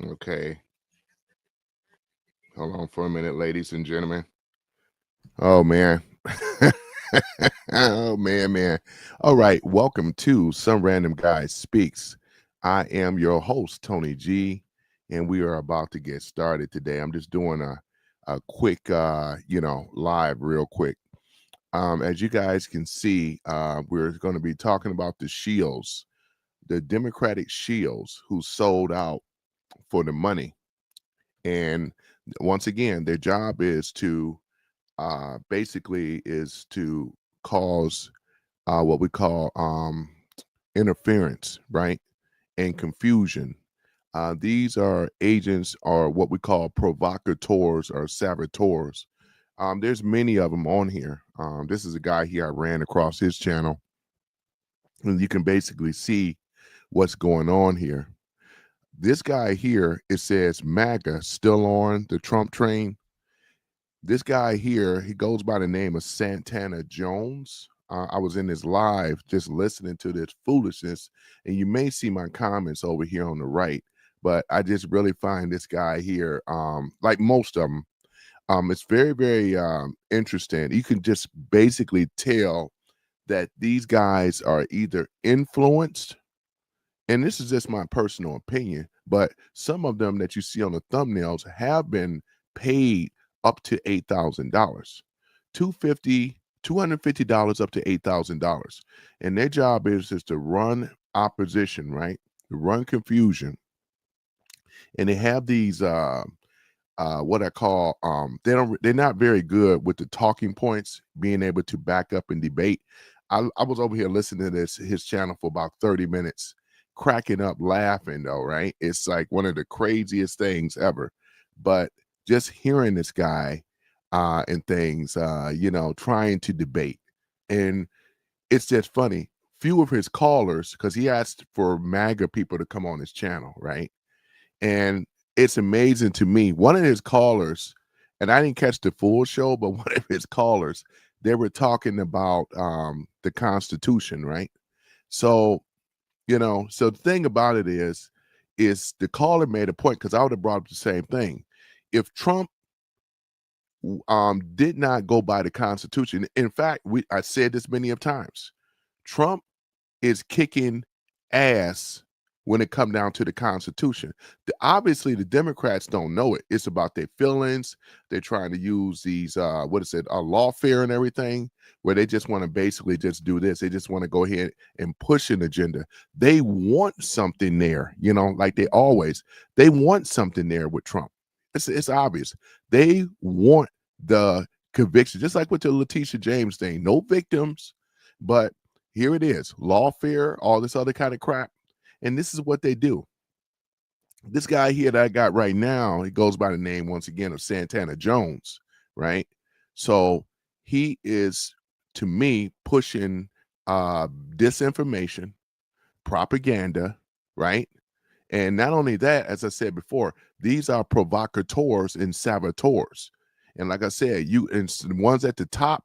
Okay, hold on for a minute, ladies and gentlemen. Oh man. Oh man. All right, welcome to Some Random Guy Speaks. I am your host, Tony G, and we are about to get started today. I'm just doing a quick live real quick. As you guys can see, we're going to be talking about the Shields, the Democratic Shields who sold out for the money. And once again, their job is to basically is to cause what we call interference, right? And confusion. These are agents or what we call provocateurs or saboteurs. There's many of them on here. This is a guy here I ran across his channel, and you can basically see what's going on here. This guy here, it says MAGA still on the Trump train. This guy here, he goes by the name of Santana Jones. I was in this live just listening to this foolishness, and you may see my comments over here on the right, but I just really find this guy here, like most of them, it's very, very interesting. You can just basically tell that these guys are either influenced, and this is just my personal opinion, but some of them that you see on the thumbnails have been paid up to $8,000, 250, $250 up to $8,000, and their job is to run opposition, right? To run confusion, and they have these what I call they're not very good with the talking points, being able to back up and debate. I was over here listening to his channel for about 30 minutes, cracking up, laughing though, right? It's like one of the craziest things ever. But just hearing this guy and things, trying to debate. And it's just funny. Few of his callers, because he asked for MAGA people to come on his channel, right? And it's amazing to me. One of his callers, and I didn't catch the full show, but one of his callers, they were talking about the Constitution, right? So, so the thing about it is the caller made a point, because I would have brought up the same thing. If Trump did not go by the Constitution, in fact, I said this many of times, Trump is kicking ass when it come down to the Constitution. Obviously, the Democrats don't know it. It's about their feelings. They're trying to use these, lawfare and everything, where they just want to basically just do this. They just want to go ahead and push an agenda. They want something there, like they want something there with Trump. It's obvious. They want the conviction, just like with the Letitia James thing. No victims, but here it is, lawfare, all this other kind of crap. And this is what they do. This guy here that I got right now, he goes by the name, once again, of Santana Jones, right? So he is, to me, pushing disinformation, propaganda, right? And not only that, as I said before, these are provocateurs and saboteurs. And like I said, and the ones at the top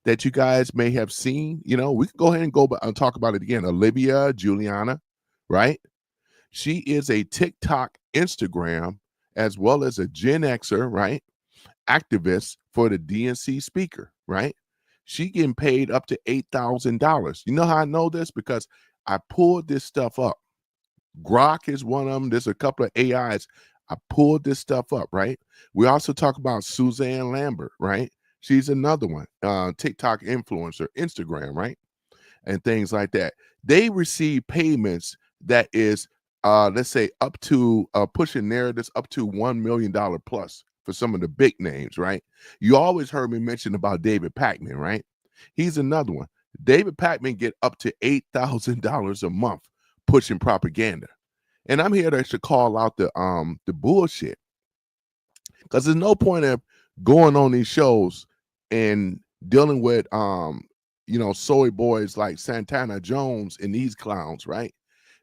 that you guys may have seen, we can go ahead and go and talk about it again. Olivia Juliana, right? She is a TikTok, Instagram, as well as a Gen Xer, right? Activist for the DNC speaker, right? She getting paid up to $8,000. You know how I know this? Because I pulled this stuff up. Grok is one of them. There's a couple of AIs. I pulled this stuff up, right? We also talk about Suzanne Lambert, right? She's another one, TikTok influencer, Instagram, right? And things like that. They receive payments that is, let's say, up to pushing narratives up to $1 million plus for some of the big names, right? You always heard me mention about David Pakman, right? He's another one. David Pakman get up to $8,000 a month pushing propaganda. And I'm here to call out the bullshit, because there's no point of going on these shows and dealing with soy boys like Santana Jones and these clowns, right?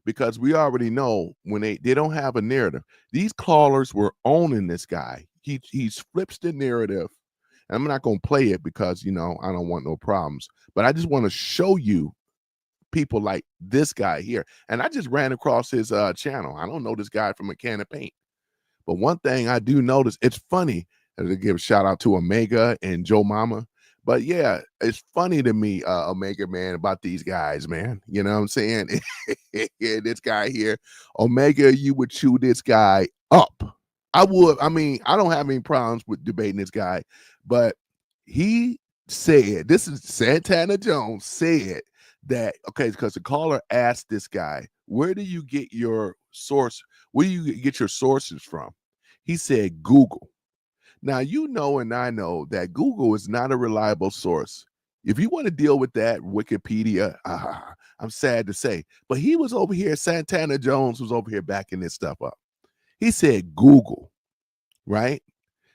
Because we already know when they don't have a narrative. These callers were owning this guy. He flips the narrative. And I'm not going to play it because I don't want no problems, but I just want to show you people like this guy here. And I just ran across his channel. I don't know this guy from a can of paint. But one thing I do notice, it's funny, to give a shout out to Omega and Joe Mama. But yeah, it's funny to me, Omega, man, about these guys, man. You know what I'm saying? This guy here, Omega, you would chew this guy up. I would. I mean, I don't have any problems with debating this guy, but he said, this is Santana Jones said that, okay, because the caller asked this guy, where do you get your source? Where do you get your sources from? He said, Google. Now, you know, and I know that Google is not a reliable source. If you want to deal with that, Wikipedia, I'm sad to say, but he was over here, Santana Jones was over here backing this stuff up. He said Google, right?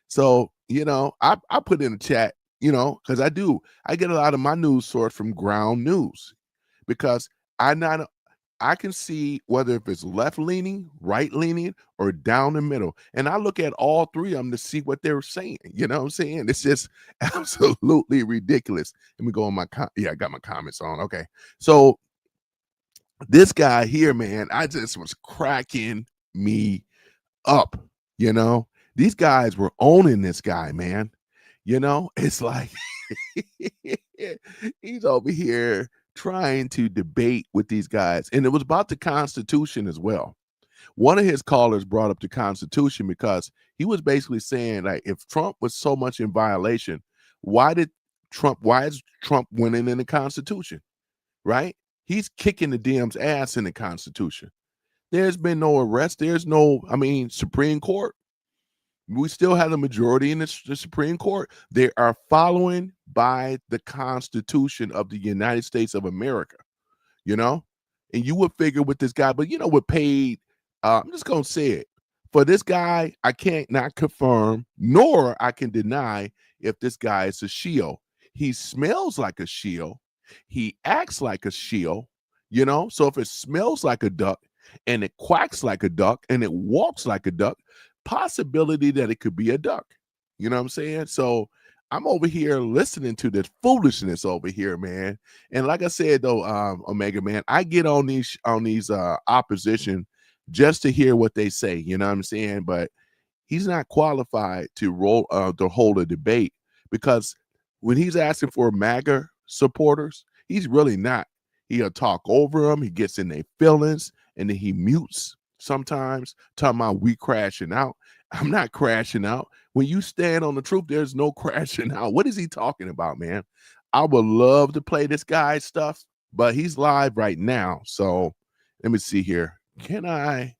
So, you know, I put in the chat, you know, because I get a lot of my news source from ground news, because I can see whether if it's left leaning, right leaning, or down the middle. And I look at all three of them to see what they're saying. You know what I'm saying? It's just absolutely ridiculous. Let me go on I got my comments on. Okay. So this guy here, man, I just was cracking me up. You know, these guys were owning this guy, man. You know, it's like he's over here trying to debate with these guys. And it was about the Constitution as well. One of his callers brought up the Constitution because he was basically saying, like, if Trump was so much in violation, why is Trump winning in the Constitution? Right? He's kicking the DM's ass in the Constitution. There's been no arrest. There's no, Supreme Court. We still have the majority in the Supreme Court. They are following by the Constitution of the United States of America, you know? And you would figure with this guy, but you know what paid, I'm just going to say it. For this guy, I can't not confirm, nor I can deny if this guy is a shield. He smells like a shield. He acts like a shield, you know? So if it smells like a duck and it quacks like a duck and it walks like a duck, possibility that it could be a duck. You know what I'm saying? So I'm over here listening to this foolishness over here, man. And like I said, though, Omega, man, I get on these opposition just to hear what they say. You know what I'm saying? But he's not qualified to hold a debate, because when he's asking for MAGA supporters, he's really not. He'll talk over them. He gets in their feelings, and then he mutes sometimes, talking about we crashing out. I'm not crashing out. When you stand on the truth, there's no crashing out. What is he talking about, man? I would love to play this guy's stuff, but he's live right now. So let me see here. Let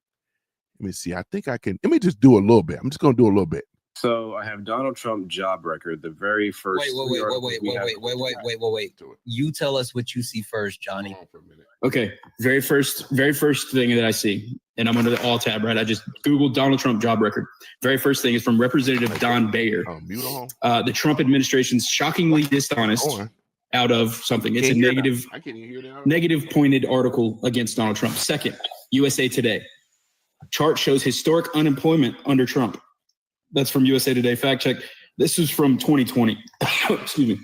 me see. I think I can. Let me just do a little bit. I'm just going to do a little bit. So I have Donald Trump job record, the very first. Wait. You tell us what you see first, Johnny. For a minute. Okay, very first thing that I see, and I'm under the all tab, right? I just Googled Donald Trump job record. Very first thing is from Representative Don Bayer. The Trump administration's shockingly dishonest out of something. It's a negative pointed article against Donald Trump. Second, USA Today. Chart shows historic unemployment under Trump. That's from USA Today. Fact check. This is from 2020. Excuse me.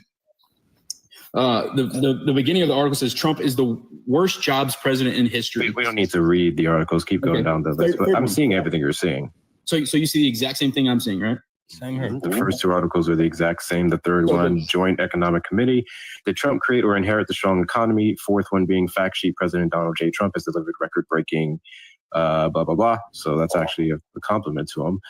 The beginning of the article says Trump is the worst jobs president in history. We don't need to read the articles. Keep going down the list. But I'm seeing everything you're seeing. So you see the exact same thing I'm seeing, right? Same here. The first two articles are the exact same. The third one, Joint Economic Committee. Did Trump create or inherit the strong economy? Fourth one being fact sheet. President Donald J. Trump has delivered record-breaking blah, blah, blah. So that's actually a compliment to him.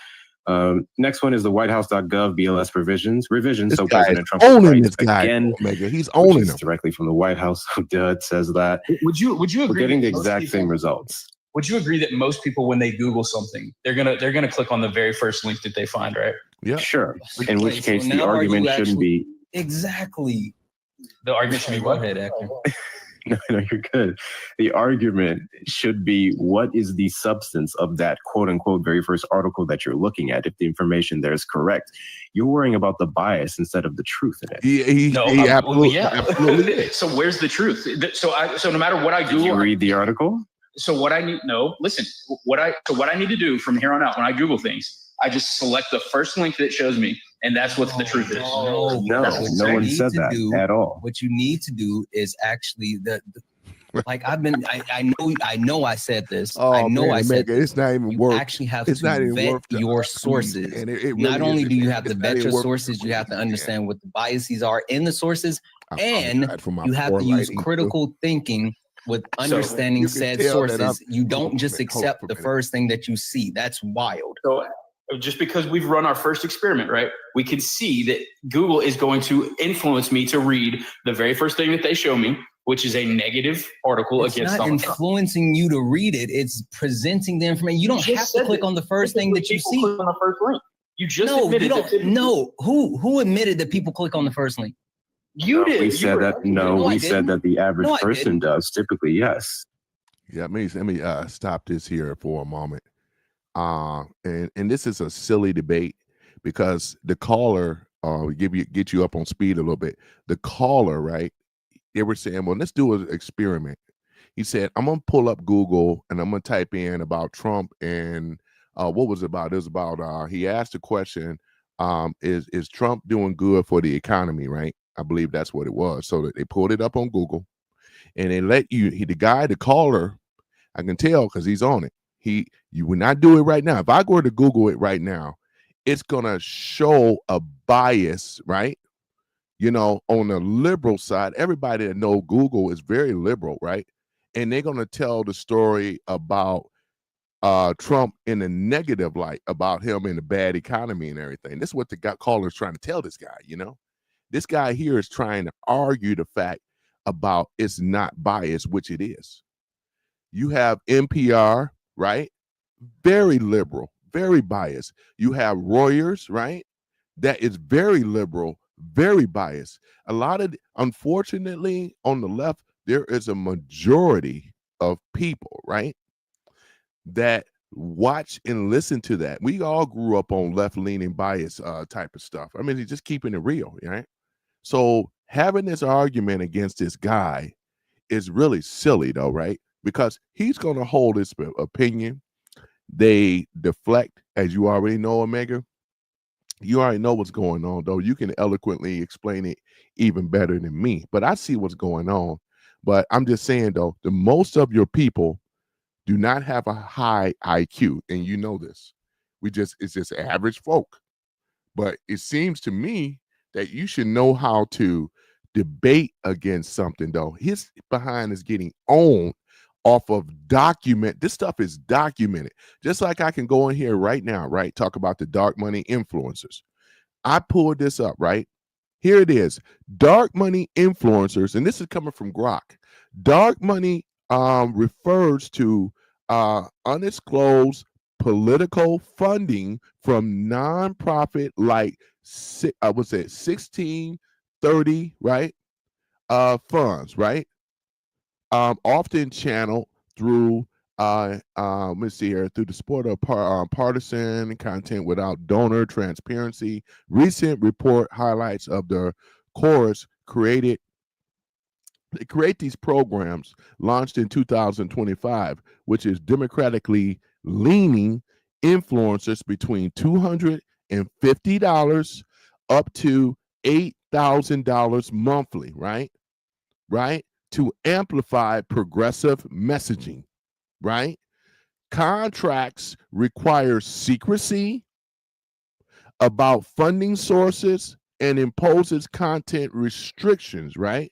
Next one is the WhiteHouse.gov BLS revisions. This so President Trump owning this guy again. He's owning him directly from the White House. It says that. Would you agree? We're getting the exact same results. Would you agree that most people, when they Google something, they're gonna click on the very first link that they find, right? Yeah, sure. In which case, the argument shouldn't be exactly. The argument should be what? Go ahead, Actor. No, you're good. The argument should be, what is the substance of that quote unquote very first article that you're looking at? If the information there is correct, you're worrying about the bias instead of the truth in it. He absolutely is. So where's the truth? So no matter what I Google, did you read the article? So what I need, listen, what I need to do from here on out, when I Google things, I just select the first link that shows me, and that's what the truth is. No one said that at all. What you need to do is actually Like I know I said this. Oh, I know man, I said Mega, it's not even you worth. actually have It's not to even vet worth the your squeeze, sources. man. It really Not only isn't, do you man. have to It's not vet even your worth the sources, you have to squeeze, man. understand what the biases are in the sources, I'm and apologizing for my you have poor to use lighting, too. critical thinking with So, understanding you can said tell that I'm- sources. You hold don't on, just man. Hold on accept for a the minute. first thing that you see. That's wild. So just because we've run our first experiment, right, we can see that Google is going to influence me to read the very first thing that they show me, which is a negative article It's against not Donald Trump. influencing you to read it. It's presenting the information. You don't just have to said click that. on the first thing that you People see. click on the first link. You just No, you admitted that don't. No, who admitted that people click on the first link? you did. We You said were- that. No, No, I we said didn't. that the average No, I person didn't. does. Typically, yes. Yeah, let me stop this here for a moment. And this is a silly debate because the caller, get you up on speed a little bit. The caller, right? They were saying, well, let's do an experiment. He said, I'm gonna pull up Google and I'm gonna type in about Trump and what was it about? It was about he asked the question, is Trump doing good for the economy, right? I believe that's what it was. So they pulled it up on Google and they let the caller, I can tell because he's on it. You would not do it right now. If I go to Google it right now, it's gonna show a bias, right? You know, on the liberal side, everybody that know Google is very liberal, right? And they're gonna tell the story about Trump in a negative light, about him in a bad economy and everything. This is what the caller is trying to tell this guy, you know. This guy here is trying to argue the fact about it's not biased, which it is. You have NPR, right? Very liberal, very biased. You have Reuters, right? That is very liberal, very biased. Unfortunately, on the left, there is a majority of people, right, that watch and listen to that. We all grew up on left-leaning bias type of stuff. I mean, just keeping it real, right? So having this argument against this guy is really silly, though, right? Because he's going to hold his opinion. They deflect, as you already know, Omega. You already know what's going on, though. You can eloquently explain it even better than me. But I see what's going on. But I'm just saying, though, the most of your people do not have a high IQ, and you know this. It's just average folk. But it seems to me that you should know how to debate against something, though. His behind is getting owned off of document. This stuff is documented. Just like I can go in here right now, right? Talk about the dark money influencers. I pulled this up, right? Here it is. Dark money influencers, and this is coming from Grok. Dark money refers to undisclosed political funding from nonprofit like I would say 1630, right? Funds, right? Often channeled through let me see here, through the sport of partisan content without donor transparency. Recent report highlights of the course create these programs launched in 2025, which is democratically leaning influencers between $250 up to $8,000 monthly, right? Right? To amplify progressive messaging, right? Contracts require secrecy about funding sources and imposes content restrictions, right?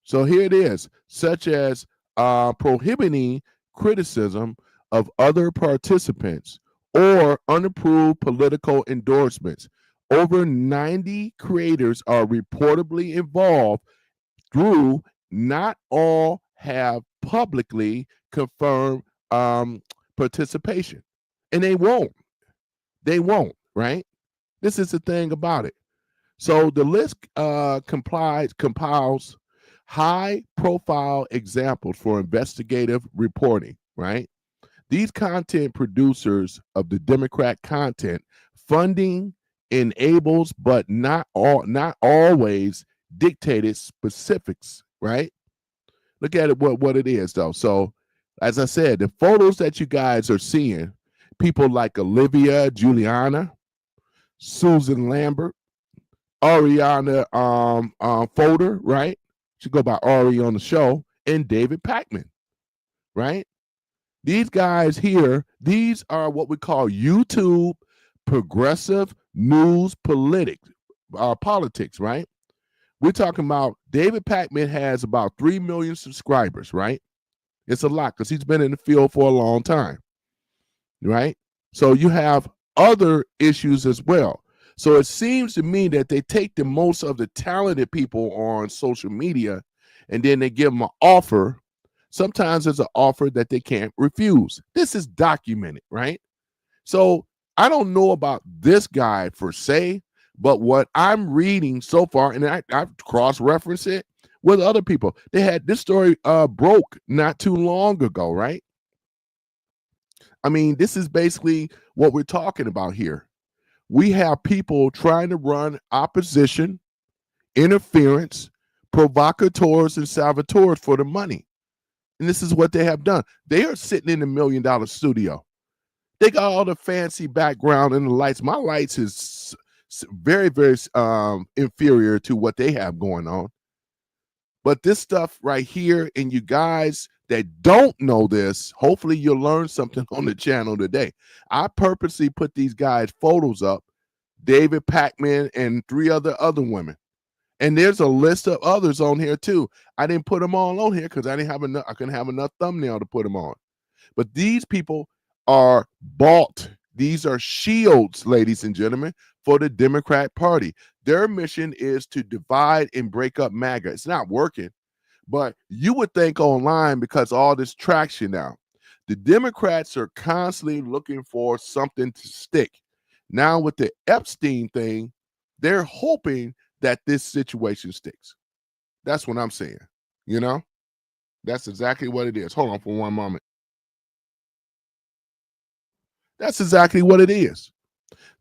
So here it is, such as prohibiting criticism of other participants or unapproved political endorsements. Over 90 creators are reportedly involved through. Not all have publicly confirmed participation, and they won't. They won't, right? This is the thing about it. So the list compiles high-profile examples for investigative reporting, right? These content producers of the Democrat content funding enables, but not always dictated specifics, right? Look at it, what it is, though. So, as I said, the photos that you guys are seeing, people like Olivia Juliana, Susan Lambert, Ariana Folder, right? She go by Ari on the show, and David Pakman, right? These guys here, these are what we call YouTube progressive news politics, right? We're talking about David Pakman has about 3 million subscribers, right? It's a lot because he's been in the field for a long time, right? So you have other issues as well. So it seems to me that they take the most of the talented people on social media and then they give them an offer. Sometimes it's an offer that they can't refuse. This is documented, right? So I don't know about this guy per se, but what I'm reading so far, and I've cross-referenced it with other people. They had this story broke not too long ago, right? I mean, this is basically what we're talking about here. We have people trying to run opposition, interference, provocateurs, and saboteurs for the money. And this is what they have done. They are sitting in the $1 million studio. They got all the fancy background and the lights. My lights is very, very inferior to what they have going on. But this stuff right here, and you guys that don't know this, hopefully you'll learn something on the channel today. I purposely put these guys' photos up, David Pakman and 3 other women. And there's a list of others on here too. I didn't put them all on here because I couldn't have enough thumbnail to put them on. But these people are bought. These are shields, ladies and gentlemen, for the Democrat Party. Their mission is to divide and break up MAGA. It's not working, but you would think online because all this traction now. The Democrats are constantly looking for something to stick. Now with the Epstein thing, they're hoping that this situation sticks. That's what I'm saying. You know, that's exactly what it is. Hold on for one moment. That's exactly what it is.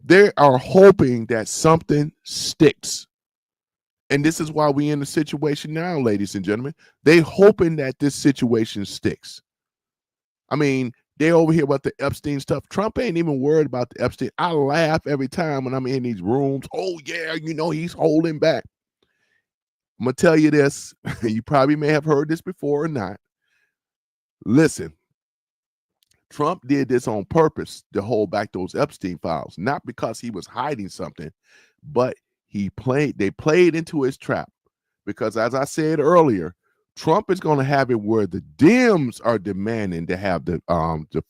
They are hoping that something sticks. And this is why we're in the situation now, ladies and gentlemen. They hoping that this situation sticks. I mean, they over here about the Epstein stuff. Trump ain't even worried about the Epstein. I laugh every time when I'm in these rooms. Oh, yeah, you know, he's holding back. I'm going to tell you this. You probably may have heard this before or not. Listen, Trump did this on purpose to hold back those Epstein files, not because he was hiding something, but they played into his trap. Because as I said earlier, Trump is going to have it where the Dems are demanding to have the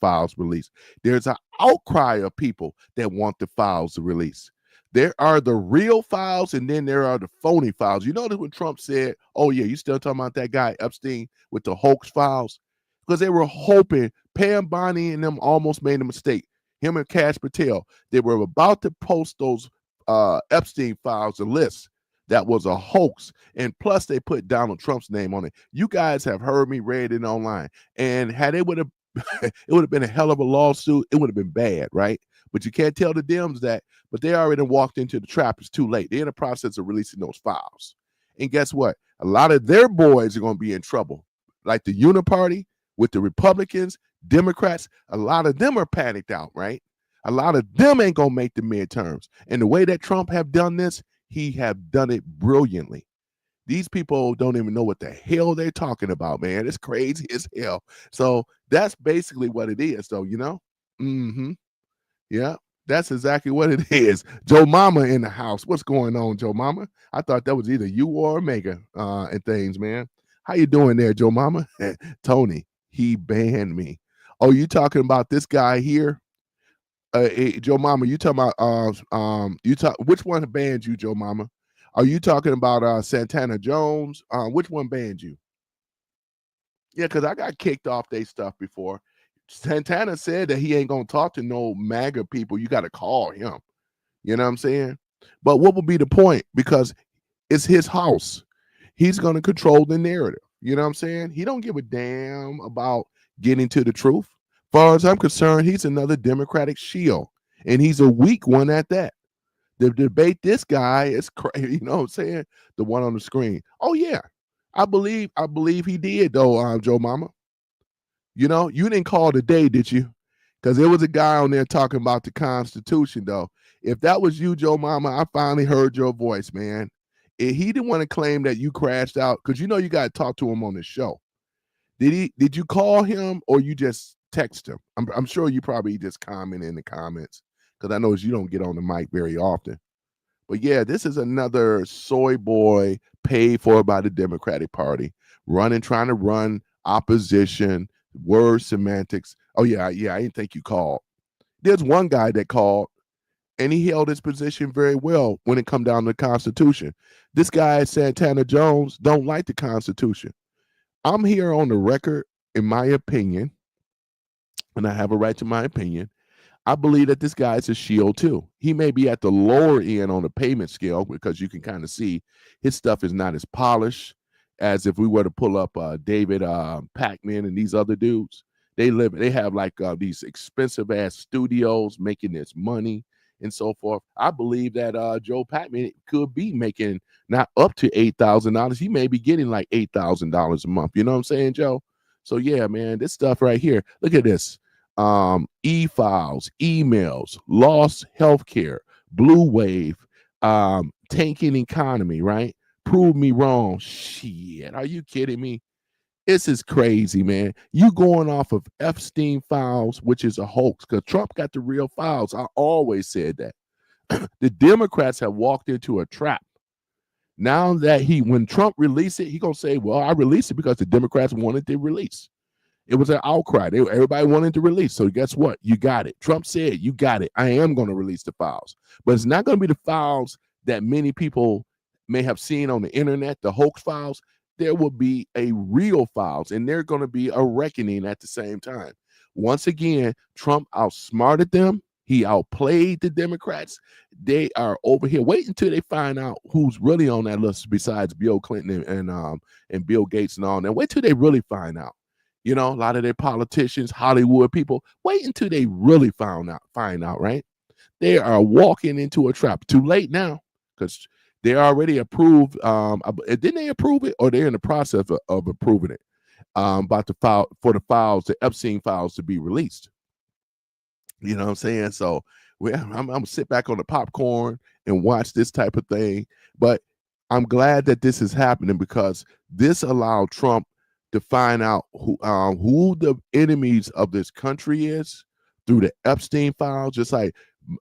files released. There's an outcry of people that want the files released. There are the real files, and then there are the phony files. You notice when Trump said, oh, yeah, you still talking about that guy Epstein with the hoax files? Because they were hoping, Pam Bondi and them almost made a mistake. Him and Kash Patel, they were about to post those Epstein files, a list. That was a hoax. And plus, they put Donald Trump's name on it. You guys have heard me, read it online. And had it would have, it would have been a hell of a lawsuit. It would have been bad, right? But you can't tell the Dems that. But they already walked into the trap. It's too late. They're in the process of releasing those files. And guess what? A lot of their boys are going to be in trouble. Like the Uniparty with the Republicans, Democrats, a lot of them are panicked out, right? A lot of them ain't going to make the midterms. And the way that Trump have done this, he have done it brilliantly. These people don't even know what the hell they're talking about, man. It's crazy as hell. So that's basically what it is, though, you know? Yeah, that's exactly what it is. Joe Mama in the house. What's going on, Joe Mama? I thought that was either you or Mega and things, man. How you doing there, Joe Mama? Tony, he banned me. Oh, you talking about this guy here? Hey, Joe Mama, you talking about which one banned you, Joe Mama? Are you talking about Santana Jones? Which one banned you? Yeah, because I got kicked off their stuff before. Santana said that he ain't gonna talk to no MAGA people. You got to call him. You know what I'm saying? But what would be the point? Because it's his house. He's gonna control the narrative. You know what I'm saying? He don't give a damn about getting to the truth. As far as I'm concerned, he's another Democratic shield, and he's a weak one at that. The debate this guy is crazy. You know what I'm saying? The one on the screen. Oh yeah, I believe he did though, Joe Mama. You know, you didn't call today, did you? Because there was a guy on there talking about the Constitution though. If that was you, Joe Mama, I finally heard your voice, man. And he didn't want to claim that you crashed out because you know you got to talk to him on the show. Did you call him or you just text him? I'm sure you probably just comment in the comments because I know you don't get on the mic very often. But yeah, this is another soy boy paid for by the Democratic Party, trying to run opposition, word semantics. Oh yeah, I didn't think you called. There's one guy that called, and he held his position very well when it come down to the Constitution. This guy, Santana Jones, don't like the Constitution. I'm here on the record, in my opinion, and I have a right to my opinion. I believe that this guy is a shield too. He may be at the lower end on the payment scale because you can kind of see his stuff is not as polished as if we were to pull up David Pac-Man and these other dudes. They have like these expensive ass studios making this money and so forth. I believe that Joe Pac-Man could be making not up to $8,000. He may be getting like $8,000 a month. You know what I'm saying, Joe? So yeah, man, this stuff right here. Look at this. E-files, emails, lost healthcare, blue wave, tanking economy, right? Prove me wrong. Shit, are you kidding me? This is crazy, man. You going off of Epstein files, which is a hoax, because Trump got the real files. I always said that. The Democrats have walked into a trap. Now that when Trump released it, he gonna say, well, I released it because the Democrats wanted to release. It was an outcry. Everybody wanted to release. So guess what? You got it. Trump said, you got it. I am going to release the files. But it's not going to be the files that many people may have seen on the internet, the hoax files. There will be a real files, and they're going to be a reckoning at the same time. Once again, Trump outsmarted them. He outplayed the Democrats. They are over here. Wait until they find out who's really on that list besides Bill Clinton and Bill Gates and all that. Wait till they really find out. You know, a lot of their politicians, Hollywood people, wait until they really find out, right? They are walking into a trap. Too late now, because they already approved. Didn't they approve it, or they're in the process of approving it? About the file for the files, the Epstein files, to be released. You know what I'm saying? So I'm gonna sit back on the popcorn and watch this type of thing. But I'm glad that this is happening because this allowed Trump to find out who the enemies of this country is through the Epstein files, just like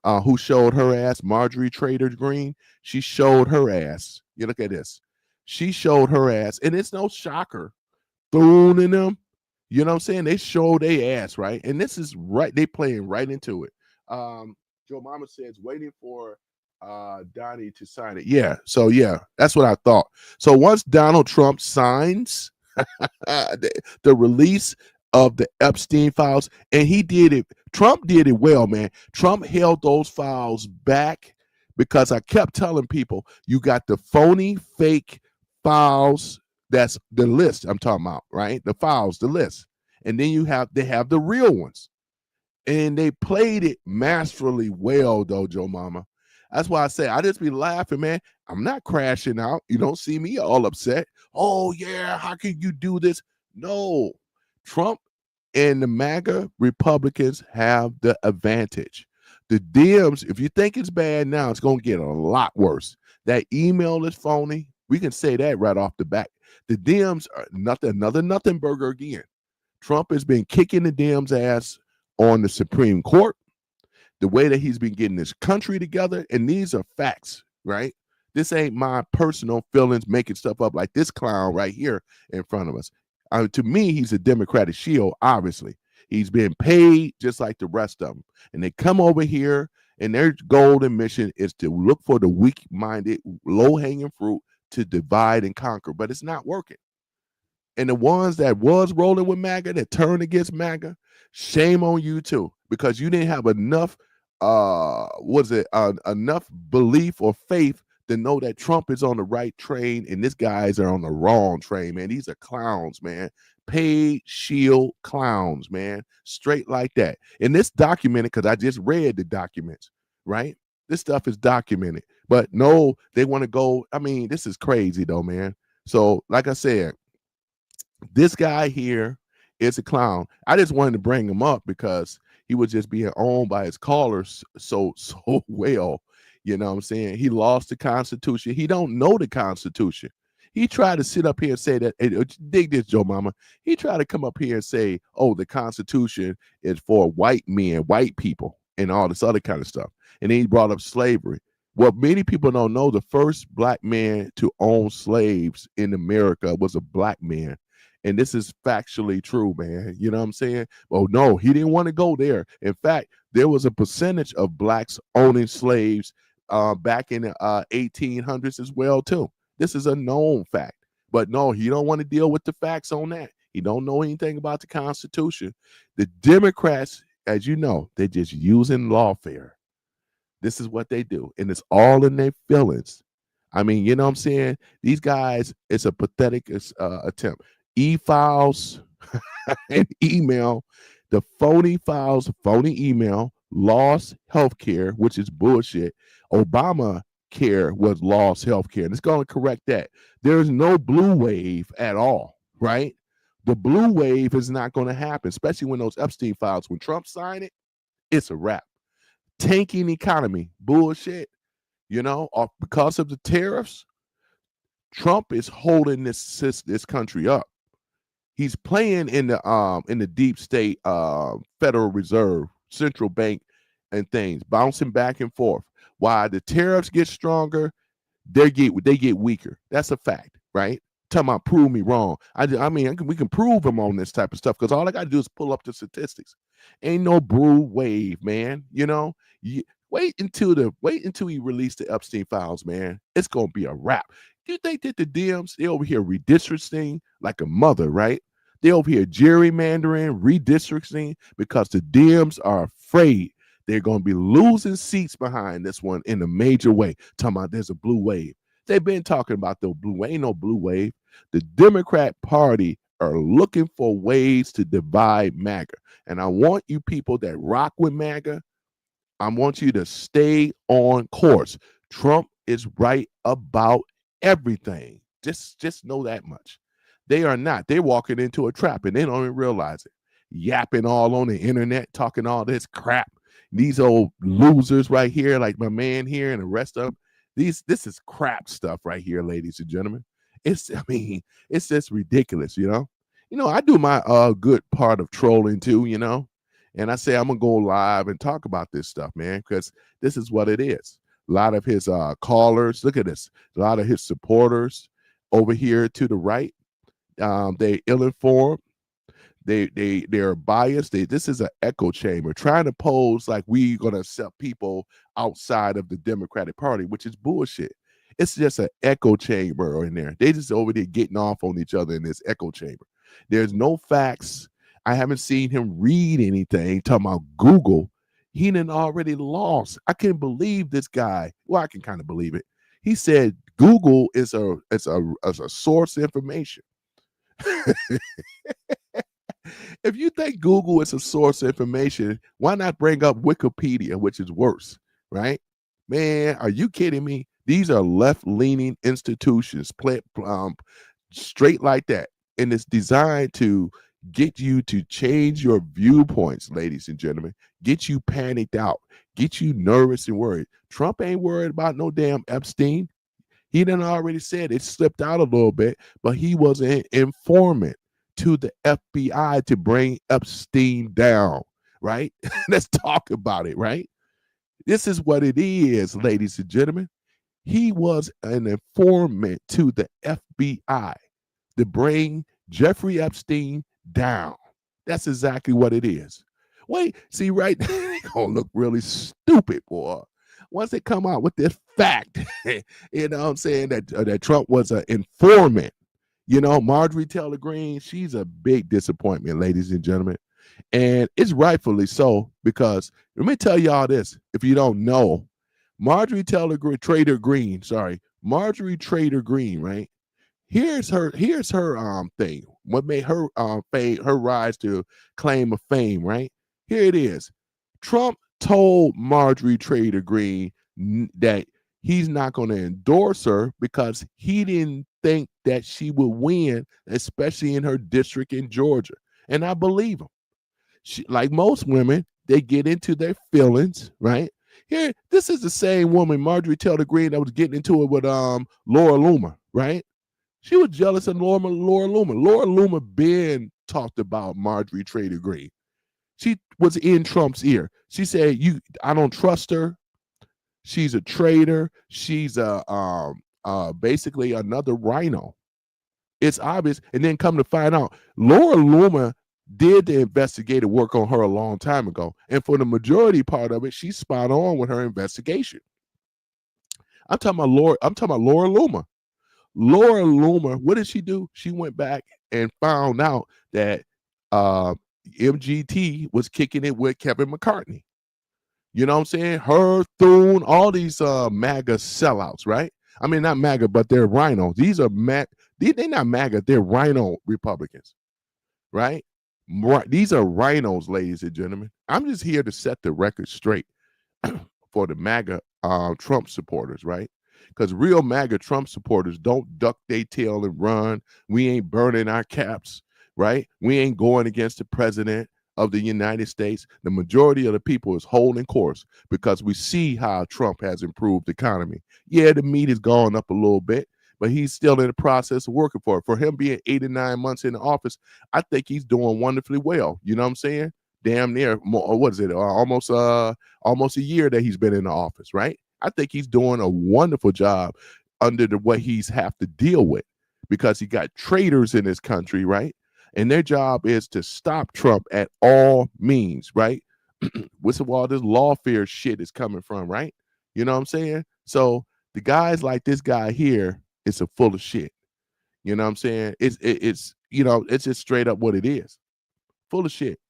who showed her ass, Marjorie Taylor Greene. She showed her ass. You look at this. She showed her ass, and it's no shocker. Thrown in them. You know what I'm saying? They show their ass, right? And this is right. They playing right into it. Joe Mama says, waiting for Donnie to sign it. Yeah. So yeah, that's what I thought. So once Donald Trump signs the release of the Epstein files, and he did it. Trump did it well, man. Trump held those files back because I kept telling people, you got the phony, fake files. That's the list I'm talking about, right? The files, the list. And then they have the real ones. And they played it masterfully well, though, Joe Mama. That's why I say I just be laughing, man. I'm not crashing out. You don't see me all upset. Oh, yeah, how can you do this? No. Trump and the MAGA Republicans have the advantage. The Dems, if you think it's bad now, it's going to get a lot worse. That email is phony. We can say that right off the bat. The Dems are another nothing burger again. Trump has been kicking the Dems' ass on the Supreme Court, the way that he's been getting this country together, and these are facts, right? This ain't my personal feelings making stuff up like this clown right here in front of us. To me, he's a Democratic shield, obviously. He's been paid just like the rest of them. And they come over here, and their golden mission is to look for the weak-minded, low-hanging fruit to divide and conquer, but it's not working. And the ones that was rolling with MAGA, that turned against MAGA, shame on you too, because you didn't have enough, enough belief or faith to know that Trump is on the right train and these guys are on the wrong train, man. These are clowns, man. Paid shield clowns, man. Straight like that. And this documented, because I just read the documents, right? This stuff is documented. But no, they want to go. I mean, this is crazy though, man. So, like I said, this guy here is a clown. I just wanted to bring him up because he was just being owned by his callers so well. You know what I'm saying? He lost the Constitution. He don't know the Constitution. He tried to sit up here and say that, dig this, Joe Mama. He tried to come up here and say, oh, the Constitution is for white men, white people, and all this other kind of stuff. And then he brought up slavery. What many people don't know, the first black man to own slaves in America was a black man. And this is factually true, man. You know what I'm saying? Oh, no, he didn't want to go there. In fact, there was a percentage of blacks owning slaves back in the 1800s as well, too. This is a known fact. But no, he don't want to deal with the facts on that. He don't know anything about the Constitution. The Democrats, as you know, they're just using lawfare. This is what they do. And it's all in their feelings. I mean, you know what I'm saying? These guys, it's a pathetic attempt. E-files and email, the phony files, phony email, lost health care, which is bullshit. Obama care was lost health care. And it's going to correct that. There's no blue wave at all, right? The blue wave is not going to happen, especially when those Epstein files, when Trump signed it, it's a wrap. Tanking economy, bullshit. You know, because of the tariffs, Trump is holding this country up. He's playing in the deep state Federal Reserve, central bank, and things, bouncing back and forth. While the tariffs get stronger, they get weaker. That's a fact, right? Talking about prove me wrong. I mean, we can prove him on this type of stuff because all I got to do is pull up the statistics. Ain't no blue wave, man. You know, wait until he released the Epstein files, man. It's gonna be a wrap. Do you think that the Dems, they over here redistricting like a mother, right? They over here gerrymandering, redistricting because the Dems are afraid they're going to be losing seats behind this one in a major way. Talking about there's a blue wave. They've been talking about the blue wave. Ain't no blue wave. The Democrat Party are looking for ways to divide MAGA. And I want you people that rock with MAGA, I want you to stay on course. Trump is right about everything. Just know that much. They are not. They're walking into a trap and they don't even realize it. Yapping all on the internet, talking all this crap. These old losers right here, like my man here and the rest of them, this is crap stuff right here, ladies and gentlemen. It's just ridiculous, you know. You know, I do my good part of trolling too, you know. And I say I'm gonna go live and talk about this stuff, man, because this is what it is. A lot of his callers, look at this. A lot of his supporters over here to the right, they ill-informed. They're biased. This is an echo chamber trying to pose like we're gonna accept people outside of the Democratic Party, which is bullshit. It's just an echo chamber in there. They just over there getting off on each other in this echo chamber. There's no facts. I haven't seen him read anything talking about Google. He done already lost. I can't believe this guy. Well, I can kind of believe it. He said Google is a source of information. If you think Google is a source of information, why not bring up Wikipedia, which is worse, right? Man, are you kidding me? These are left-leaning institutions, straight like that. And it's designed to get you to change your viewpoints, ladies and gentlemen, get you panicked out, get you nervous and worried. Trump ain't worried about no damn Epstein. He done already said it slipped out a little bit, but he was an informant to the FBI to bring Epstein down, right? Let's talk about it, right? This is what it is, ladies and gentlemen. He was an informant to the FBI to bring Jeffrey Epstein down. That's exactly what it is. Wait, see, right? They're going to look really stupid, boy. Once they come out with this fact, you know what I'm saying, that Trump was an informant. You know, Marjorie Taylor Greene, she's a big disappointment, ladies and gentlemen. And it's rightfully so, because let me tell y'all this. If you don't know, Marjorie Taylor Greene, Marjorie Taylor Greene, right? Here's her thing. What made her her rise to claim of fame, right? Here it is. Trump told Marjorie Taylor Greene that he's not going to endorse her because he didn't think that she would win, especially in her district in Georgia. And I believe him. She, like most women, they get into their feelings, right? Here, this is the same woman, Marjorie Taylor Greene, that was getting into it with Laura Loomer, right? She was jealous of Laura Loomer. Laura Loomer been talked about Marjorie Taylor Greene. She was in Trump's ear. She said, I don't trust her. She's a traitor. She's basically another rhino. It's obvious. And then come to find out, Laura Loomer did the investigative work on her a long time ago. And for the majority part of it, she's spot on with her investigation. I'm talking about Laura Loomer. Laura Loomer, what did she do? She went back and found out that MGT was kicking it with Kevin McCartney. You know what I'm saying? Her, Thune, all these MAGA sellouts, right? I mean, not MAGA, but they're rhino. These are they're not MAGA, they're rhino Republicans, right? These are rhinos, ladies and gentlemen. I'm just here to set the record straight for the MAGA Trump supporters, right? Because real MAGA Trump supporters don't duck their tail and run. We ain't burning our caps, right? We ain't going against the president of the United States. The majority of the people is holding course because we see how Trump has improved the economy. Yeah, the meat has gone up a little bit, but he's still in the process of working for it. For him being 8 or 9 months in the office, I think he's doing wonderfully well. You know what I'm saying? Damn near, what is it? Almost a year that he's been in the office, right? I think he's doing a wonderful job under what he's have to deal with because he got traitors in this country, right? And their job is to stop Trump at all means, right? What's all this lawfare shit is coming from, right? You know what I'm saying? So the guys like this guy here is a full of shit. You know what I'm saying? It's you know, it's just straight up what it is. Full of shit.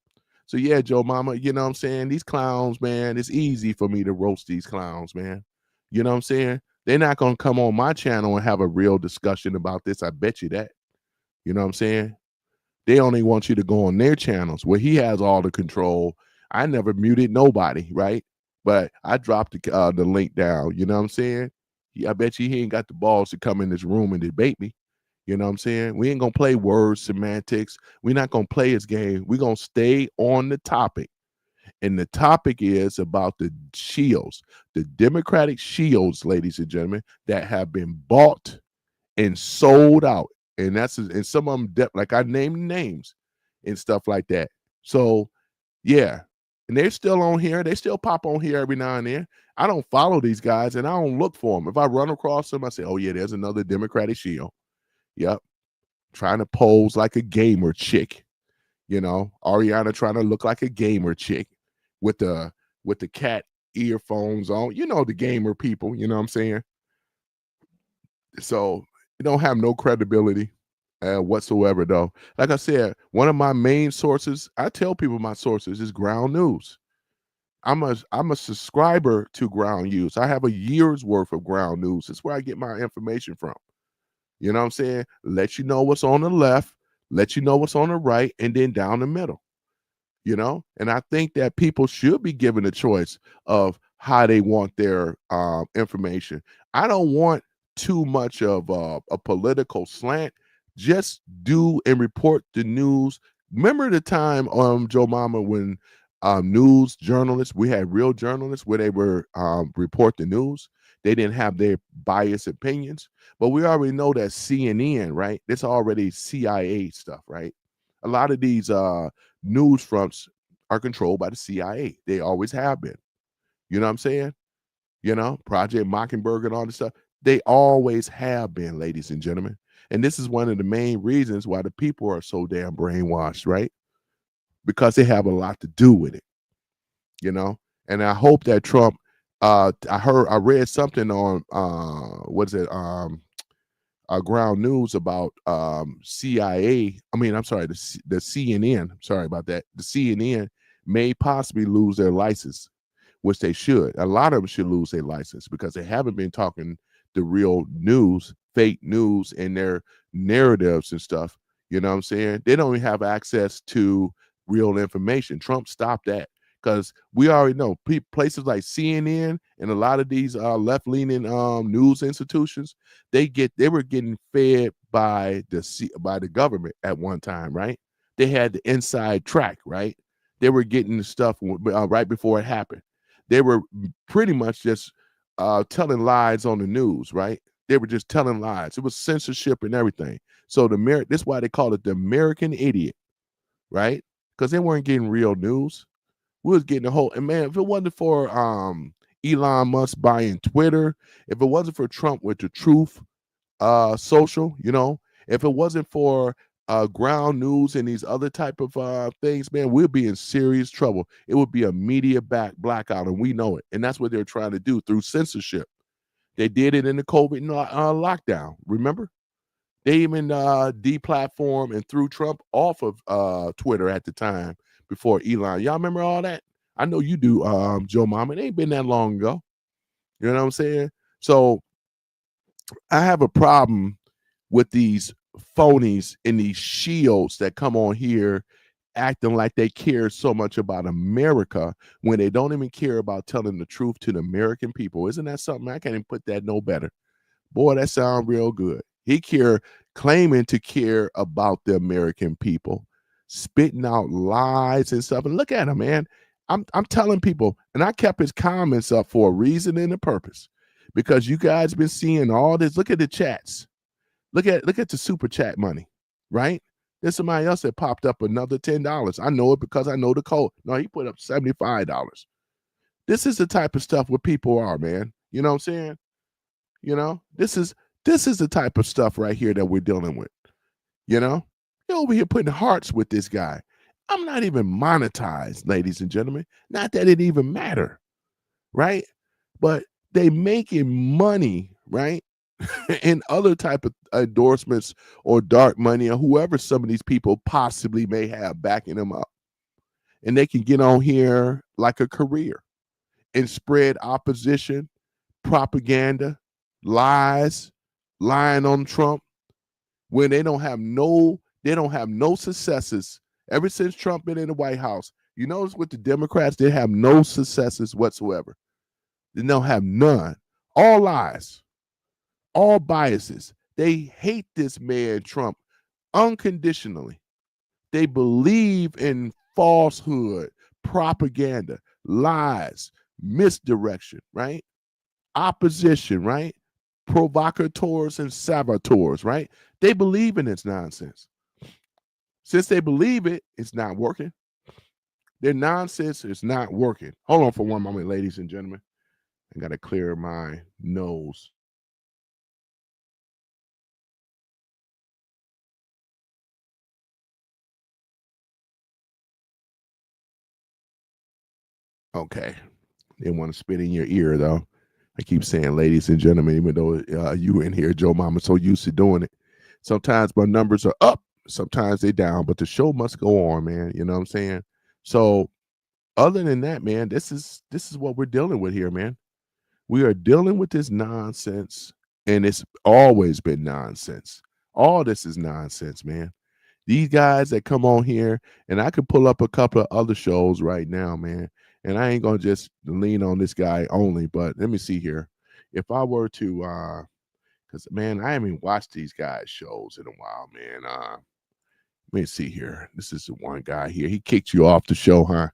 So yeah, Joe Mama, you know what I'm saying? These clowns, man, it's easy for me to roast these clowns, man. You know what I'm saying? They're not going to come on my channel and have a real discussion about this. I bet you that. You know what I'm saying? They only want you to go on their channels where he has all the control. I never muted nobody, right? But I dropped the link down. You know what I'm saying? I bet you he ain't got the balls to come in this room and debate me. You know what I'm saying? We ain't going to play word semantics. We're not going to play his game. We're going to stay on the topic. And the topic is about the shields, the Democratic shields, ladies and gentlemen, that have been bought and sold out. And that's, and some of them, like I named names and stuff like that. So, yeah. And they're still on here. They still pop on here every now and then. I don't follow these guys and I don't look for them. If I run across them, I say, oh, yeah, there's another Democratic shield. Yep. Trying to pose like a gamer chick. You know, Ariana trying to look like a gamer chick with the cat earphones on. You know, the gamer people, you know what I'm saying? So you don't have no credibility whatsoever, though. Like I said, one of my main sources, I tell people my sources is Ground News. I'm a subscriber to Ground News. I have a year's worth of Ground News. That's where I get my information from. You know what I'm saying? Let you know what's on the left, let you know what's on the right, and then down the middle. You know, and I think that people should be given a choice of how they want their information. I don't want too much of a political slant. Just do and report the news. Remember the time, Joe Mama, when news journalists, we had real journalists where they were report the news. They didn't have their biased opinions. But we already know that CNN, right? It's already CIA stuff, right? A lot of these news fronts are controlled by the CIA. They always have been. You know what I'm saying? You know, Project Mockingbird and all this stuff. They always have been, ladies and gentlemen. And this is one of the main reasons why the people are so damn brainwashed, right? Because they have a lot to do with it. You know? And I hope that Trump, I read something on Ground News about CIA. I mean, I'm sorry, the CNN. Sorry about that. The CNN may possibly lose their license, which they should. A lot of them should lose their license because they haven't been talking the real news, fake news, and their narratives and stuff. You know what I'm saying? They don't even have access to real information. Trump stopped that. Because we already know places like CNN and a lot of these left-leaning news institutions, they were getting fed by the government at one time, right? They had the inside track, right? They were getting the stuff right before it happened. They were pretty much just telling lies on the news, right? They were just telling lies. It was censorship and everything. So this is why they call it the American idiot, right? Because they weren't getting real news. We was getting the whole, and man, if it wasn't for Elon Musk buying Twitter, if it wasn't for Trump with the Truth Social, if it wasn't for ground news and these other type of things, man, we'd be in serious trouble. It would be a media blackout, and we know it. And that's what they're trying to do through censorship. They did it in the COVID lockdown. Remember? They even deplatformed and threw Trump off of Twitter at the time before Elon. Y'all remember all that? I know you do, Joe Mama. It ain't been that long ago. You know what I'm saying? So I have a problem with these phonies and these shields that come on here acting like they care so much about America when they don't even care about telling the truth to the American people. Isn't that something? I can't even put that no better. Boy, that sounds real good. He claiming to care about the American people, spitting out lies and stuff. And look at him, man. I'm telling people, and I kept his comments up for a reason and a purpose, because you guys been seeing all this. Look at the chats. Look at the super chat money, right? There's somebody else that popped up another $10. I know it because I know the code. No, he put up $75. This is the type of stuff where people are, man. You know what I'm saying? This is the type of stuff right here that we're dealing with. You're over here putting hearts with this guy. I'm not even monetized, ladies and gentlemen. Not that it even matter, right? But they making money, right? And other type of endorsements or dark money or whoever some of these people possibly may have backing them up. And they can get on here like a career and spread opposition, propaganda, lies, lying on Trump when they don't have no successes ever since Trump been in the White House. You notice with the Democrats, they have no successes whatsoever. They don't have none. All lies, all biases. They hate this man, Trump, unconditionally. They believe in falsehood, propaganda, lies, misdirection, right? Opposition, right? Provocateurs and saboteurs, right? They believe in this nonsense. Since they believe it, it's not working. Their nonsense is not working. Hold on for one moment, ladies and gentlemen. I got to clear my nose. Okay. They want to spit in your ear, though. I keep saying, ladies and gentlemen, even though you in here, Joe Mama, so used to doing it. Sometimes my numbers are up, sometimes they down, but the show must go on, man. You know what I'm saying? So other than that, man, this is what we're dealing with here, man. We are dealing with this nonsense, and it's always been nonsense. All this is nonsense, man. These guys that come on here, and I could pull up a couple of other shows right now, man. And I ain't gonna just lean on this guy only, but let me see here. If I were to, because man, I haven't even watched these guys' shows in a while, man. Let me see here. This is the one guy here. He kicked you off the show, huh?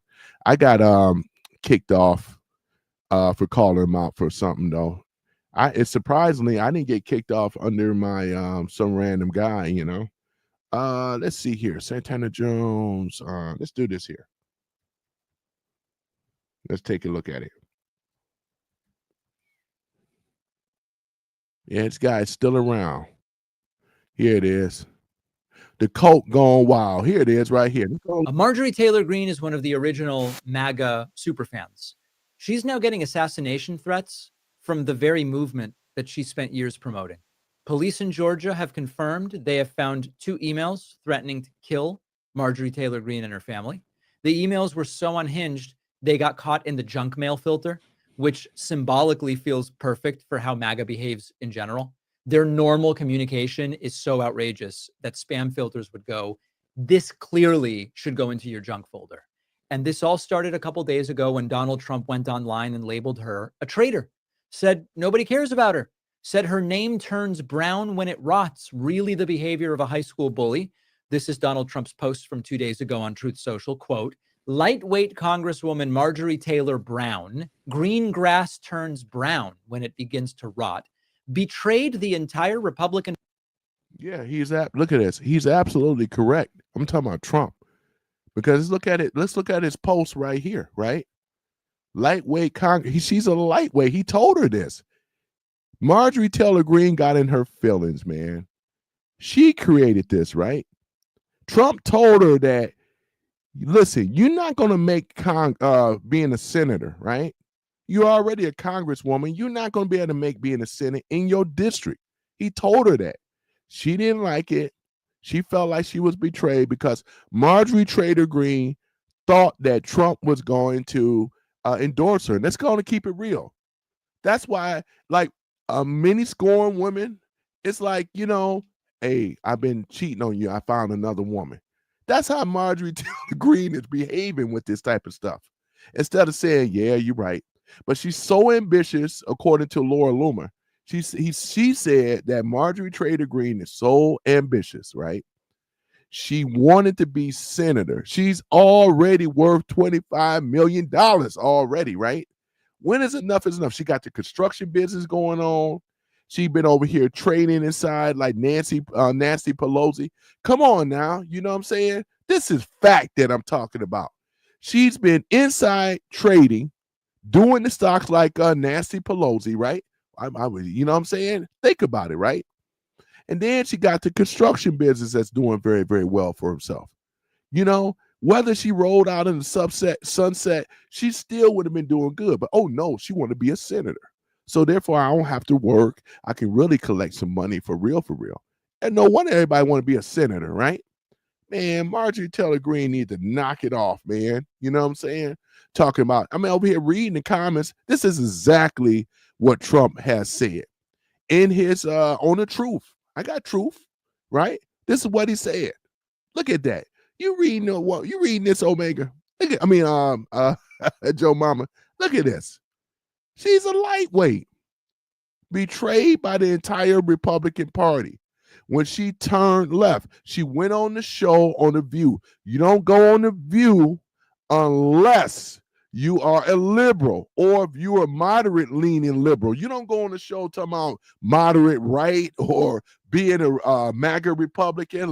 I got kicked off for calling him out for something though. It's surprisingly I didn't get kicked off under my some random guy, Let's see here. Santana Jones. Let's do this here. Let's take a look at it. Yeah, this guy's still around. Here it is. The cult gone wild. Here it is right here. Marjorie Taylor Greene is one of the original MAGA superfans. She's now getting assassination threats from the very movement that she spent years promoting. Police in Georgia have confirmed they have found 2 emails threatening to kill Marjorie Taylor Greene and her family. The emails were so unhinged, they got caught in the junk mail filter, which symbolically feels perfect for how MAGA behaves in general. Their normal communication is so outrageous that spam filters would go, this clearly should go into your junk folder. And this all started a couple days ago when Donald Trump went online and labeled her a traitor, said nobody cares about her, said her name turns brown when it rots, really the behavior of a high school bully. This is Donald Trump's post from 2 days ago on Truth Social, quote, lightweight Congresswoman Marjorie Taylor Brown, green grass turns brown when it begins to rot. betrayed the entire Republican. Yeah, look at this. He's absolutely correct. I'm talking about Trump. Because look at it. Let's look at his post right here, right? Lightweight Congress. She's a lightweight. He told her this. Marjorie Taylor Greene got in her feelings, man. She created this, right? Trump told her that, listen, you're not going to make being a senator, right? You're already a congresswoman. You're not going to be able to make being a senator in your district. He told her that. She didn't like it. She felt like she was betrayed because Marjorie Taylor Greene thought that Trump was going to endorse her. And let's go on and keep it real. That's why, like, many scorned women, it's like, you know, hey, I've been cheating on you. I found another woman. That's how Marjorie Taylor Greene is behaving with this type of stuff. Instead of saying, yeah, you're right. But she's so ambitious, according to Laura Loomer. She said that Marjorie Taylor Greene is so ambitious, right? She wanted to be senator. She's already worth $25 million already, right? When is enough is enough? She got the construction business going on. She's been over here trading inside like Nancy Pelosi. Come on now. You know what I'm saying? This is fact that I'm talking about. She's been inside trading, doing the stocks like Nancy Pelosi, right? You know what I'm saying? Think about it, right? And then she got the construction business that's doing very, very well for herself. You know, whether she rolled out in the sunset, she still would have been doing good. But, oh, no, she wanted to be a senator. So, therefore, I don't have to work. I can really collect some money for real, for real. And no wonder everybody want to be a senator, right? Man, Marjorie Taylor Greene needs to knock it off, man. You know what I'm saying? Talking about, I'm over here reading the comments. This is exactly what Trump has said in his on the truth. I got truth, right? This is what he said. Look at that. You reading this, Omega? Look at, Joe Mama. Look at this. She's a lightweight, betrayed by the entire Republican Party. When she turned left, she went on the show on The View. You don't go on The View unless you are a liberal or if you're a moderate leaning liberal. You don't go on the show talking about moderate right or being a MAGA Republican.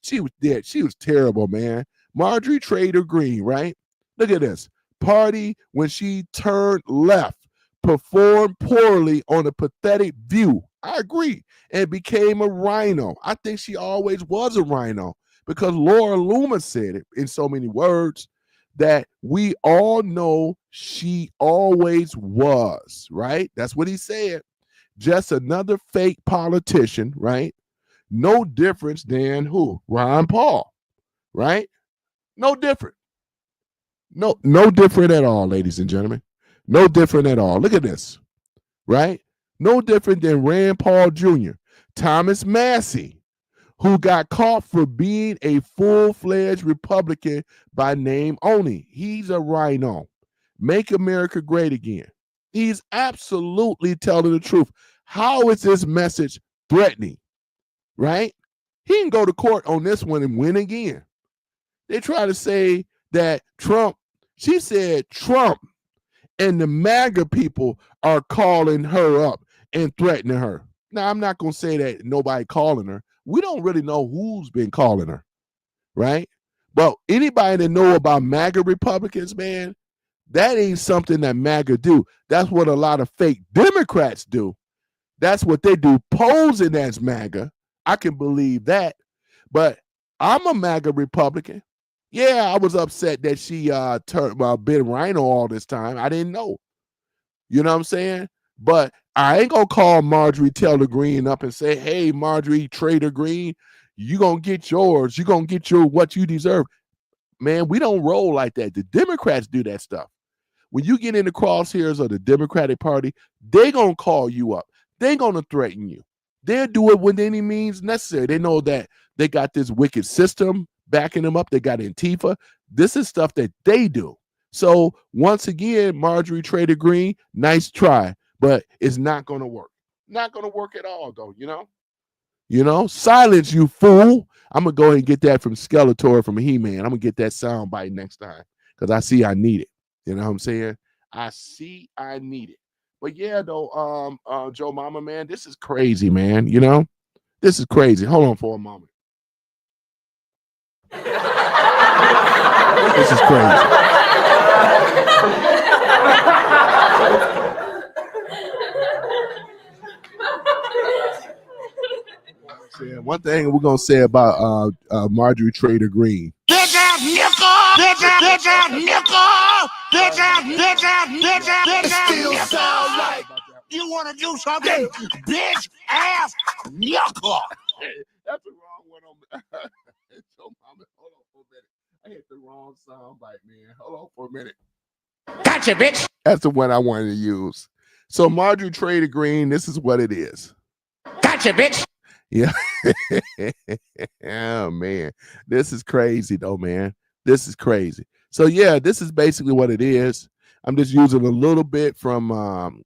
She was dead. She was terrible, man. Marjorie Taylor Greene, right? Look at this. Party, when she turned left, performed poorly on a pathetic View. I agree. And became a rhino. I think she always was a rhino because Laura Loomer said it in so many words that we all know she always was, right? That's what he said. Just another fake politician, right? No difference than who? Ron Paul, right? No different. No different at all, ladies and gentlemen. No different at all. Look at this, right? No different than Rand Paul Jr., Thomas Massey, who got caught for being a full-fledged Republican by name only. He's a rhino. Make America great again. He's absolutely telling the truth. How is this message threatening, right? He can go to court on this one and win again. They try to say that Trump, she said Trump and the MAGA people are calling her up and threatening her. Now, I'm not going to say that nobody calling her. We don't really know who's been calling her, right? But anybody that know about MAGA Republicans, man, that ain't something that MAGA do. That's what a lot of fake Democrats do. That's what they do, posing as MAGA. I can believe that. But I'm a MAGA Republican. Yeah, I was upset that she been rhino all this time. I didn't know. You know what I'm saying? But I ain't gonna call Marjorie Taylor Greene up and say, hey, Marjorie Taylor Greene, you gonna get yours. You gonna get what you deserve. Man, we don't roll like that. The Democrats do that stuff. When you get in the crosshairs of the Democratic Party, they gonna call you up. They gonna threaten you. They'll do it with any means necessary. They know that they got this wicked system backing them up. They got Antifa. This is stuff that they do. So once again, Marjorie Taylor Greene, nice try, but it's not going to work. Not going to work at all, though, You know, silence, you fool. I'm going to go ahead and get that from Skeletor from He-Man. I'm going to get that sound bite next time because I see I need it. You know what I'm saying? I see I need it. But yeah, though, Joe Mama, man, this is crazy, man. You know, this is crazy. Hold on for a moment. This is crazy. One thing we're gonna say about Marjorie Trader Green. Get that nickel! Get that nickel! Get that still sound like you want to do something, bitch ass nickel. That's the wrong one on Joe Mama. Hold on for a minute. I hit the wrong sound bite, man. Hold on for a minute. Gotcha, bitch. That's the one I wanted to use. So Marjorie Trader Green, this is what it is. Gotcha, bitch. Yeah. Oh man. This is crazy though, man. This is crazy. So yeah, this is basically what it is. I'm just using a little bit from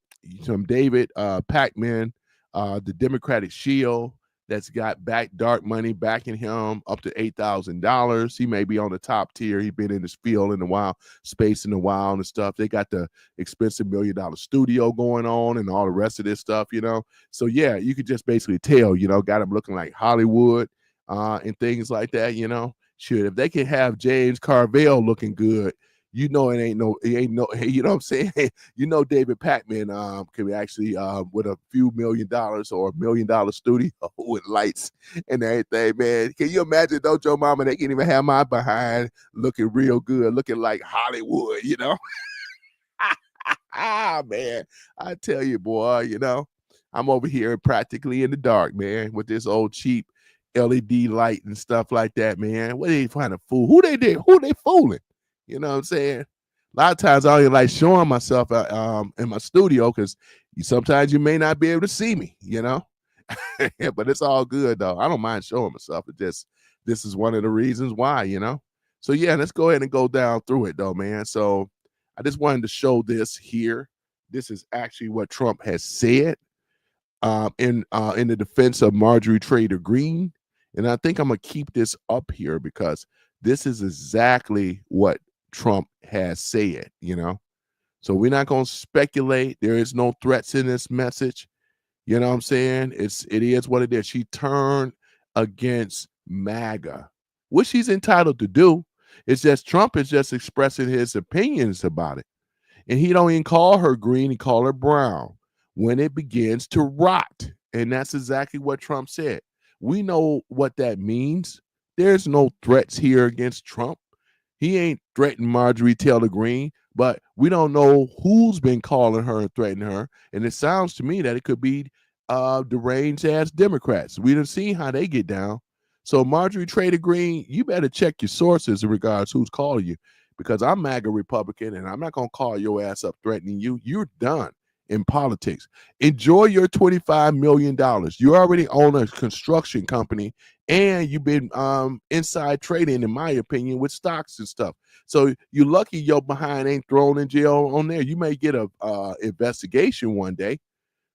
David Pacman, the Democratic Shield that's got dark money backing him up to $8,000. He may be on the top tier. He's been in this field in a while, space in a while and stuff. They got the expensive $1 million studio going on and all the rest of this stuff, you know. So yeah, you could just basically tell, you know, got him looking like Hollywood and things like that, you know. Sure, if they can have James Carville looking good, you know you know what I'm saying? You know David Pacman can actually with a few $1 million or $1 million studio with lights and everything, man. Can you imagine though, Joe Mama, they can't even have my behind looking real good, looking like Hollywood, you know? Man, I tell you, boy, you know, I'm over here practically in the dark, man, with this old cheap LED light and stuff like that, man. What are they trying to fool? Who they fooling? You know what I'm saying? A lot of times I don't even like showing myself in my studio because sometimes you may not be able to see me, you know? But it's all good though. I don't mind showing myself. It just, this is one of the reasons why, you know? So yeah, let's go ahead and go down through it though, man. So I just wanted to show this here. This is actually what Trump has said in the defense of Marjorie Trader Green. And I think I'm gonna keep this up here because this is exactly what Trump has said, you know. So we're not gonna speculate. There is no threats in this message. You know what I'm saying? It is what it is. She turned against MAGA, which she's entitled to do. It's just Trump is just expressing his opinions about it. And he don't even call her green, he call her brown when it begins to rot. And that's exactly what Trump said. We know what that means. There's no threats here against Trump. He ain't threatened Marjorie Taylor Greene, but we don't know who's been calling her and threatening her. And it sounds to me that it could be deranged ass Democrats. We done seen how they get down. So Marjorie Trader Green, you better check your sources in regards who's calling you, because I'm MAGA Republican and I'm not gonna call your ass up threatening you. You're done in politics. Enjoy your $25 million. You already own a construction company and you've been inside trading, in my opinion, with stocks and stuff. So you're lucky your behind ain't thrown in jail on there. You may get a investigation one day,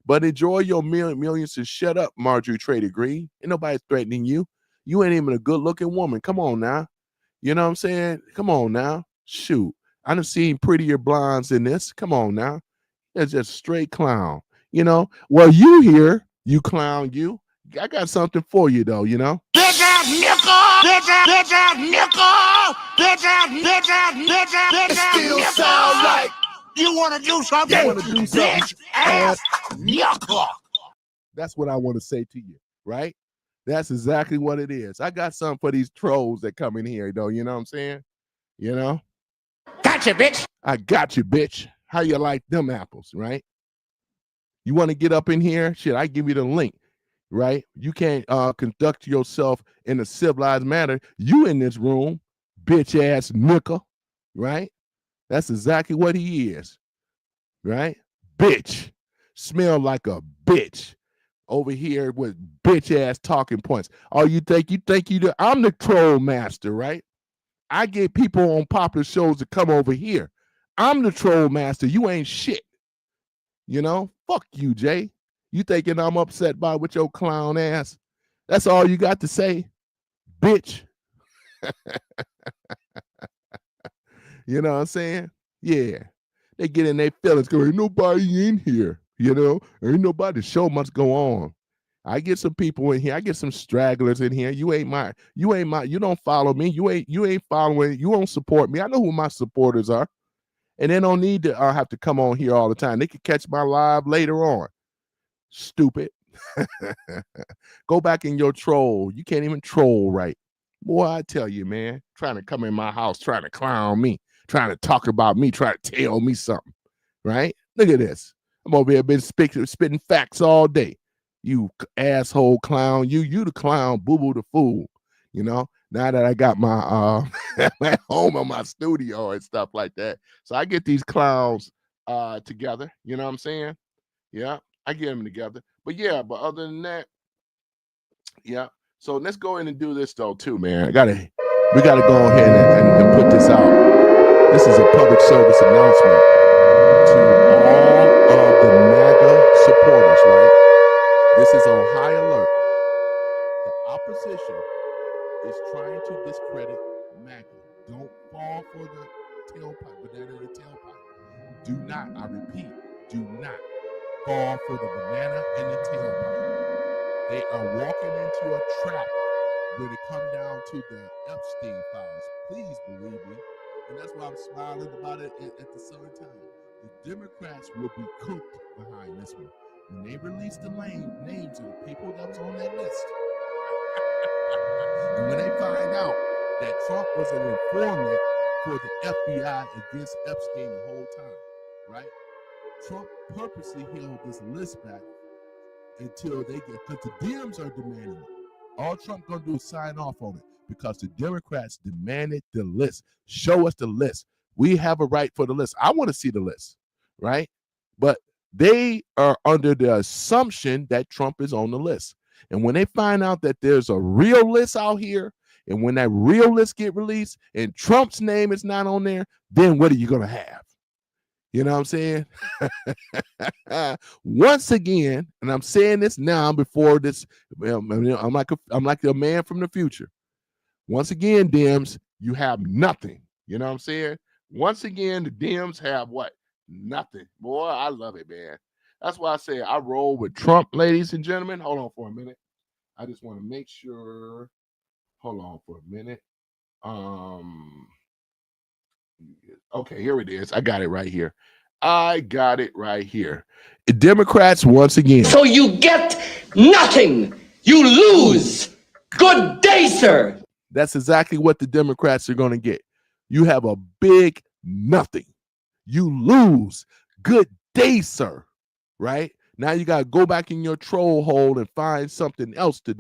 but enjoy your millions and shut up, Marjorie Trader Green. Ain't nobody threatening you. You ain't even a good looking woman. Come on now. You know what I'm saying? Come on now. Shoot. I done seen prettier blondes in this. Come on now. It's just straight clown. You know? Well, you here, you clown, you. I got something for you though, you know? Get that nickel! Get that nickel! Get that still nickel! Sound like you want to do something? You want to do something? Bitch ass nickel! That's what I want to say to you, right? That's exactly what it is. I got something for these trolls that come in here, though. You know what I'm saying? You know? Gotcha, bitch. I got you, bitch. How you like them apples, right? You want to get up in here? Shit, I give you the link, right? You can't conduct yourself in a civilized manner. You in this room, bitch ass nickel, right? That's exactly what he is, right? Bitch. Smell like a bitch. Over here with bitch ass talking points. Oh, you think I'm the troll master, right? I get people on popular shows to come over here. I'm the troll master. You ain't shit. You know? Fuck you, Jay. You thinking I'm upset by with your clown ass? That's all you got to say, bitch. You know what I'm saying? Yeah. They get in their feelings, go, ain't nobody in here, you know, ain't nobody, show must go on. I get some people in here, I get some stragglers in here. You don't follow me, you ain't following, you don't support me. I know who my supporters are. And they don't need to have to come on here all the time. They can catch my live later on. Stupid. Go back in your troll. You can't even troll right. Boy, I tell you, man, trying to come in my house, trying to clown me, trying to talk about me, trying to tell me something, right? Look at this. I'm over here been spitting facts all day. You asshole clown. You the clown, boo-boo the fool. You know, now that I got my at home in my studio and stuff like that. So I get these clowns together. You know what I'm saying? Yeah, I get them together. But yeah, but other than that, yeah. So let's go in and do this though too, man. We gotta go ahead and put this out. This is a public service announcement to all of the MAGA supporters, right? This is on high alert. The opposition is trying to discredit MAGA. Don't fall for the tailpipe, banana in the tailpipe. Do not, I repeat, do not fall for the banana in the tailpipe. They are walking into a trap when it come down to the Epstein files. Please believe me. And that's why I'm smiling about it at the same time. The Democrats will be cooked behind this one. When they release the names of the people that was on that list, and when they find out that Trump was an informant for the FBI against Epstein the whole time, right? Trump purposely held this list back until they get, because the Dems are demanding it. All Trump gonna do is sign off on it because the Democrats demanded the list. Show us the list. We have a right for the list. I want to see the list, right? But they are under the assumption that Trump is on the list. And when they find out that there's a real list out here, and when that real list get released and Trump's name is not on there, then what are you gonna have? You know what I'm saying? Once again, and I'm saying this now before this, I'm like a man from the future. Once again, Dems, you have nothing. You know what I'm saying? Once again, the Dems have what? Nothing. Boy, I love it, man. That's why I say I roll with Trump, ladies and gentlemen. Hold on for a minute. I just want to make sure. Hold on for a minute. Okay, here it is. I got it right here. Democrats once again. So you get nothing. You lose. Good day, sir. That's exactly what the Democrats are going to get. You have a big nothing. You lose. Good day, sir. Right? Now you got to go back in your troll hole and find something else to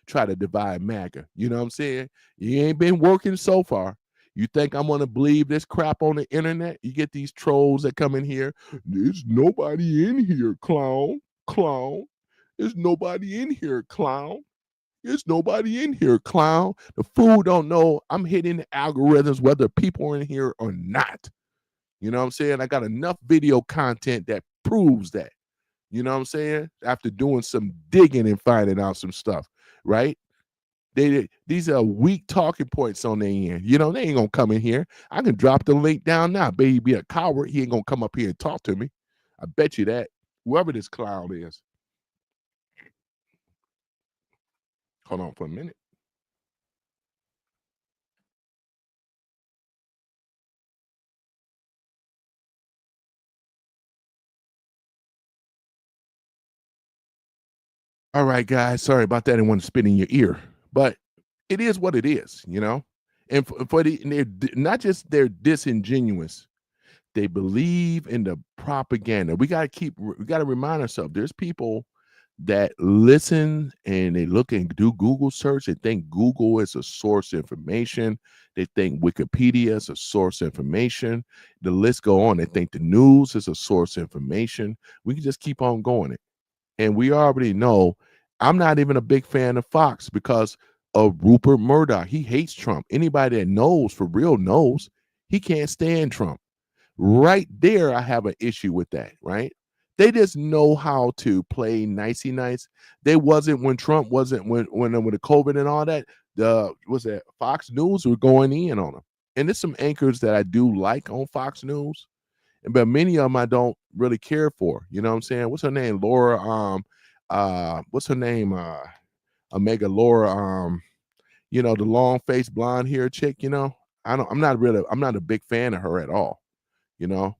try to divide MAGA. You know what I'm saying? You ain't been working so far. You think I'm going to believe this crap on the internet? You get these trolls that come in here. There's nobody in here, clown. There's nobody in here, clown. There's nobody in here, clown. The fool don't know I'm hitting the algorithms whether people are in here or not. You know what I'm saying? I got enough video content that proves that. You know what I'm saying? After doing some digging and finding out some stuff, right? These are weak talking points on their end. You know, they ain't gonna come in here. I can drop the link down now. Baby be a coward. He ain't gonna come up here and talk to me. I bet you that. Whoever this clown is. Hold on for a minute. All right, guys. Sorry about that. I didn't want to spit in your ear, but it is what it is, you know. And they're not just they're disingenuous. They believe in the propaganda. We got to remind ourselves. There's people that listen and they look and do Google search. They think Google is a source of information. They think Wikipedia is a source of information. The list go on. They think the news is a source of information. We can just keep on going it. And we already know I'm not even a big fan of Fox because of Rupert Murdoch. He hates Trump. Anybody that knows for real knows he can't stand Trump. Right there, I have an issue with that, right? They just know how to play nicey nice. They wasn't when Trump wasn't when with the COVID and all that. Was that Fox News were going in on him. And there's some anchors that I do like on Fox News. but many of them I don't really care for. You know what I'm saying? What's her name? Laura. What's her name? Omega Laura. You know, the long faced blonde hair chick. You know, I'm not a big fan of her at all. You know,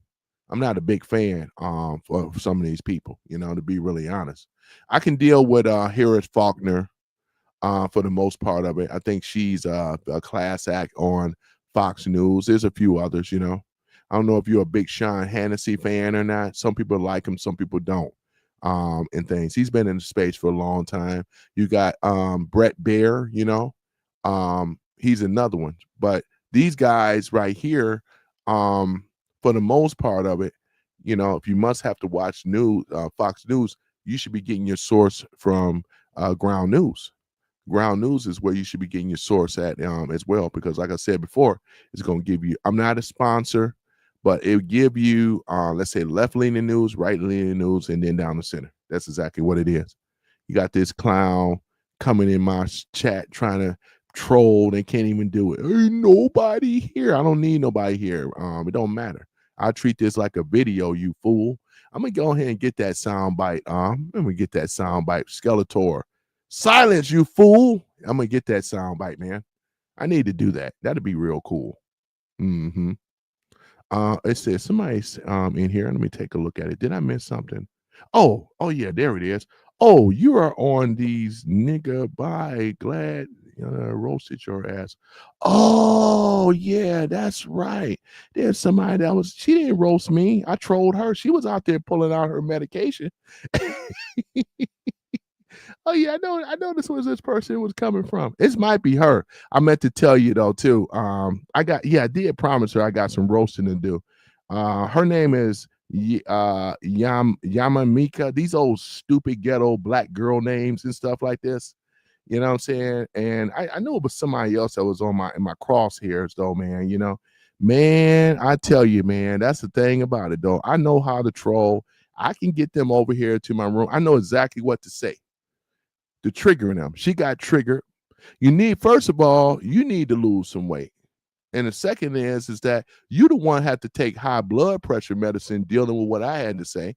I'm not a big fan for some of these people. You know, to be really honest, I can deal with Harris Faulkner for the most part of it. I think she's a class act on Fox News. There's a few others, you know. I don't know if you're a big Sean Hannity fan or not. Some people like him, some people don't. And things. He's been in the space for a long time. You got Brett Baer, you know. He's another one. But these guys right here, for the most part of it, you know, if you must have to watch news, Fox News, you should be getting your source from Ground News. Ground News is where you should be getting your source at as well, because like I said before, it's going to give you, I'm not a sponsor, but it'll give you, let's say, left-leaning news, right-leaning news, and then down the center. That's exactly what it is. You got this clown coming in my chat trying to troll. They can't even do it. Ain't nobody here. I don't need nobody here. It don't matter. I treat this like a video, you fool. I'm going to go ahead and get that sound bite. I'm going to get that sound bite. Skeletor. Silence, you fool. I'm going to get that sound bite, man. I need to do that. That'd be real cool. Mm-hmm. It says somebody's in here. Let me take a look at it. Did I miss something? Oh yeah, there it is. Oh, you are on these nigga bye. Glad roasted your ass. Oh yeah, that's right. There's somebody she didn't roast me. I trolled her. She was out there pulling out her medication. Oh yeah, I know this was this person was coming from. This might be her. I meant to tell you though too. I did promise her I got some roasting to do. Her name is Yamamika. These old stupid ghetto black girl names and stuff like this. You know what I'm saying? And I knew it was somebody else that was in my crosshairs though, man. You know, man, I tell you, man, that's the thing about it though. I know how to troll. I can get them over here to my room. I know exactly what to say. To triggering them. She got triggered. First of all, you need to lose some weight. And the second is that you the one had to take high blood pressure medicine dealing with what I had to say,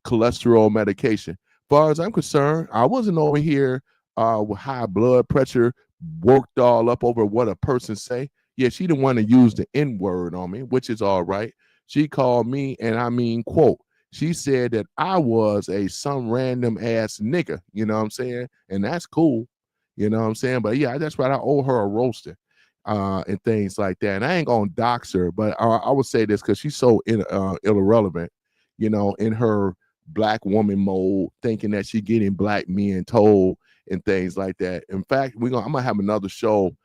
cholesterol medication. As far as I'm concerned, I wasn't over here with high blood pressure worked all up over what a person say. Yeah, she didn't want to use the N-word on me, which is all right. She called me, and I mean, quote, she said that I was some random ass nigga, you know what I'm saying? And that's cool, you know what I'm saying? But yeah, that's right. I owe her a roaster and things like that. And I ain't gonna dox her, but I would say this because she's so irrelevant, you know, in her black woman mode, thinking that she getting black men told and things like that. In fact, I'm gonna have another show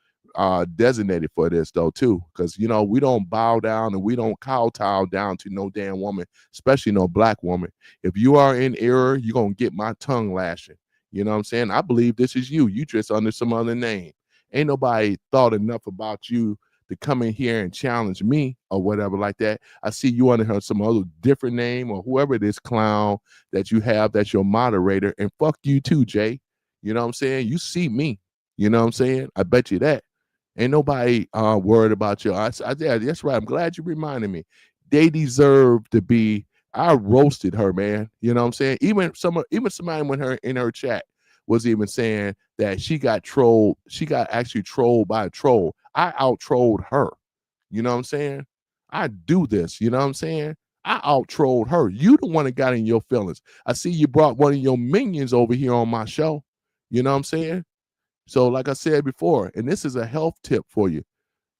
designated for this though too, because you know we don't bow down and we don't kowtow down to no damn woman, especially no black woman. If you are in error, you're gonna get my tongue lashing. You know what I'm saying? I believe this is you just under some other name. Ain't nobody thought enough about you to come in here and challenge me or whatever like that. I see you under some other different name or whoever it is clown that you have that's your moderator, and fuck you too, Jay. You know what I'm saying? You see me. You know what I'm saying? I bet you that. Ain't nobody worried about you. Yeah, that's right. I'm glad you reminded me. They deserve to be. I roasted her, man. You know what I'm saying? Even somebody when her in her chat was even saying that she got trolled. She got actually trolled by a troll. I out trolled her. You know what I'm saying? I do this. You know what I'm saying? I out trolled her. You the one that got in your feelings. I see you brought one of your minions over here on my show. You know what I'm saying? So like I said before, and this is a health tip for you,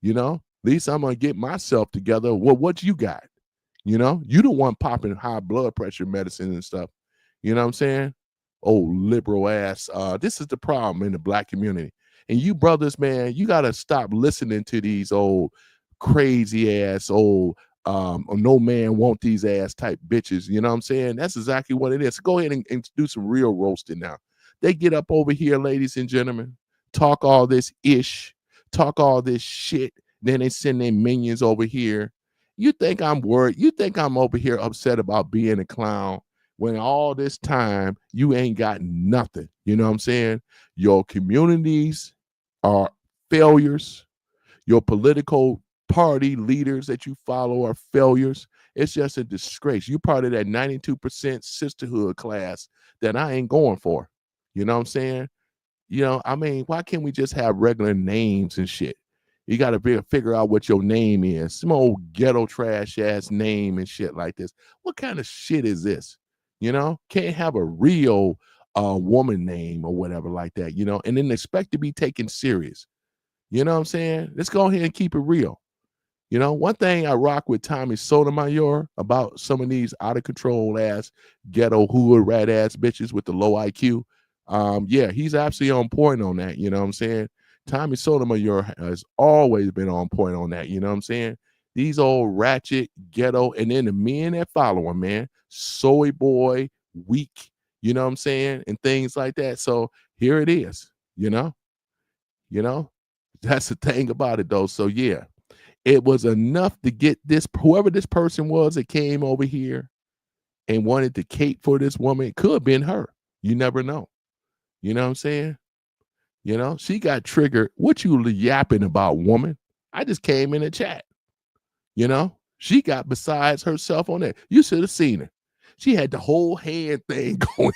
you know, at least I'm going to get myself together. Well, what you got? You know, you the one popping high blood pressure medicine and stuff. You know what I'm saying? Oh, liberal ass. This is the problem in the black community. And you brothers, man, you got to stop listening to these old crazy ass old no man want these ass type bitches. You know what I'm saying? That's exactly what it is. So go ahead and do some real roasting now. They get up over here, ladies and gentlemen, talk all this ish, talk all this shit. Then they send their minions over here. You think I'm worried? You think I'm over here upset about being a clown when all this time you ain't got nothing? You know what I'm saying? Your communities are failures. Your political party leaders that you follow are failures. It's just a disgrace. You part of that 92% sisterhood class that I ain't going for. You know what I'm saying? You know, I mean, why can't we just have regular names and shit? You got to figure out what your name is. Some old ghetto trash ass name and shit like this. What kind of shit is this? You know, can't have a real woman name or whatever like that, you know, and then expect to be taken serious. You know what I'm saying? Let's go ahead and keep it real. You know, one thing I rock with Tommy Sotomayor about some of these out of control ass ghetto hood rat ass bitches with the low IQ. Yeah, he's absolutely on point on that. You know what I'm saying? Tommy Sotomayor has always been on point on that. You know what I'm saying? These old ratchet ghetto, and then the men that follow him, man, soy boy, weak. You know what I'm saying? And things like that. So here it is. You know, that's the thing about it though. So yeah. It was enough to get this, whoever this person was that came over here and wanted to cape for this woman. It could have been her. You never know. You know what I'm saying? You know, she got triggered. What you yapping about, woman? I just came in the chat. You know, she got besides herself on that. You should have seen her. She had the whole hand thing going,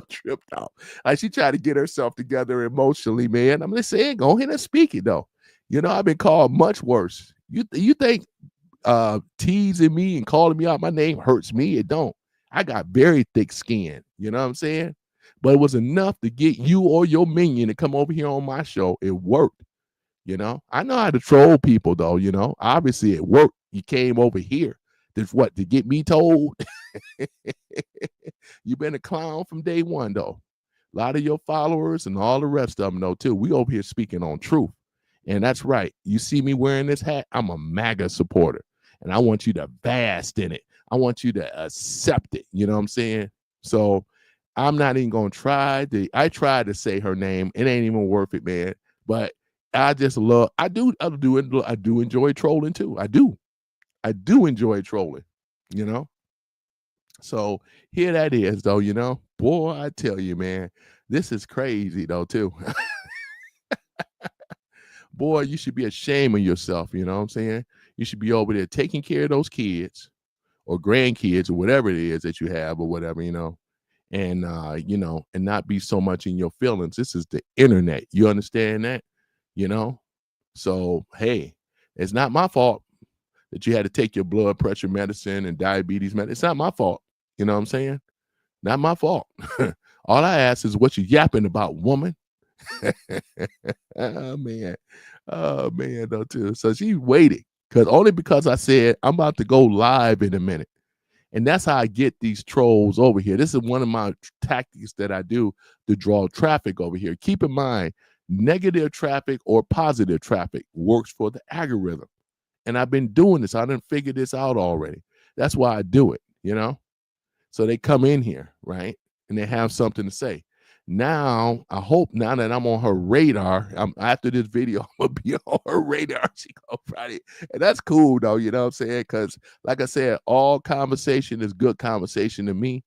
tripped out. Like she tried to get herself together emotionally, man. I'm just saying, go ahead and speak it though. You know, I've been called much worse. You think teasing me and calling me out my name hurts me? It don't. I got very thick skin. You know what I'm saying? But it was enough to get you or your minion to come over here on my show. It worked. You know, I know how to troll people though. You know, obviously it worked. You came over here to get me told. You've been a clown from day one though. A lot of your followers and all the rest of them though too. We over here speaking on truth. And that's right. You see me wearing this hat? I'm a MAGA supporter. And I want you to bask in it. I want you to accept it. You know what I'm saying? So I'm not even going to try. I tried to say her name. It ain't even worth it, man. But I just love, I do enjoy trolling too. I do enjoy trolling, you know? So here that is though, you know? Boy, I tell you, man, this is crazy though too. Boy, you should be ashamed of yourself. You know what I'm saying? You should be over there taking care of those kids or grandkids or whatever it is that you have or whatever, you know, and not be so much in your feelings. This is the internet. You understand that? You know? So, hey, it's not my fault that you had to take your blood pressure medicine and diabetes medicine. It's not my fault. You know what I'm saying? Not my fault. All I ask is what you yapping about, woman. Oh man, though too. So she waited because I said I'm about to go live in a minute, and that's how I get these trolls over here. This is one of my tactics that I do to draw traffic over here. Keep in mind, negative traffic or positive traffic works for the algorithm, and I've been doing this. I didn't figure this out already. That's why I do it. You know, so they come in here, right, and they have something to say. Now, I hope now that I'm on her radar, after this video, I'm going to be on her radar. She go Friday. And that's cool, though, you know what I'm saying? Because, like I said, all conversation is good conversation to me.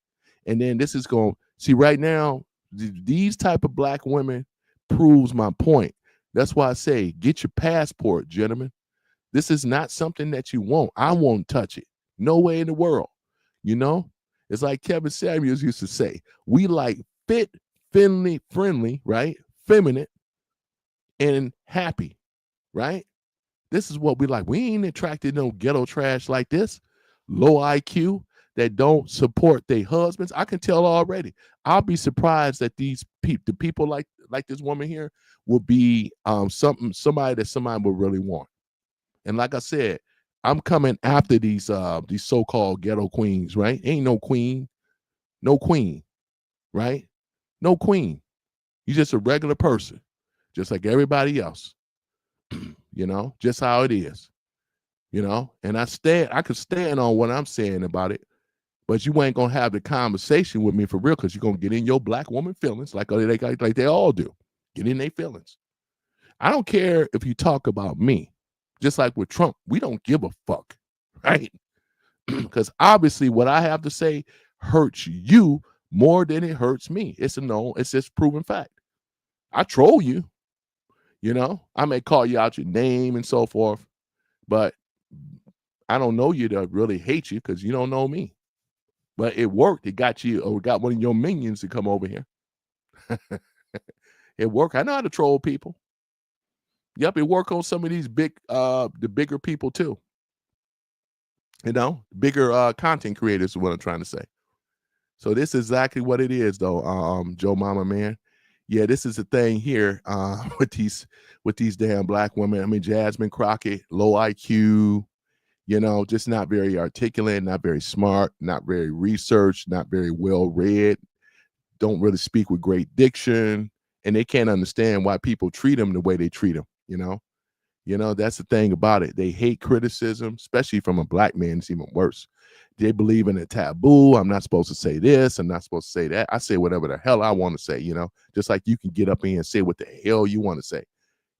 And then this is going, see, right now, these type of black women proves my point. That's why I say, get your passport, gentlemen. This is not something that you want. I won't touch it. No way in the world. You know? It's like Kevin Samuels used to say, we like fit, friendly, right? Feminine and happy, right? This is what we like. We ain't attracted no ghetto trash like this. Low IQ that don't support their husbands. I can tell already. I'll be surprised that the people like this woman here will be somebody that somebody will really want. And like I said, I'm coming after these so-called ghetto queens, right? Ain't no queen, right? No queen. You're just a regular person, just like everybody else. You know, just how it is. You know, and I could stand on what I'm saying about it, but you ain't gonna have the conversation with me for real, because you're gonna get in your black woman feelings like they all do. Get in their feelings. I don't care if you talk about me, just like with Trump. We don't give a fuck, right? Because obviously what I have to say hurts you more than it hurts me. It's just proven fact. I troll you, you know. I may call you out your name and so forth, but I don't know you to really hate you because you don't know me. But it worked. It got you, or got one of your minions to come over here. It worked. I know how to troll people. Yep, it worked on some of these the bigger people too. You know, bigger content creators is what I'm trying to say. So this is exactly what it is, though, Joe Mama man. Yeah, this is the thing here with these damn black women. I mean, Jasmine Crockett, low IQ, you know, just not very articulate, not very smart, not very researched, not very well read, don't really speak with great diction, and they can't understand why people treat them the way they treat them, you know. You know, that's the thing about it. They hate criticism, especially from a black man. It's even worse. They believe in a taboo. I'm not supposed to say this. I'm not supposed to say that. I say whatever the hell I want to say, you know, just like you can get up in and say what the hell you want to say.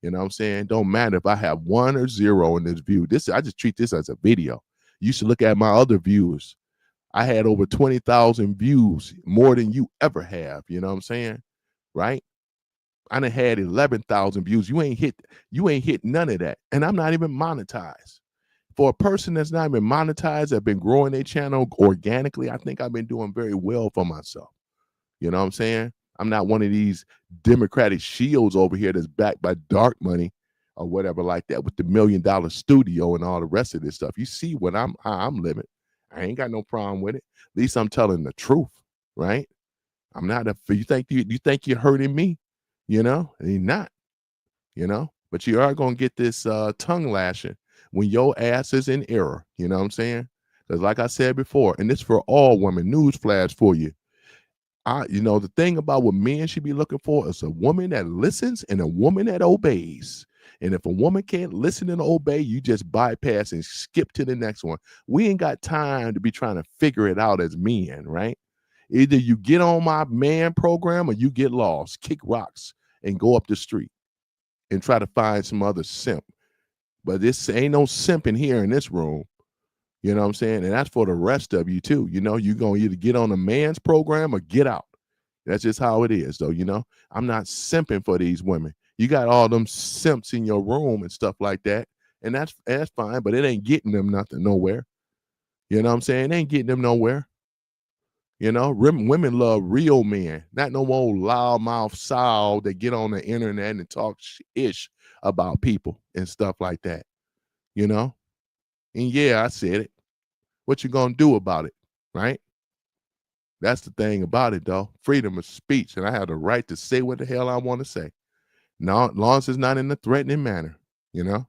You know what I'm saying? Don't matter if I have 1 or 0 in this view. I just treat this as a video. You should look at my other viewers. I had over 20,000 views, more than you ever have. You know what I'm saying? Right? I done had 11,000 views. You ain't hit none of that. And I'm not even monetized. For a person that's not even monetized, that been growing their channel organically, I think I've been doing very well for myself. You know what I'm saying? I'm not one of these Democratic shields over here that's backed by dark money or whatever like that with the $1 million studio and all the rest of this stuff. You see how I'm living. I ain't got no problem with it. At least I'm telling the truth, right? I'm not you think you're hurting me, you know? You're not, you know? But you are going to get this tongue lashing when your ass is in error, you know what I'm saying? Because like I said before, and this for all women, news flash for you. You know, the thing about what men should be looking for is a woman that listens and a woman that obeys. And if a woman can't listen and obey, you just bypass and skip to the next one. We ain't got time to be trying to figure it out as men, right? Either you get on my man program or you get lost, kick rocks, and go up the street and try to find some other simp. But this ain't no simping here in this room. You know what I'm saying? And that's for the rest of you too. You know, you're going to either get on a man's program or get out. That's just how it is, though. You know, I'm not simping for these women. You got all them simps in your room and stuff like that. And that's fine, but it ain't getting them nowhere. You know what I'm saying? It ain't getting them nowhere. You know, women love real men, not no old loudmouth sow that get on the internet and talk ish about people and stuff like that. You know? And yeah, I said it. What you gonna do about it, right? That's the thing about it, though. Freedom of speech, and I have the right to say what the hell I want to say. No, as long as it's not in a threatening manner, you know.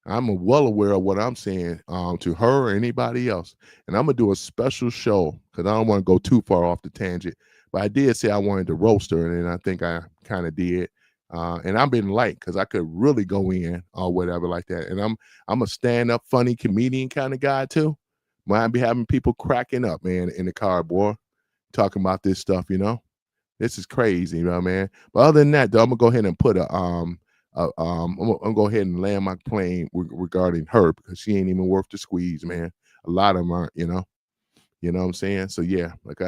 I'm well aware of what I'm saying to her or anybody else. And I'm gonna do a special show because I don't want to go too far off the tangent. But I did say I wanted to roast her, and I think I kind of did. And I've been light because I could really go in or whatever like that. And I'm a stand-up funny comedian kind of guy too. Might be having people cracking up, man, in the car, boy, talking about this stuff, you know. This is crazy, you know, man. But other than that, though, I'm gonna go ahead and put I'm gonna go ahead and land my plane regarding her because she ain't even worth the squeeze, man. A lot of them aren't, you know. You know what I'm saying? So yeah, like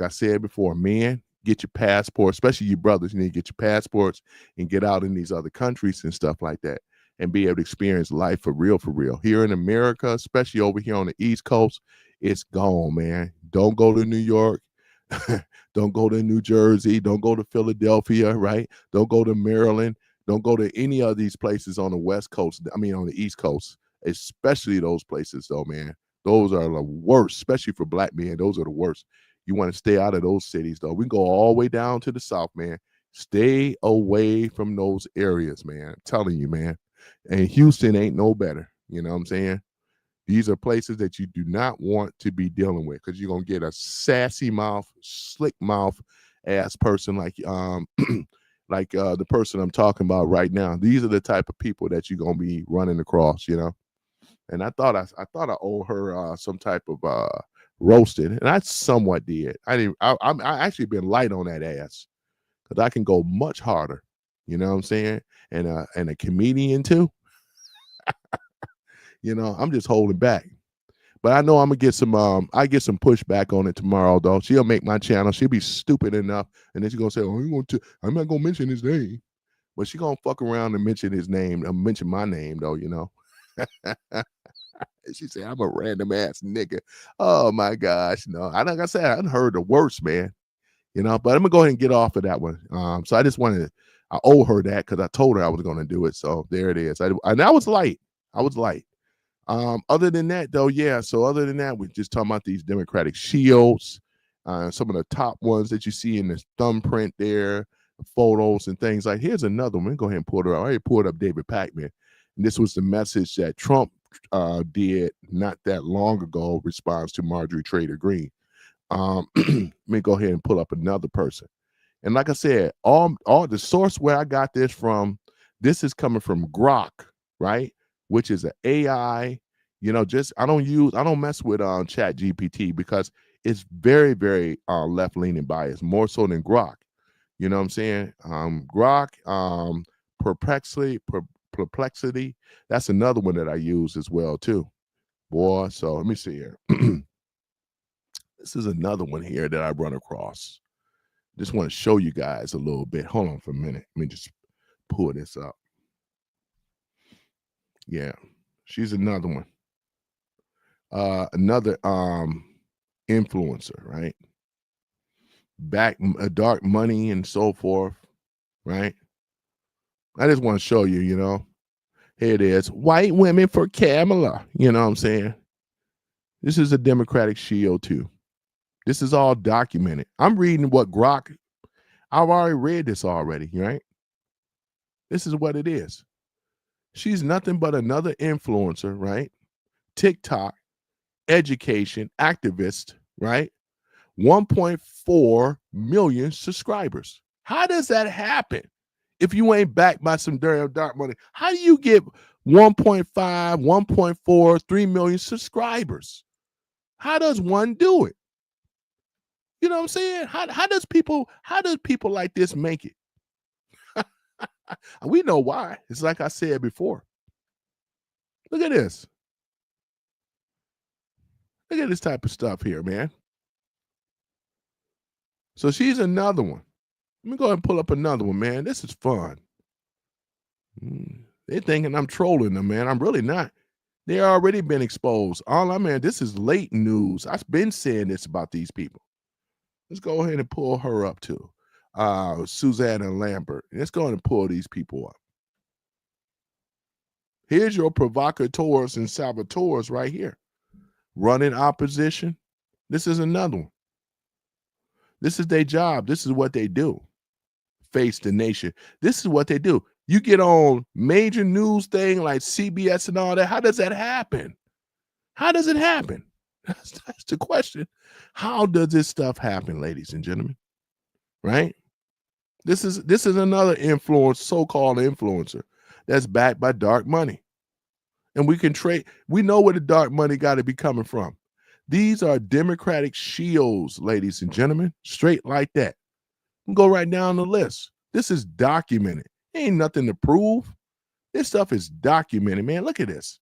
I said before, men, get your passport, especially you brothers, you need to get your passports and get out in these other countries and stuff like that and be able to experience life for real, for real. Here in America, especially over here on the East Coast, it's gone, man. Don't go to New York. Don't go to New Jersey. Don't go to Philadelphia, right? Don't go to Maryland. Don't go to any of these places on the West Coast. I mean, on the East Coast, especially those places, though, man. Those are the worst, especially for black men. Those are the worst. You want to stay out of those cities, though. We can go all the way down to the South, man. Stay away from those areas, man. I'm telling you, man. And Houston ain't no better. You know what I'm saying? These are places that you do not want to be dealing with because you're going to get a sassy mouth, slick mouth ass person like like the person I'm talking about right now. These are the type of people that you're going to be running across, you know. And I thought I owe her some type of roasted, and I somewhat did. I actually been light on that ass because I can go much harder. You know what I'm saying? And a comedian too. You know, I'm just holding back. But I know I'm gonna get some I get some pushback on it tomorrow, though. She'll make my channel. She'll be stupid enough, and then she's gonna say, "Oh, I'm not gonna mention his name." But she gonna fuck around and mention his name, mention my name, though, you know. She said, I'm a random ass nigga. Oh my gosh. No, like I said, I hadn't heard the worst, man. But I'm gonna go ahead and get off of that one. So I just wanted I owe her that because I told her I was gonna do it. So there it is. And I was light. Other than that, though, yeah. So other than that, we're just talking about these Democratic shields, some of the top ones that you see in this thumbprint there, photos and things like. Here's another one. Go ahead and pull it up. I already pulled up David Pakman, and this was the message that Trump did not that long ago, response to Marjorie Taylor Greene. Let me go ahead and pull up another person. And like I said, all the source where I got this from, this is coming from Grok, right? Which is an AI, I don't mess with Chat GPT because it's very, very left-leaning bias, more so than Grok. You know what I'm saying? Grok, Perplexity, that's another one that I use as well too. Boy, so let me see here. This is another one here that I run across. Just want to show you guys a little bit. Hold on for a minute. Let me just pull this up. Yeah, she's another one. Another influencer, right? Dark money and so forth, right? I just want to show you, here it is. White women for Kamala. You know what I'm saying? This is a Democratic shield too. This is all documented. I'm reading what Grok, I've already read this already, right? This is what it is. She's nothing but another influencer, right? TikTok, education, activist, right? 1.4 million subscribers. How does that happen? If you ain't backed by some dark money, how do you get 1.5, 1.4, 3 million subscribers? How does one do it? You know what I'm saying? How does people like this make it? We know why. It's like I said before. Look at this. Look at this type of stuff here, man. So she's another one. Let me go ahead and pull up another one, man. This is fun. They're thinking I'm trolling them, man. I'm really not. They already been exposed. This is late news. I've been saying this about these people. Let's go ahead and pull her up too. Susanna Lambert. Let's go ahead and pull these people up. Here's your provocateurs and saboteurs right here. Running opposition. This is another one. This is their job. This is what they do. Face the nation. This is what they do. You get on major news thing like CBS and all that. How does that happen? How does it happen? That's the question. How does this stuff happen, ladies and gentlemen? Right? This is another so-called influencer that's backed by dark money. And we can trade. We know where the dark money got to be coming from. These are Democratic shields, ladies and gentlemen, straight like that. Go right down the list. This is documented. Ain't nothing to prove. This stuff is documented, man. Look at this.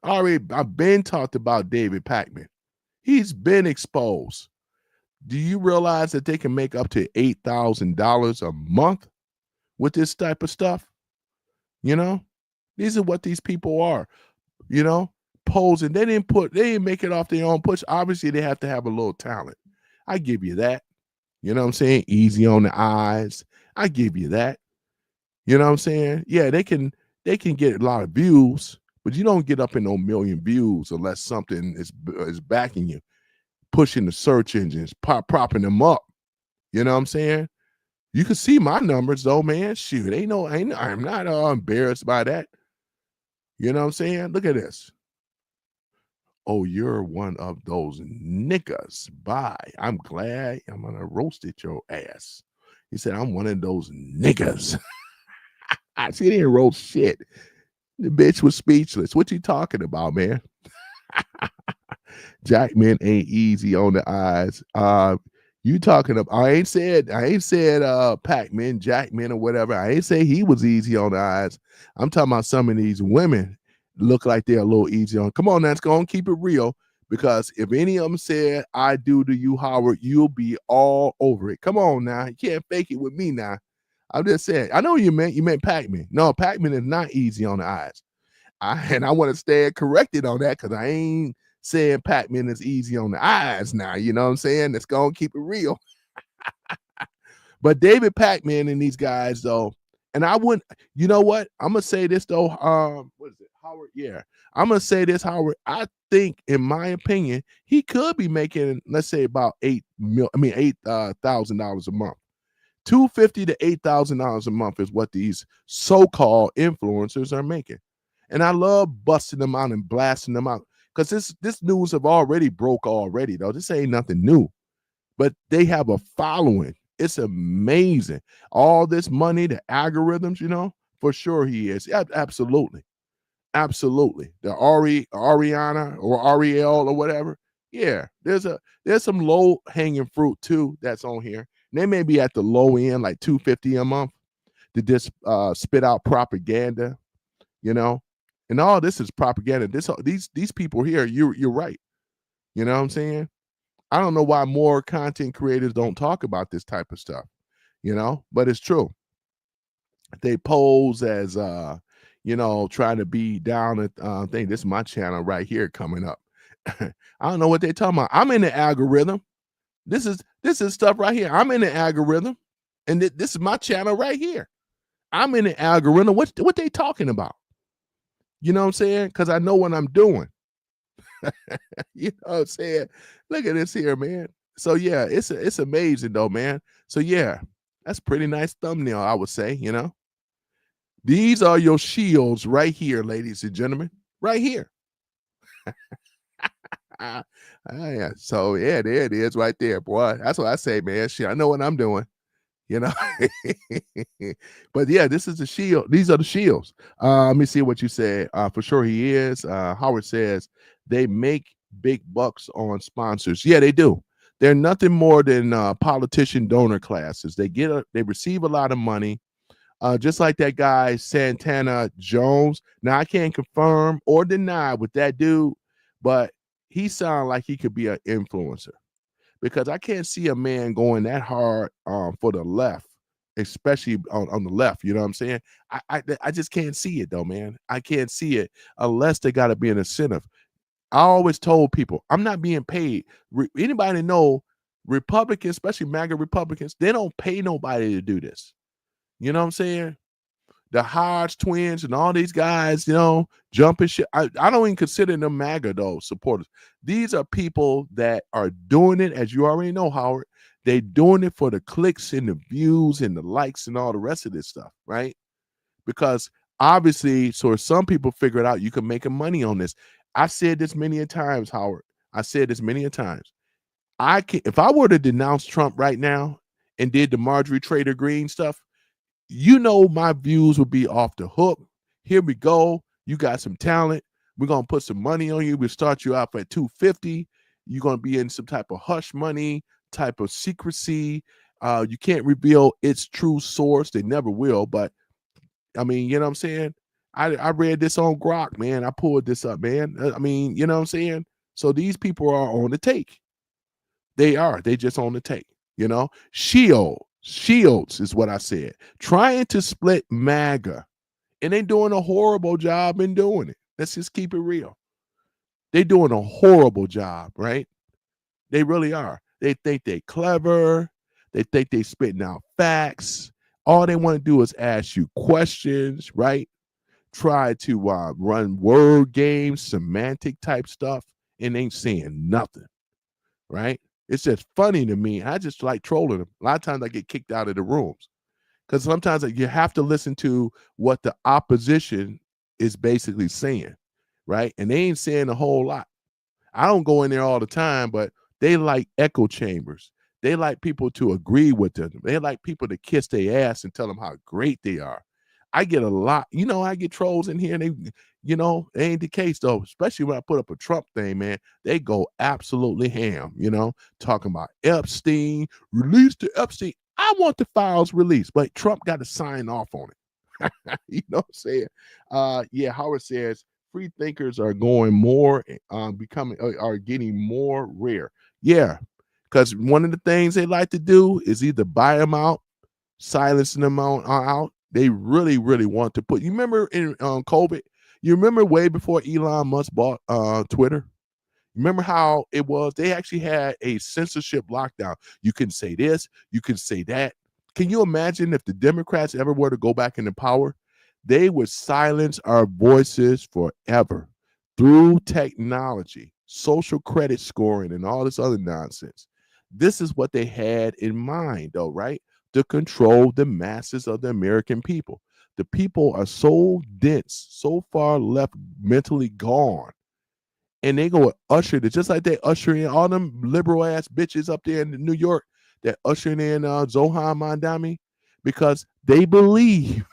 I've been talked about David Pakman. He's been exposed. Do you realize that they can make up to $8,000 a month with this type of stuff? These are what these people are, posing. They didn't make it off their own push. Obviously, they have to have a little talent. I give you that. You know what I'm saying? Easy on the eyes. I give you that. You know what I'm saying? Yeah, they can get a lot of views, but you don't get up in no million views unless something is backing you, pushing the search engines, propping them up. You know what I'm saying? You can see my numbers though, man. Shoot, I'm not embarrassed by that. You know what I'm saying? Look at this. Oh, you're one of those niggas. Bye. I'm glad I'm gonna roast your ass. He said, I'm one of those niggas. She didn't roast shit. The bitch was speechless. What you talking about, man? Jackman ain't easy on the eyes. You talking about? I ain't said Pac-Man, Jackman, or whatever. I ain't say he was easy on the eyes. I'm talking about some of these women look like they're a little easy on. Come on, let's go and keep it real. Because if any of them said I do to you, Howard, you'll be all over it. Come on now, you can't fake it with me now. I'm just saying. I know you meant Pac-Man. No, Pac-Man is not easy on the eyes. I want to stand corrected on that because I ain't saying Pac-Man is easy on the eyes now. You know what I'm saying? Let's go and keep it real. But David Pac-Man and these guys, though, and I wouldn't, you know what? I'm gonna say this though. What is it, Howard? Yeah, I'm gonna say this, Howard. I think, in my opinion, he could be making, let's say, about $8,000 a month. $250 to $8,000 a month is what these so-called influencers are making. And I love busting them out and blasting them out because this news have already broke already, though. This ain't nothing new, but they have a following. It's amazing. All this money, the algorithms, for sure he is. Yeah, absolutely. Absolutely. The Ariana or Ariel or whatever. Yeah, there's some low hanging fruit too that's on here. And they may be at the low end, like $250 a month to just spit out propaganda, and all this is propaganda. These people here, you're right. You know what I'm saying? I don't know why more content creators don't talk about this type of stuff, but it's true. They pose as trying to be down at thing. This is my channel right here coming up. I don't know what they're talking about. I'm in the algorithm. This is stuff right here. I'm in the algorithm, and this is my channel right here. I'm in the algorithm. What they talking about? You know what I'm saying? Because I know what I'm doing. You know what I'm saying? Look at this here, man. So yeah, it's amazing though, man. So yeah, that's pretty nice thumbnail, I would say. These are your shields right here, ladies and gentlemen, right here. Yeah. So yeah, there it is, right there, boy. That's what I say, man. Shit, I know what I'm doing. But yeah, this is the shield. These are the shields. Let me see what you said. For sure he is. Howard says they make big bucks on sponsors. Yeah, they do. They're nothing more than politician donor classes. They receive a lot of money. Just like that guy Santana Jones. Now I can't confirm or deny with that dude, but he sounds like he could be an influencer. Because I can't see a man going that hard for the left, especially on the left. You know what I'm saying? I just can't see it though, man. I can't see it unless they got to be an incentive. I always told people I'm not being paid. Anybody know Republicans, especially MAGA Republicans, they don't pay nobody to do this. You know what I'm saying? The Hodge twins and all these guys, jumping shit. I don't even consider them MAGA, though, supporters. These are people that are doing it, as you already know, Howard. They're doing it for the clicks and the views and the likes and all the rest of this stuff, right? Because obviously, so some people figure it out, you can make money on this. I've said this many a times, Howard. I said this many a times. If I were to denounce Trump right now and did the Marjorie Taylor Greene stuff, my views would be off the hook. Here we go. You got some talent. We're going to put some money on you. We'll start you off at $250. You're going to be in some type of hush money, type of secrecy. You can't reveal its true source. They never will. But, I mean, you know what I'm saying? I read this on Grok, man. I pulled this up, man. I mean, you know what I'm saying? So these people are on the take. They are. They just on the take, Shields is what I said. Trying to split MAGA. And they doing a horrible job in doing it. Let's just keep it real. They doing a horrible job, right? They really are. They think they clever. They think they spitting out facts. All they want to do is ask you questions, right? Try to run word games, semantic type stuff, and ain't saying nothing, right? It's just funny to me. I just like trolling them. A lot of times I get kicked out of the rooms because sometimes you have to listen to what the opposition is basically saying, right? And they ain't saying a whole lot. I don't go in there all the time, but they like echo chambers. They like people to agree with them. They like people to kiss their ass and tell them how great they are. I get a lot, I get trolls in here and they, it ain't the case though, especially when I put up a Trump thing, man. They go absolutely ham, talking about Epstein, release the Epstein. I want the files released, but Trump got to sign off on it. You know what I'm saying? Yeah, Howard says free thinkers are going more, are getting more rare. Yeah, because one of the things they like to do is either buy them out, silencing them out. They really, really want to put. You remember in COVID, You remember way before Elon Musk bought Twitter? Remember how it was? They actually had a censorship lockdown. You can say this, you can say that. Can you imagine if the Democrats ever were to go back into power? They would silence our voices forever through technology, social credit scoring, and all this other nonsense. This is what they had in mind, though, right? To control the masses of the American people. The people are so dense, so far left, mentally gone. And they go usher it, just like they usher in all them liberal ass bitches up there in New York that ushering in Zohan Mandami, because they believe.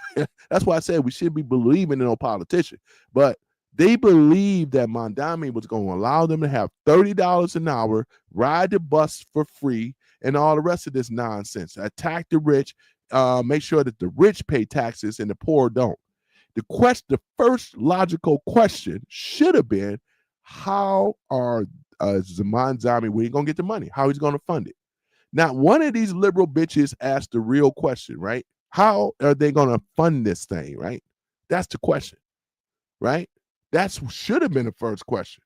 That's why I said we should be believing in no politician, but they believe that Mandami was going to allow them to have $30 an hour, ride the bus for free, and all the rest of this nonsense. Attack the rich, make sure that the rich pay taxes and the poor don't. The first logical question should have been, how are Zaman Zami, where you gonna get the money? How he's gonna fund it? Not one of these liberal bitches asked the real question, right? How are they gonna fund this thing, right? That's the question, right? That should have been the first question.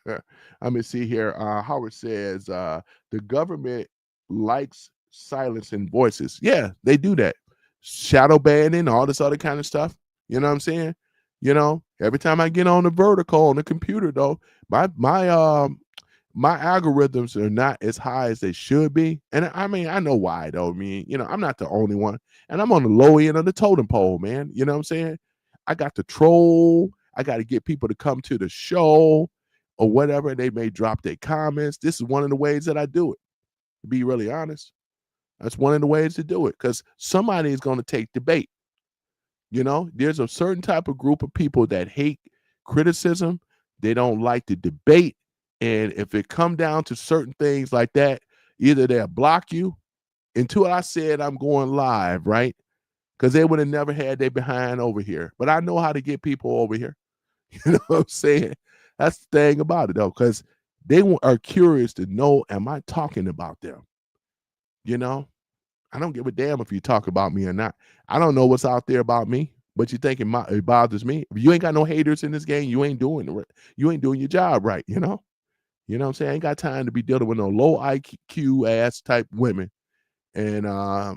Let me see here. Howard says the government likes silencing voices. Yeah, they do that. Shadow banning, all this other kind of stuff. You know what I'm saying? You know, every time I get on the vertical on the computer, though, my algorithms are not as high as they should be. And I mean, I know why, though. I mean, you know, I'm not the only one. And I'm on the low end of the totem pole, man. You know what I'm saying? I got to troll. I got to get people to come to the show or whatever. They may drop their comments. This is one of the ways that I do it, to be really honest. That's one of the ways to do it, because somebody is going to take the bait. You know, there's a certain type of group of people that hate criticism. They don't like to debate. And if it come down to certain things like that, either they'll block you until I said I'm going live, right? Because they would have never had their behind over here. But I know how to get people over here. You know what I'm saying? That's the thing about it, though, because they are curious to know, am I talking about them? You know? I don't give a damn if you talk about me or not. I don't know what's out there about me, but you think it bothers me. If you ain't got no haters in this game, you ain't doing your job right, you know? You know what I'm saying? I ain't got time to be dealing with no low IQ ass type women. And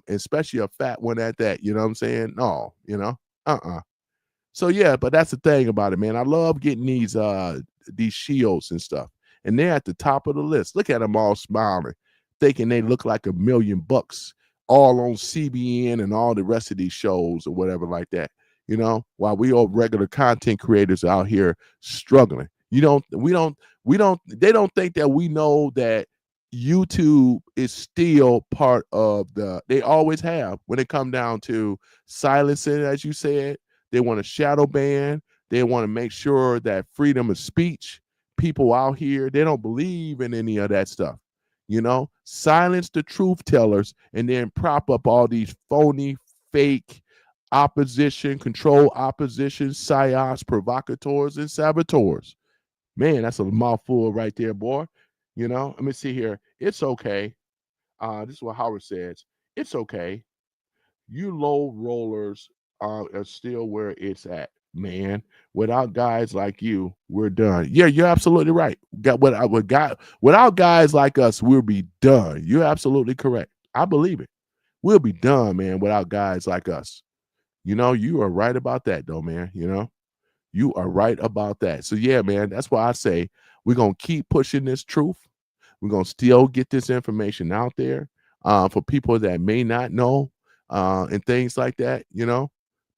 especially a fat one at that, you know what I'm saying? No, you know? So yeah, but that's the thing about it, man. I love getting these shields and stuff. And they're at the top of the list. Look at them all smiling, thinking they look like $1 million, all on CBN and all the rest of these shows or whatever like that, you know, while we all regular content creators out here struggling. They don't think that we know that YouTube is still part of they always have when it come down to silencing, as you said. They want to shadow ban. They want to make sure that freedom of speech, people out here, they don't believe in any of that stuff. You know, silence the truth tellers and then prop up all these phony, fake opposition, control opposition, psyops, provocateurs, and saboteurs. Man, that's a mouthful right there, boy. You know, let me see here. It's okay. This is what Howard says. It's okay. You low rollers are still where it's at, man. Without guys like you, we're done. Yeah, you're absolutely right. Without guys like us, we'll be done. You're absolutely correct. I believe it. We'll be done, man, without guys like us. You know, you are right about that, though, man. You know, you are right about that. So yeah, man, that's why I say we're gonna keep pushing this truth. We're gonna still get this information out there for people that may not know and things like that, you know.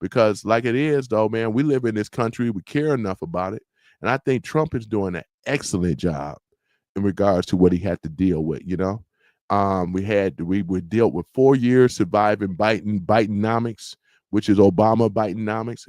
Because like it is, though, man, we live in this country. We care enough about it. And I think Trump is doing an excellent job in regards to what he had to deal with, you know. We were dealt with 4 years surviving Bidenomics, which is Obama Bidenomics.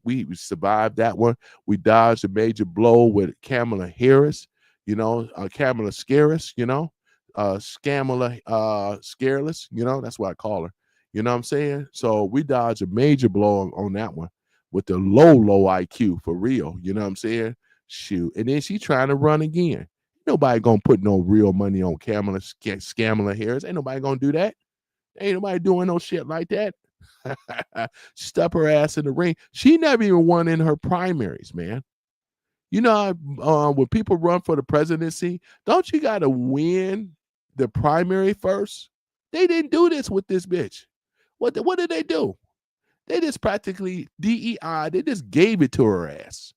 We survived that one. We dodged a major blow with Kamala Harris, you know, Kamala Scaris, you know, Scamala Scareless, you know, that's what I call her. You know what I'm saying? So we dodged a major blow on that one with the low IQ for real. You know what I'm saying? Shoot. And then she trying to run again. Nobody gonna put no real money on Kamala Harris. Ain't nobody gonna do that. Ain't nobody doing no shit like that. Step her ass in the ring. She never even won in her primaries, man. You know, when people run for the presidency, don't you got to win the primary first? They didn't do this with this bitch. What did they do? They just practically DEI. They just gave it to her ass.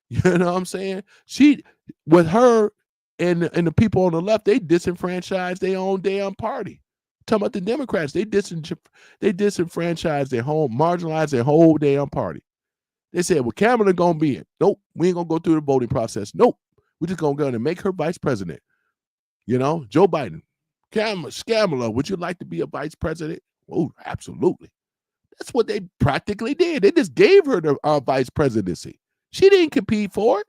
You know what I'm saying? She, with her and the people on the left, they disenfranchised their own damn party. Talking about the Democrats, they disenfranchised their home, marginalized their whole damn party. They said, well, Kamala gonna be it. Nope, we ain't gonna go through the voting process. Nope, we're just gonna go and make her vice president. You know, Joe Biden, Kamala, would you like to be a vice president? Oh, absolutely. That's what they practically did. They just gave her the vice presidency. She didn't compete for it.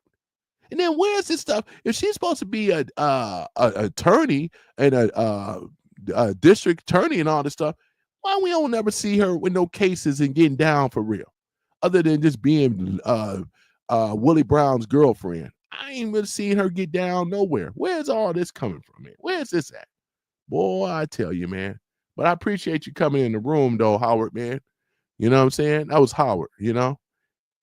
And then where's this stuff? If she's supposed to be a attorney and a district attorney and all this stuff, why we don't never see her with no cases and getting down for real, other than just being Willie Brown's girlfriend? I ain't really seen her get down nowhere. Where's all this coming from, man? Where's this at? Boy, I tell you, man. But I appreciate you coming in the room, though, Howard, man. You know what I'm saying? That was Howard, you know?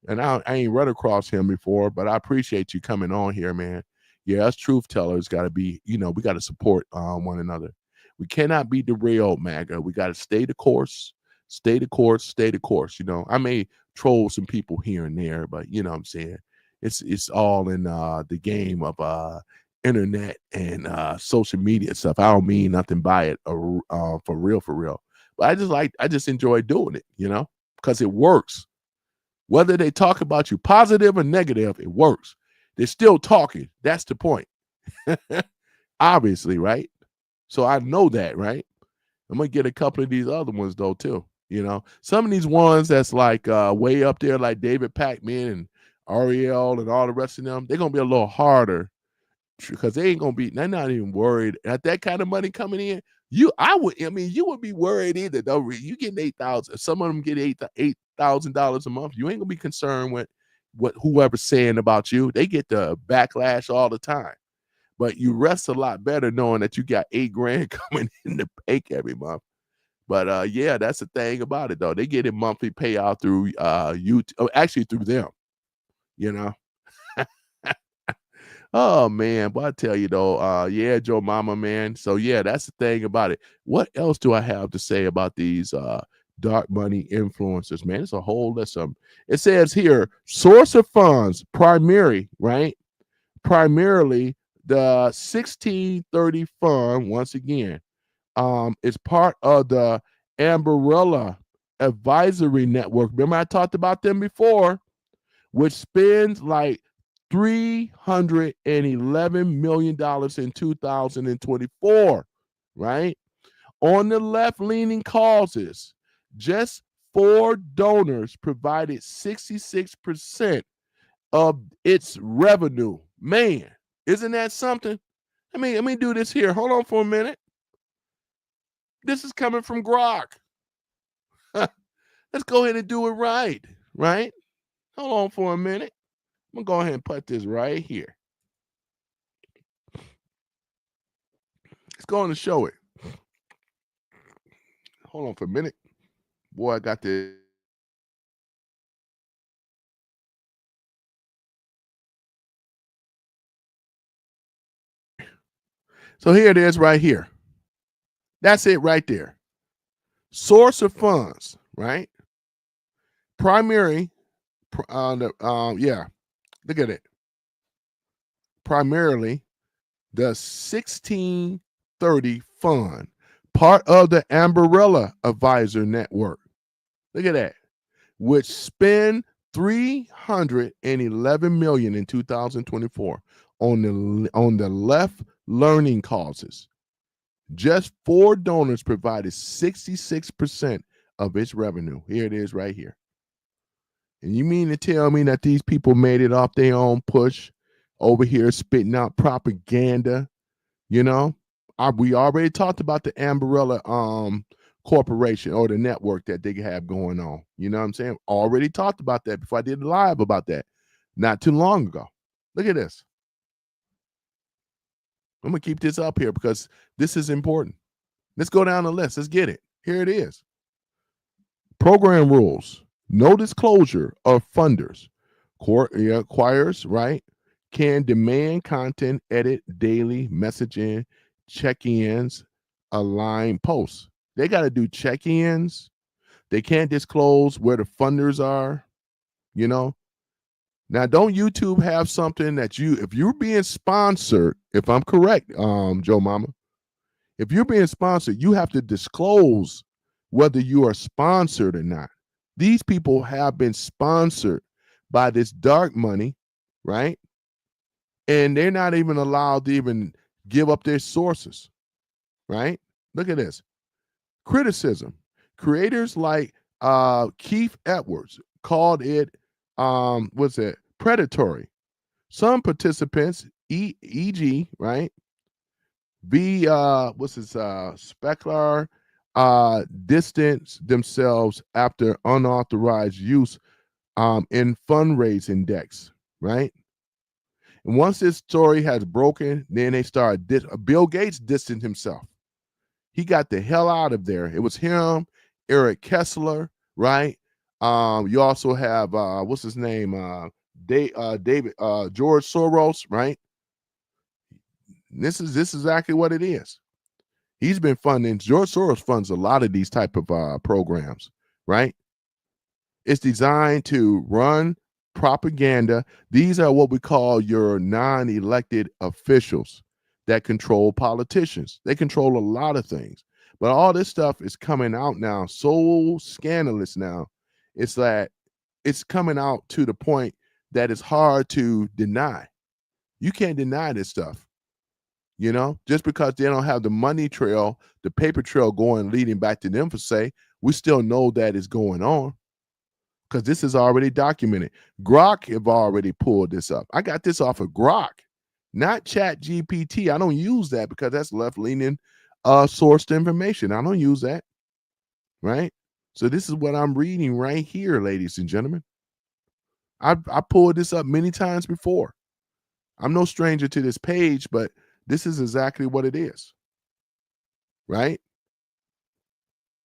And I ain't run across him before, but I appreciate you coming on here, man. Yeah, us truth tellers got to be, you know, we got to support one another. We cannot be derailed, MAGA. We got to stay the course, stay the course, stay the course. You know, I may troll some people here and there, but you know what I'm saying? It's all in the game of internet and social media stuff. I don't mean nothing by it for real. But I just enjoy doing it, you know, because it works. Whether they talk about you positive or negative, it works. They're still talking. That's the point. Obviously, right? So I know that, right? I'm going to get a couple of these other ones, though, too. You know, some of these ones that's like way up there, like David Pacman and Ariel and all the rest of them, they're going to be a little harder because they're not even worried. At that kind of money coming in, you would be worried either, though. You getting $8,000. Some of them get $8,000 a month. You ain't gonna be concerned with what whoever's saying about you. They get the backlash all the time. But you rest a lot better knowing that you got $8,000 coming in the bank every month. But yeah, that's the thing about it, though. They get a monthly payout through YouTube, actually through them. You know. Oh man, but I tell you though, yeah, Joe Mama, man. So yeah, that's the thing about it. What else do I have to say about these dark money influencers, man? It's a whole list of them. It says here, source of funds, primarily the 1630 fund, once again, is part of the Umbrella Advisory Network. Remember, I talked about them before, which spends like $311 million in 2024, right? On the left-leaning causes, just 4 donors provided 66% of its revenue. Man, isn't that something? Let me do this here. Hold on for a minute. This is coming from Grok. Let's go ahead and do it right? Hold on for a minute. I'm going to go ahead and put this right here. It's going to show it. Hold on for a minute. Boy, I got this. So here it is right here. That's it right there. Source of funds, right? Primary, yeah. Look at it. Primarily, the 1630 fund, part of the Umbrella Advisor Network. Look at that. Which spent $311 million in 2024 on the left learning causes. Just 4 donors provided 66% of its revenue. Here it is right here. And you mean to tell me that these people made it off their own push over here spitting out propaganda? You know, we already talked about the Umbrella corporation or the network that they have going on. You know what I'm saying? Already talked about that before I did a live about that not too long ago. Look at this. I'm going to keep this up here because this is important. Let's go down the list. Let's get it. Here it is. Program rules: no disclosure of funders. Choirs, right, can demand content edit, daily messaging, check-ins, align posts. They got to do check-ins. They can't disclose where the funders are, you know. Now, don't YouTube have something that if you're being sponsored, if I'm correct, Joe Mama, if you're being sponsored, you have to disclose whether you are sponsored or not. These people have been sponsored by this dark money, right? And they're not even allowed to even give up their sources, right? Look at this. Criticism. Creators like Keith Edwards called it, what's it? Predatory. Some participants, e.g., right? Specular distance themselves after unauthorized use in fundraising decks, right? And once this story has broken, then they start. Bill Gates distanced himself. He got the hell out of there. It was him, Eric Kessler, right? You also have what's his name? David George Soros, right? This is exactly what it is. He's been funding. George Soros funds a lot of these type of programs, right? It's designed to run propaganda. These are what we call your non-elected officials that control politicians. They control a lot of things. But all this stuff is coming out now, so scandalous now. It's that it's coming out to the point that it's hard to deny. You can't deny this stuff. You know, just because they don't have the money trail, the paper trail going leading back to them for say, we still know that is going on because this is already documented. Grok have already pulled this up. I got this off of Grok, not Chat GPT. I don't use that because that's left-leaning sourced information. I don't use that, right? So this is what I'm reading right here, ladies and gentlemen. I pulled this up many times before. I'm no stranger to this page, but this is exactly what it is, right?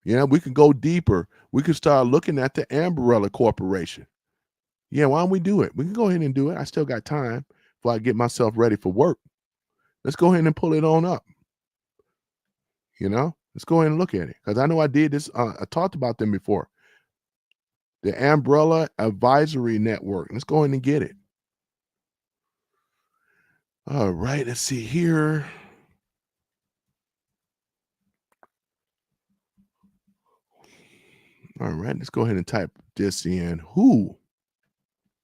Yeah, we can go deeper. We can start looking at the Umbrella Corporation. Yeah, why don't we do it? We can go ahead and do it. I still got time before I get myself ready for work. Let's go ahead and pull it on up. You know, let's go ahead and look at it because I know I did this. I talked about them before. The Umbrella Advisory Network. Let's go ahead and get it. All right, let's see here. All right, let's go ahead and type this in. Who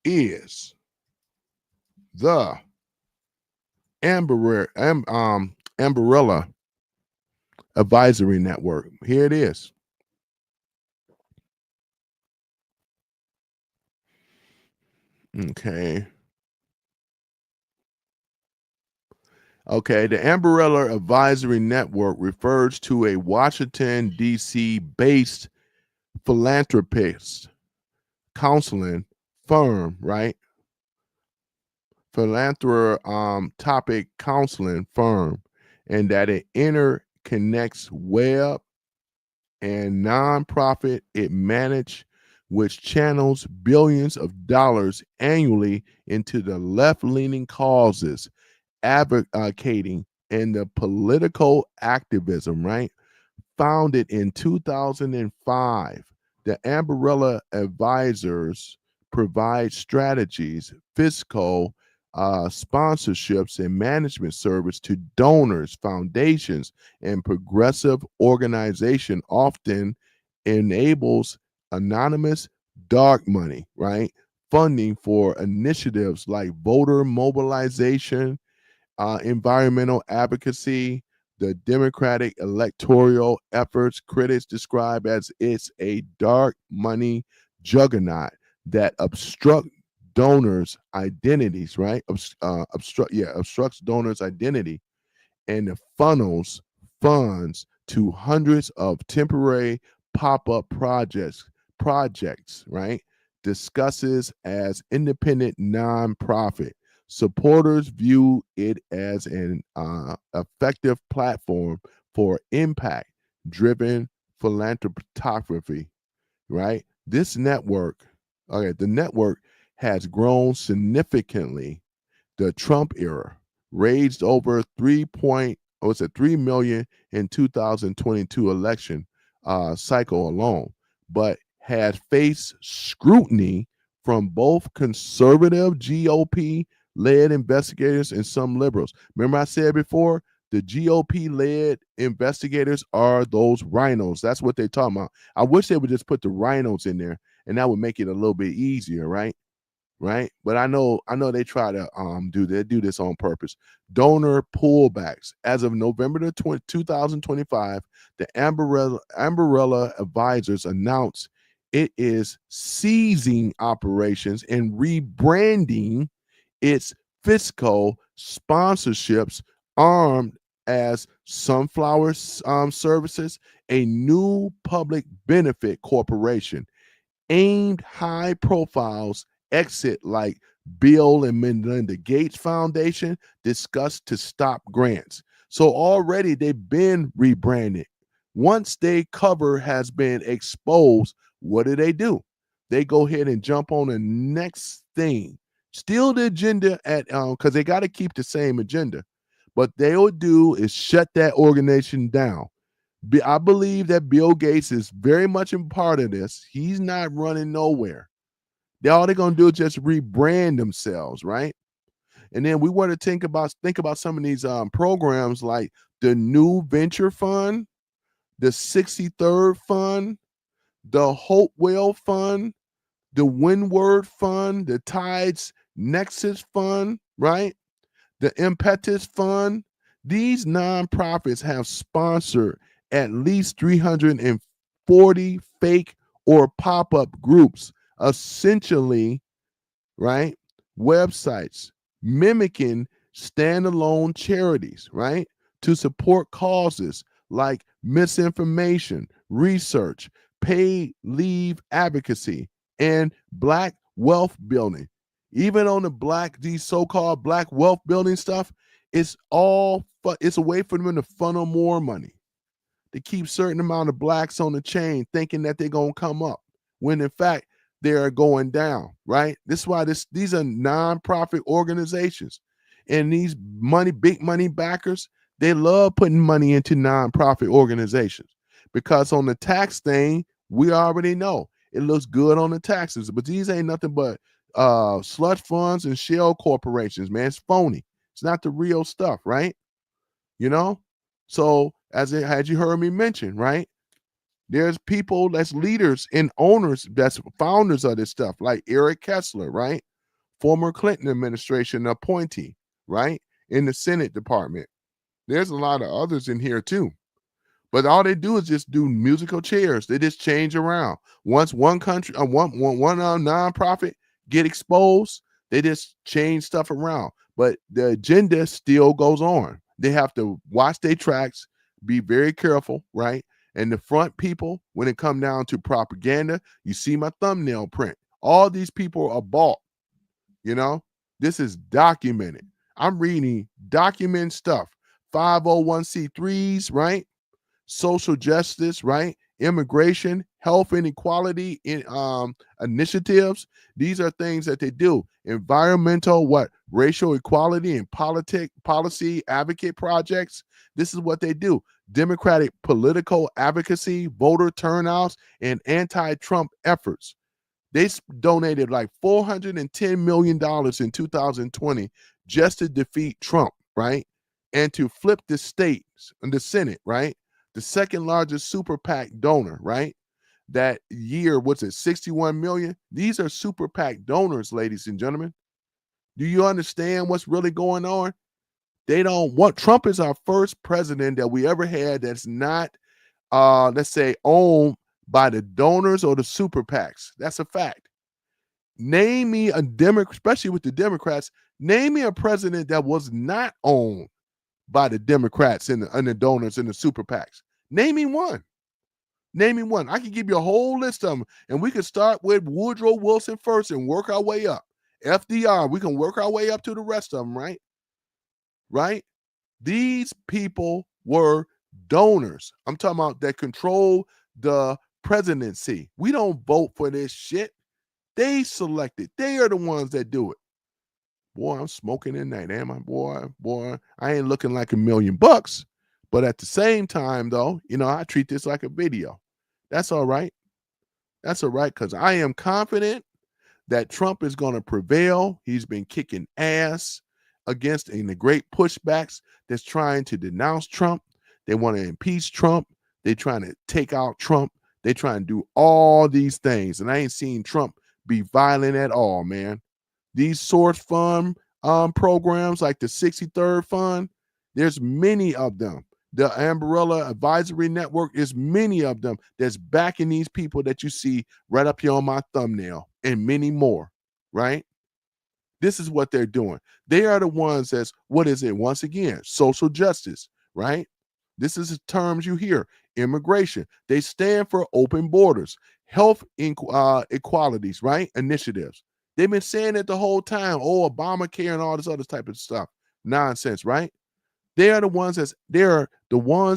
is the Umbrella Advisory Network? Here it is. Okay. Okay, the Umbrella Advisory Network refers to a Washington, D.C. based philanthropist counseling firm, right? Philanthropic counseling firm, and that it interconnects web and nonprofit it manage, which channels billions of dollars annually into the left-leaning causes advocating and the political activism, right? Founded in 2005, the Umbrella Advisors provide strategies, fiscal sponsorships, and management service to donors, foundations, and progressive organization. Often enables anonymous dark money, right? Funding for initiatives like voter mobilization, environmental advocacy, the Democratic electoral efforts. Critics describe as it's a dark money juggernaut that obstruct donors' identities, right? Obstructs donors' identity and funnels funds to hundreds of temporary pop-up projects, right? Discusses as independent nonprofit. Supporters view it as an effective platform for impact-driven philanthropy, right? This network, okay, the network has grown significantly. The Trump era raised over 3 million in 2022 election cycle alone, but had faced scrutiny from both conservative GOP led investigators and some liberals. Remember, I said before, the GOP led investigators are those rhinos. That's what they're talking about. I wish they would just put the rhinos in there, and that would make it a little bit easier, right? Right, but I know they try to do this on purpose. Donor pullbacks as of November 2025, the Amberella Advisors announced it is ceasing operations and rebranding its fiscal sponsorships armed as Sunflower Services, a new public benefit corporation aimed high profiles exit like Bill and Melinda Gates Foundation discussed to stop grants. So already they've been rebranded. Once their cover has been exposed, what do? They go ahead and jump on the next thing. Still the agenda at because they got to keep the same agenda. What they'll do is shut that organization down. I believe that Bill Gates is very much a part of this. He's not running nowhere. All they're gonna do is just rebrand themselves, right? And then we want to think about some of these programs like the New Venture Fund, the 63rd Fund, the Hopewell Fund, the Windward Fund, the Tides Nexus Fund, right? The Impetus Fund. These nonprofits have sponsored at least 340 fake or pop-up groups, essentially, right, websites mimicking standalone charities, right, to support causes like misinformation, research, paid leave advocacy, and Black wealth building. Even on these so-called Black wealth building stuff, it's a way for them to funnel more money, to keep certain amount of Blacks on the chain, thinking that they're gonna come up, when in fact they are going down. Right? This is why these are nonprofit organizations, and these big money backers, they love putting money into nonprofit organizations because on the tax thing, we already know it looks good on the taxes, but these ain't nothing but slush funds and shell corporations, man. It's phony. It's not the real stuff, right? You know? So had you heard me mention, right? There's people that's leaders and owners, that's founders of this stuff, like Eric Kessler, right? Former Clinton administration appointee, right? In the Senate department. There's a lot of others in here too. But all they do is just do musical chairs. They just change around. Once one country, one nonprofit get exposed, they just change stuff around. But the agenda still goes on. They have to watch their tracks, be very careful, right? And the front people, when it come down to propaganda, you see my thumbnail print. All these people are bought. You know, this is documented. I'm reading document stuff. 501c3s, right? Social justice, right? Immigration, health inequality in initiatives. These are things that they do. Environmental, racial equality and policy advocate projects. This is what they do. Democratic political advocacy, voter turnouts, and anti-Trump efforts. They donated like $410 million in 2020 just to defeat Trump, right? And to flip the states and the Senate, right? The second largest super PAC donor, right? That year, what's it, 61 million? These are super PAC donors, ladies and gentlemen. Do you understand what's really going on? They don't want, Trump is our first president that we ever had that's not, let's say, owned by the donors or the super PACs. That's a fact. Name me a Democrat, especially with the Democrats, name me a president that was not owned by the Democrats and the donors and the super PACs. Name me one. Name me one. I can give you a whole list of them, and we can start with Woodrow Wilson first and work our way up. FDR, we can work our way up to the rest of them, right? Right? These people were donors. I'm talking about that control the presidency. We don't vote for this shit. They select it. They are the ones that do it. Boy, I'm smoking at night, am I? Boy, I ain't looking like $1 million. But at the same time, though, I treat this like a video. That's all right. That's all right, because I am confident that Trump is going to prevail. He's been kicking ass against in the great pushbacks that's trying to denounce Trump. They want to impeach Trump. They're trying to take out Trump. They trying to do all these things. And I ain't seen Trump be violent at all, man. These source fund programs like the 63rd Fund, there's many of them. The Umbrella Advisory Network is many of them that's backing these people that you see right up here on my thumbnail and many more, right? This is what they're doing. They are the ones that's, what is it? Once again, social justice, right? This is the terms you hear. Immigration. They stand for open borders, health equalities, right? Initiatives. They've been saying it the whole time. Oh, Obamacare and all this other type of stuff. Nonsense, right? They're the ones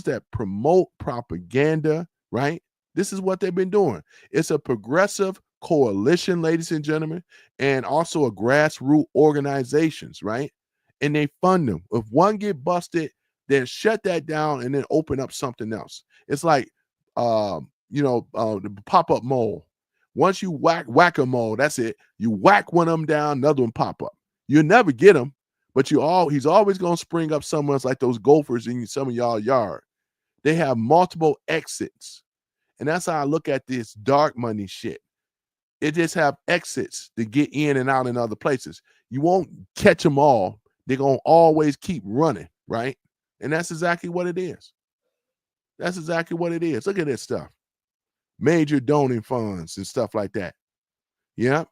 that promote propaganda, right? This is what they've been doing. It's a progressive coalition, ladies and gentlemen, and also a grassroots organizations, right? And they fund them. If one get busted, then shut that down and then open up something else. It's like, the pop-up mole. Once you whack a mole, that's it. You whack one of them down, another one pop up. You'll never get them, but he's always going to spring up somewhere else, like those gophers in some of y'all yard. They have multiple exits. And that's how I look at this dark money shit. It just have exits to get in and out in other places. You won't catch them all. They're going to always keep running, right? And that's exactly what it is. That's exactly what it is. Look at this stuff. Major donating funds and stuff like that. Yeah.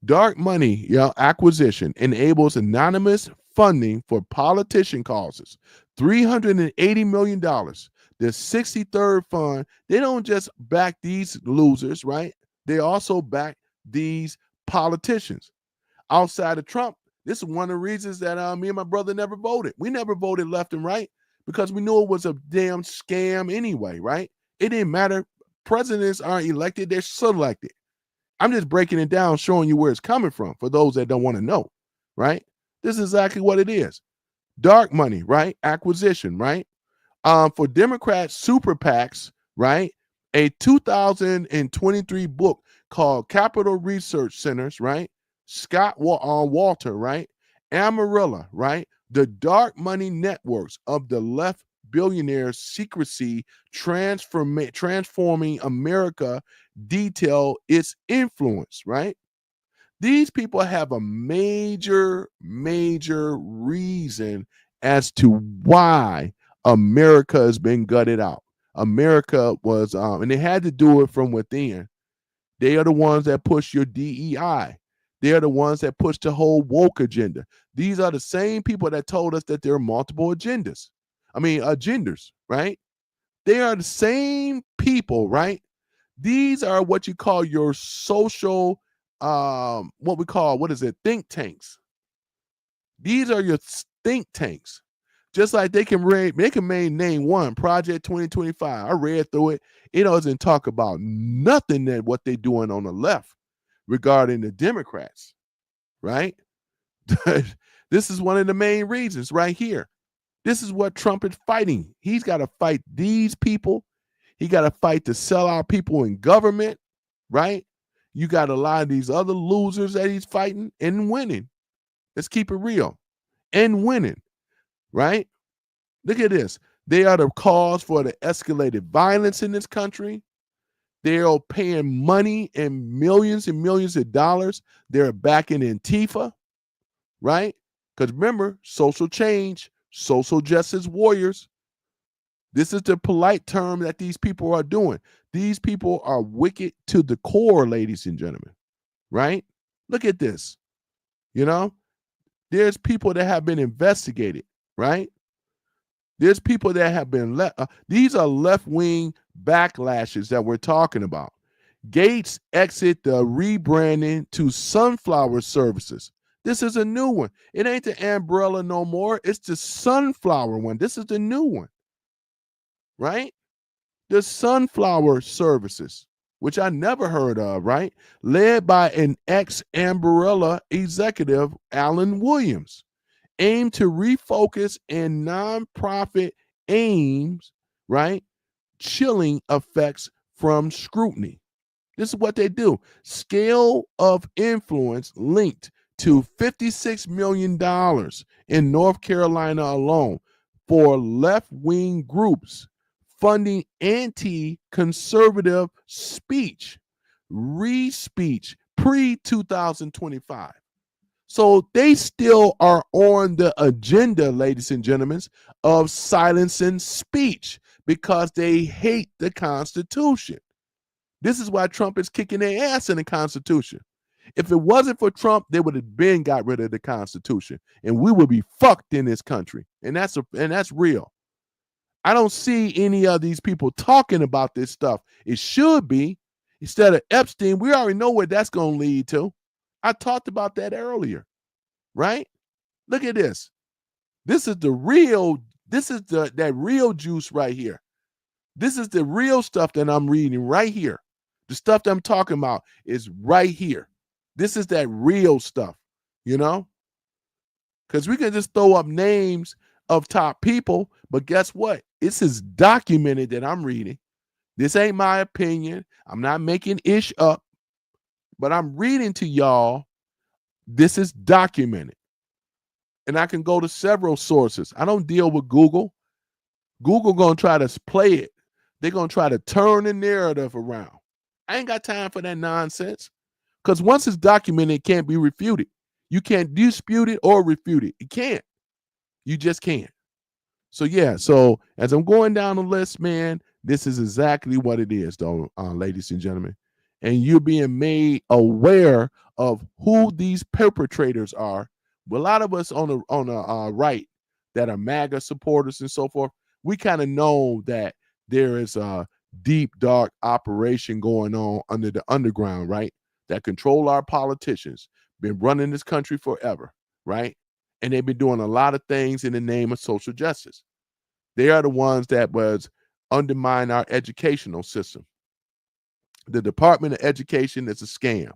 Dark money, acquisition enables anonymous funding for politician causes. $380 million. The 63rd Fund, they don't just back these losers, right? They also back these politicians. Outside of Trump, this is one of the reasons that me and my brother never voted. We never voted left and right because we knew it was a damn scam anyway, right? It didn't matter. Presidents aren't elected, they're selected. I'm just breaking it down, showing you where it's coming from for those that don't want to know, right? This is exactly what it is. Dark money, right? Acquisition, right? For Democrats, super PACs, right? A 2023 book called Capital Research Centers, right? Scott Walter, right? Amarilla, right? The dark money networks of the left billionaires' secrecy transforming America detail its influence, right? These people have a major reason as to why America has been gutted out. America was, and they had to do it from within. They are the ones that push your DEI. They are the ones that push the whole woke agenda. These are the same people that told us that there are multiple agendas, right? They are the same people, right? These are what you call your social, think tanks. These are your think tanks. Just like they can name one, Project 2025. I read through it. It doesn't talk about nothing that what they're doing on the left regarding the Democrats, right? This is one of the main reasons right here. This is what Trump is fighting. He's got to fight these people. He got to fight to sell our people in government, right? You got a lot of these other losers that he's fighting and winning. Let's keep it real. And winning, right? Look at this. They are the cause for the escalated violence in this country. They're paying money and millions of dollars. They're backing Antifa, right? Because remember, social change, social justice warriors. This is the polite term that these people are doing. These people are wicked to the core, ladies and gentlemen, right? Look at this. There's people that have been investigated, right? There's people that have been these are left-wing backlashes that we're talking about. Gates exit the rebranding to Sunflower Services. This is a new one. It ain't the Umbrella no more. It's the Sunflower one. This is the new one, right? The Sunflower Services, which I never heard of, right? Led by an ex-Umbrella executive, Alan Williams, aim to refocus and nonprofit aims, right? Chilling effects from scrutiny. This is what they do. Scale of influence linked to $56 million in North Carolina alone for left-wing groups funding anti-conservative speech, re-speech pre-2025. So they still are on the agenda, ladies and gentlemen, of silencing speech because they hate the Constitution. This is why Trump is kicking their ass in the Constitution. If it wasn't for Trump, they would have been got rid of the Constitution, and we would be fucked in this country. And that's real. I don't see any of these people talking about this stuff. It should be. Instead of Epstein, we already know where that's going to lead to. I talked about that earlier, right? Look at this. This is the real, that real juice right here. This is the real stuff that I'm reading right here. The stuff that I'm talking about is right here. This is that real stuff, you know? Because we can just throw up names of top people, but guess what? This is documented that I'm reading. This ain't my opinion. I'm not making ish up, but I'm reading to y'all. This is documented. And I can go to several sources. I don't deal with Google. Google going to try to play it. They're going to try to turn the narrative around. I ain't got time for that nonsense. Because once it's documented, it can't be refuted. You can't dispute it or refute it. You can't. You just can't. So, yeah. So, as I'm going down the list, man, this is exactly what it is, though, ladies and gentlemen. And you're being made aware of who these perpetrators are. But a lot of us on the right that are MAGA supporters and so forth, we kind of know that there is a deep, dark operation going on under the underground, right? That control our politicians, been running this country forever, right? And they've been doing a lot of things in the name of social justice. They are the ones that was undermine our educational system. The Department of Education is a scam.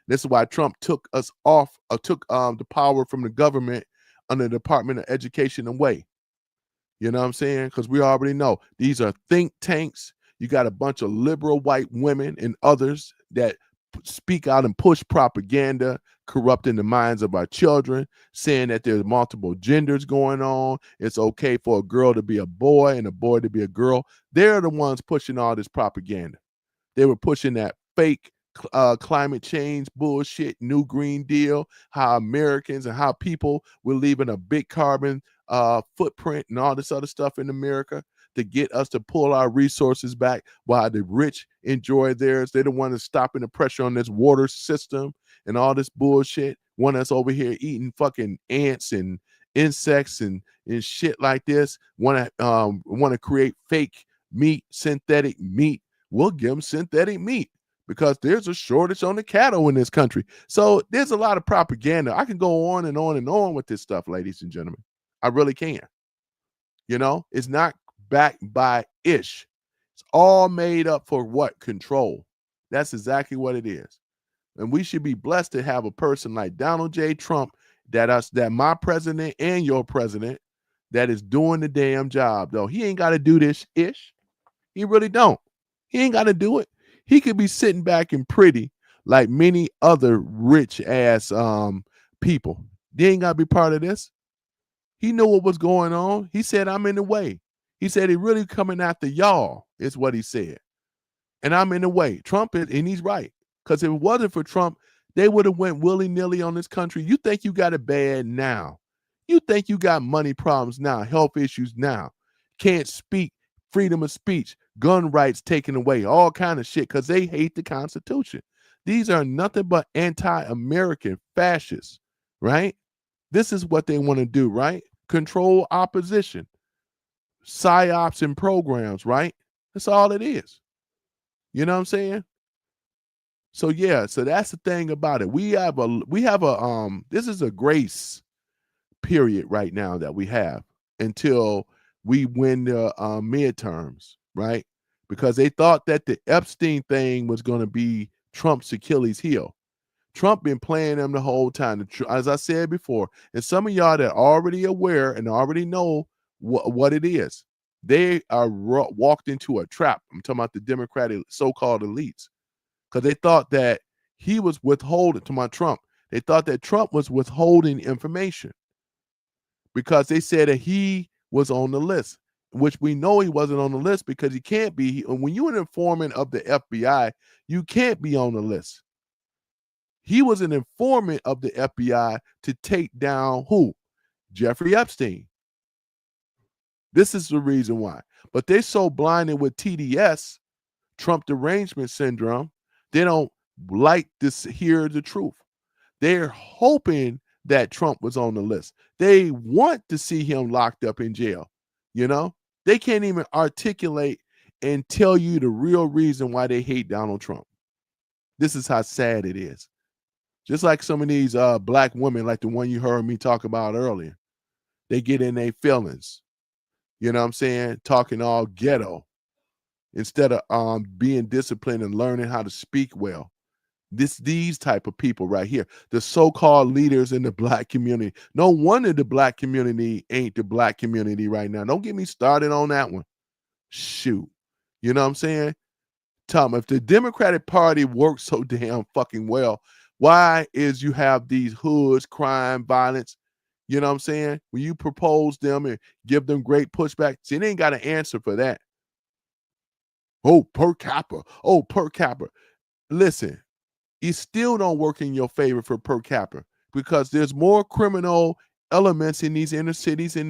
This is why Trump took us off, took the power from the government under the Department of Education away. You know what I'm saying? Because we already know these are think tanks. You got a bunch of liberal white women and others that speak out and push propaganda, corrupting the minds of our children, saying that there's multiple genders going on. It's okay for a girl to be a boy and a boy to be a girl. They're the ones pushing all this propaganda. They were pushing that fake climate change bullshit, New Green Deal, how Americans and how people were leaving a big carbon footprint and all this other stuff in America to get us to pull our resources back while the rich enjoy theirs. They're the one that's stopping the pressure on this water system and all this bullshit. One that's over here eating fucking ants and insects and shit like this. Want to create fake meat, synthetic meat. We'll give them synthetic meat because there's a shortage on the cattle in this country. So there's a lot of propaganda. I can go on and on and on with this stuff, ladies and gentlemen. I really can. You know, it's not backed by ish. It's all made up for what? Control. That's exactly what it is. And we should be blessed to have a person like Donald J. Trump, that my president and your president, that is doing the damn job, though. He ain't got to do this ish. He really don't. He ain't got to do it. He could be sitting back and pretty like many other rich ass people. They ain't got to be part of this. He knew what was going on. He said, I'm in the way. He said, he really coming after y'all, is what he said. And I'm in the way. Trump is, and he's right. Because if it wasn't for Trump, they would have went willy-nilly on this country. You think you got it bad now. You think you got money problems now, health issues now. Can't speak, freedom of speech, gun rights taken away, all kind of shit, because they hate the Constitution. These are nothing but anti-American fascists, right? This is what they want to do, right? Control opposition, psyops and programs, right? That's all it is. You know what I'm saying? So yeah, so that's the thing about it. We have a this is a grace period right now that we have until we win the midterms, right? because they thought that the Epstein thing was going to be Trump's Achilles heel. Trump been playing them the whole time. As I said before, and some of y'all that are already aware and already know what it is, they are walked into a trap. I'm talking about the Democratic so-called elites, because they thought that he was withholding, to my Trump, they thought that Trump was withholding information because they said that he was on the list, which we know he wasn't on the list because he can't be. When you're an informant of the FBI, you can't be on the list. He was an informant of the FBI to take down who? Jeffrey Epstein. This is the reason why. But they're so blinded with TDS, Trump derangement syndrome, they don't like to hear the truth. They're hoping that Trump was on the list. They want to see him locked up in jail. You know, they can't even articulate and tell you the real reason why they hate Donald Trump. This is how sad it is. Just like some of these black women, like the one you heard me talk about earlier, they get in their feelings. You know what I'm saying? Talking all ghetto instead of being disciplined and learning how to speak well. These type of people right here, the so-called leaders in the black community. No wonder the black community ain't the black community right now. Don't get me started on that one. Shoot. You know what I'm saying? Tom, if the Democratic Party works so damn fucking well, why is you have these hoods, crime, violence? You know what I'm saying? When you propose them and give them great pushback, see, they ain't got an answer for that. Oh, per capita. Oh, per capita. Listen, it still don't work in your favor for per capita because there's more criminal elements in these inner cities in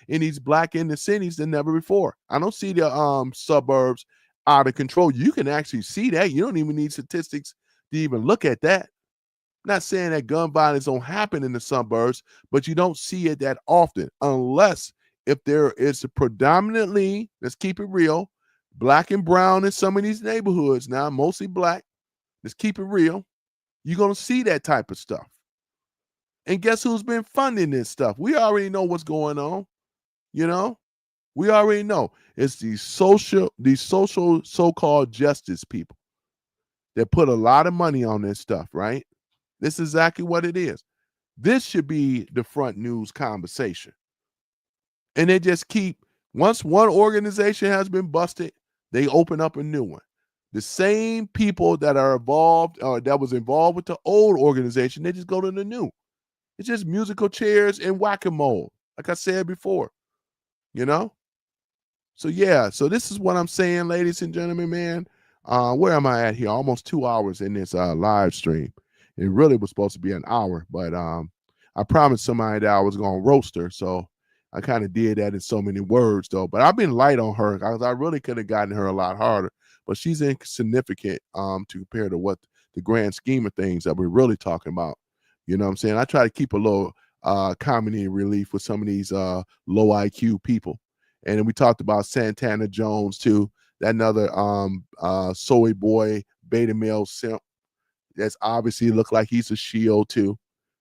these black inner cities than never before. I don't see the suburbs out of control. You can actually see that. You don't even need statistics to even look at that. I'm not saying that gun violence don't happen in the suburbs, but you don't see it that often unless if there is a predominantly, let's keep it real, black and brown in some of these neighborhoods now, mostly black. Let's keep it real. You're going to see that type of stuff. And guess who's been funding this stuff? We already know what's going on. You know, we already know. It's these social so-called justice people that put a lot of money on this stuff, right? This is exactly what it is. This should be the front news conversation. And they just keep, once one organization has been busted, they open up a new one. The same people that are involved or that was involved with the old organization, they just go to the new. It's just musical chairs and whack-a-mole, like I said before, you know? So, yeah, so this is what I'm saying, ladies and gentlemen, man. Where am I at here? Almost 2 hours in this live stream. It really was supposed to be an hour, but I promised somebody that I was going to roast her, so I kind of did that in so many words, though. But I've been light on her because I really could have gotten her a lot harder. But she's insignificant to compare to what the grand scheme of things that we're really talking about. You know what I'm saying? I try to keep a little comedy relief with some of these low IQ people. And then we talked about Santana Jones, too. That another soy boy, beta male simp that's obviously look like he's a shield, too.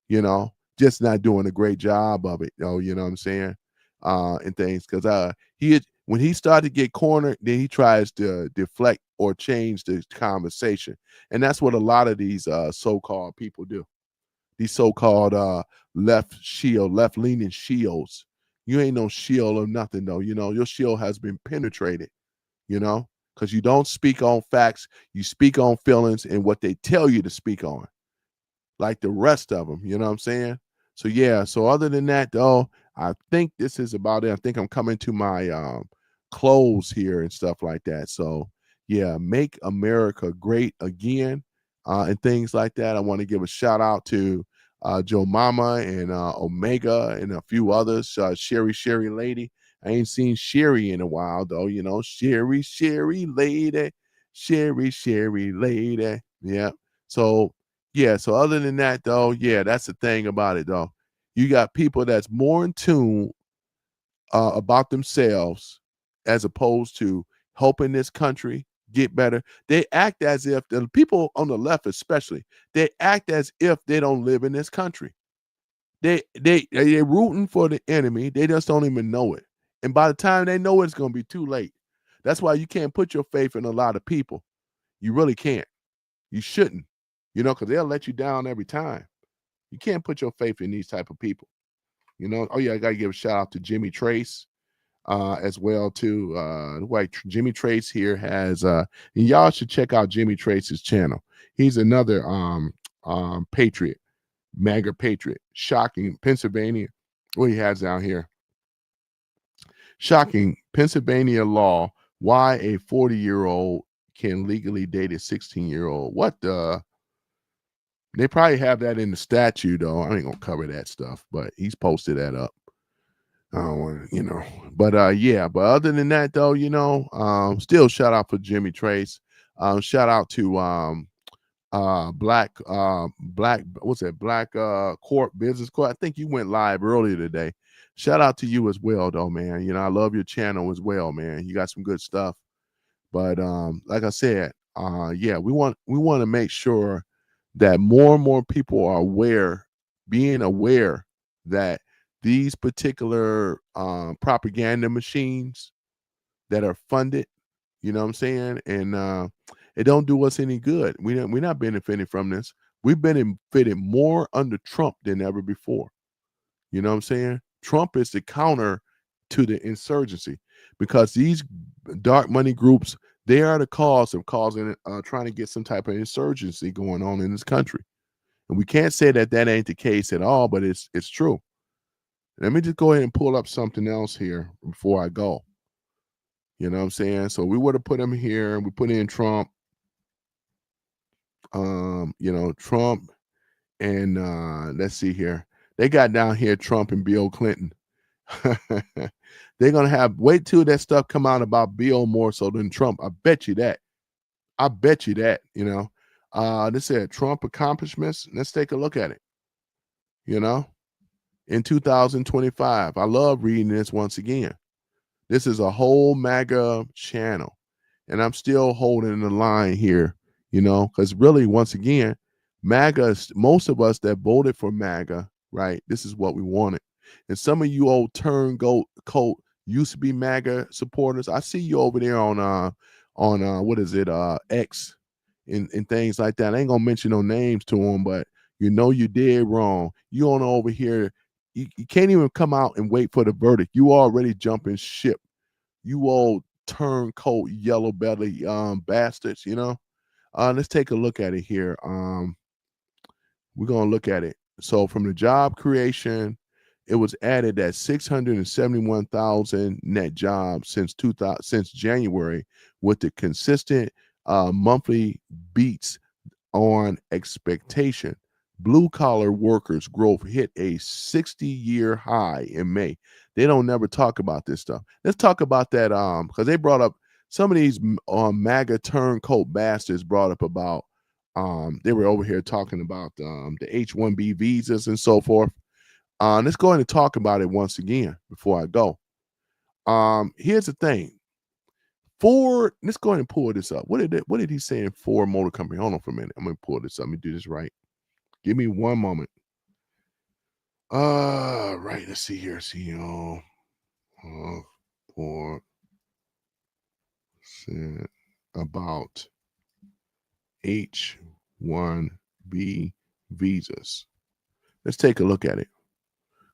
You know, just not doing a great job of it, though, you know what I'm saying? And things. Because when he started to get cornered, then he tries to deflect or change the conversation. And that's what a lot of these so-called people do. These so-called left-leaning shields. You ain't no shield or nothing, though. You know, your shield has been penetrated, you know, because you don't speak on facts. You speak on feelings and what they tell you to speak on, like the rest of them. You know what I'm saying? So, yeah. So other than that, though, I think this is about it. I think I'm coming to my close here and stuff like that. So, yeah, make America great again and things like that. I want to give a shout out to Joe Mama and Omega and a few others. Sherry Lady. I ain't seen Sherry in a while, though. You know, Sherry Lady. Sherry Lady. Yeah. So, yeah. So other than that, though, yeah, that's the thing about it, though. You got people that's more in tune about themselves as opposed to helping this country get better. They act as if, the people on the left especially, they act as if they don't live in this country. They're rooting for the enemy. They just don't even know it. And by the time they know it, it's going to be too late. That's why you can't put your faith in a lot of people. You really can't. You shouldn't, because they'll let you down every time. You can't put your faith in these type of people. Oh yeah, I gotta give a shout out to Jimmy Trace as well too. Jimmy Trace here has and y'all should check out Jimmy Trace's channel. He's another patriot, MAGA patriot. Shocking. Pennsylvania, what he has down here. Shocking. Pennsylvania law, why a 40-year-old can legally date a 16-year-old. What the? They probably have that in the statute, though. I ain't gonna cover that stuff, but he's posted that up. I don't want but yeah. But other than that, though, still shout out for Jimmy Trace. Shout out to Black what's that? Black Corp Business Corp. I think you went live earlier today. Shout out to you as well, though, man. I love your channel as well, man. You got some good stuff. But like I said, yeah, we want to make sure that more and more people are being aware that these particular propaganda machines that are funded, you know what I'm saying, and it don't do us any good. We're not benefiting from this. We've benefited more under Trump than ever before. You know what I'm saying? Trump is the counter to the insurgency, because these dark money groups, they are the cause of trying to get some type of insurgency going on in this country. And we can't say that ain't the case at all, but it's true. Let me just go ahead and pull up something else here before I go. You know what I'm saying? So we would have put him here, and we put in Trump. Trump and let's see here. They got down here Trump and Bill Clinton. They're gonna wait till that stuff come out about Bill more so than Trump. I bet you that. They said Trump accomplishments. Let's take a look at it. In 2025. I love reading this once again. This is a whole MAGA channel, and I'm still holding the line here, because really, once again, MAGA, most of us that voted for MAGA, right? This is what we wanted. And some of you old turncoat used to be MAGA supporters. I see you over there on what is it, X and things like that. I ain't gonna mention no names to them, but you did wrong. You on over here, you can't even come out and wait for the verdict. You already jumping ship. You old turncoat yellow belly bastards, Let's take a look at it here. We're gonna look at it. So from the job creation, it was added that 671,000 net jobs since January, with the consistent monthly beats on expectation. Blue collar workers growth hit a 60-year high in May. They don't never talk about this stuff. Let's talk about that because they brought up some of these MAGA turncoat bastards brought up about they were over here talking about the H-1B visas and so forth. Let's go ahead and talk about it once again before I go. Here's the thing. Ford, let's go ahead and pull this up. What did he say in Ford Motor Company? Hold on for a minute. I'm gonna pull this up. Let me do this right. Give me one moment. Right. Let's see here. CEO Ford said about H-1B visas. Let's take a look at it,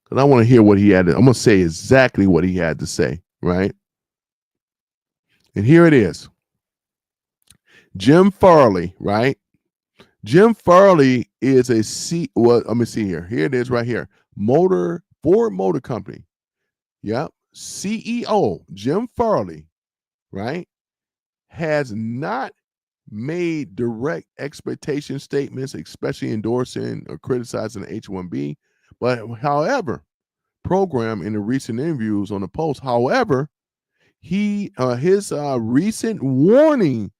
because I want to hear what he had. I'm going to say exactly what he had to say, right? And here it is. Jim Farley, right? Jim Farley is let me see here. Here it is right here. Ford Motor Company. Yep. CEO Jim Farley, right, has not made direct expectation statements, especially endorsing or criticizing the H-1B, but however, program in the recent interviews on the Post. However, his recent warning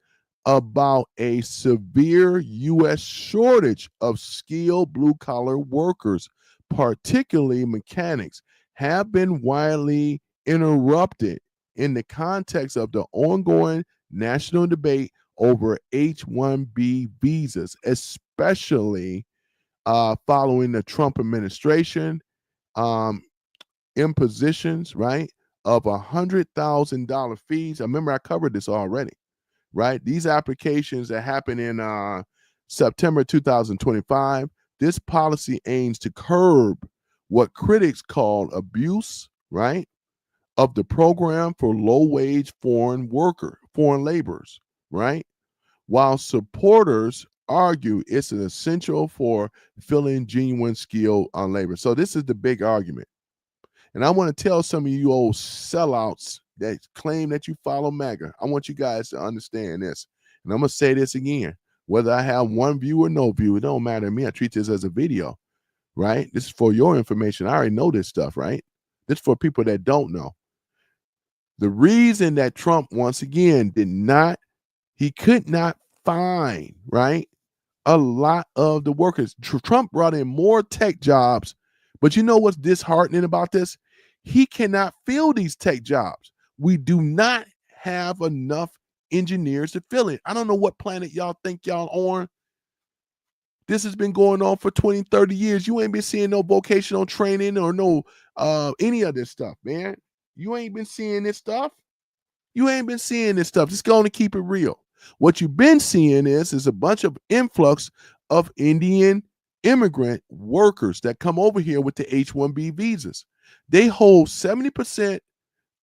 about a severe U.S. shortage of skilled blue-collar workers, particularly mechanics, have been widely interrupted in the context of the ongoing national debate over H-1B visas, especially following the Trump administration impositions, right, of $100,000 fees. I remember I covered this already, right? These applications that happen in September 2025, this policy aims to curb what critics call abuse, right, of the program for low-wage foreign laborers, right? While supporters argue it's an essential for filling genuine skill on labor. So this is the big argument. And I want to tell some of you old sellouts that claim that you follow MAGA, I want you guys to understand this. And I'm going to say this again. Whether I have one view or no view, it don't matter to me. I treat this as a video, right? This is for your information. I already know this stuff, right? This is for people that don't know. The reason that Trump, once again, he could not find, right, a lot of the workers. Trump brought in more tech jobs, but you know what's disheartening about this? He cannot fill these tech jobs. We do not have enough engineers to fill it. I don't know what planet y'all think y'all on. This has been going on for 20, 30 years. You ain't been seeing no vocational training or no any of this stuff, man. You ain't been seeing this stuff. You ain't been seeing this stuff. Just going to keep it real. What you've been seeing is a bunch of influx of Indian immigrant workers that come over here with the H-1B visas. They hold 70%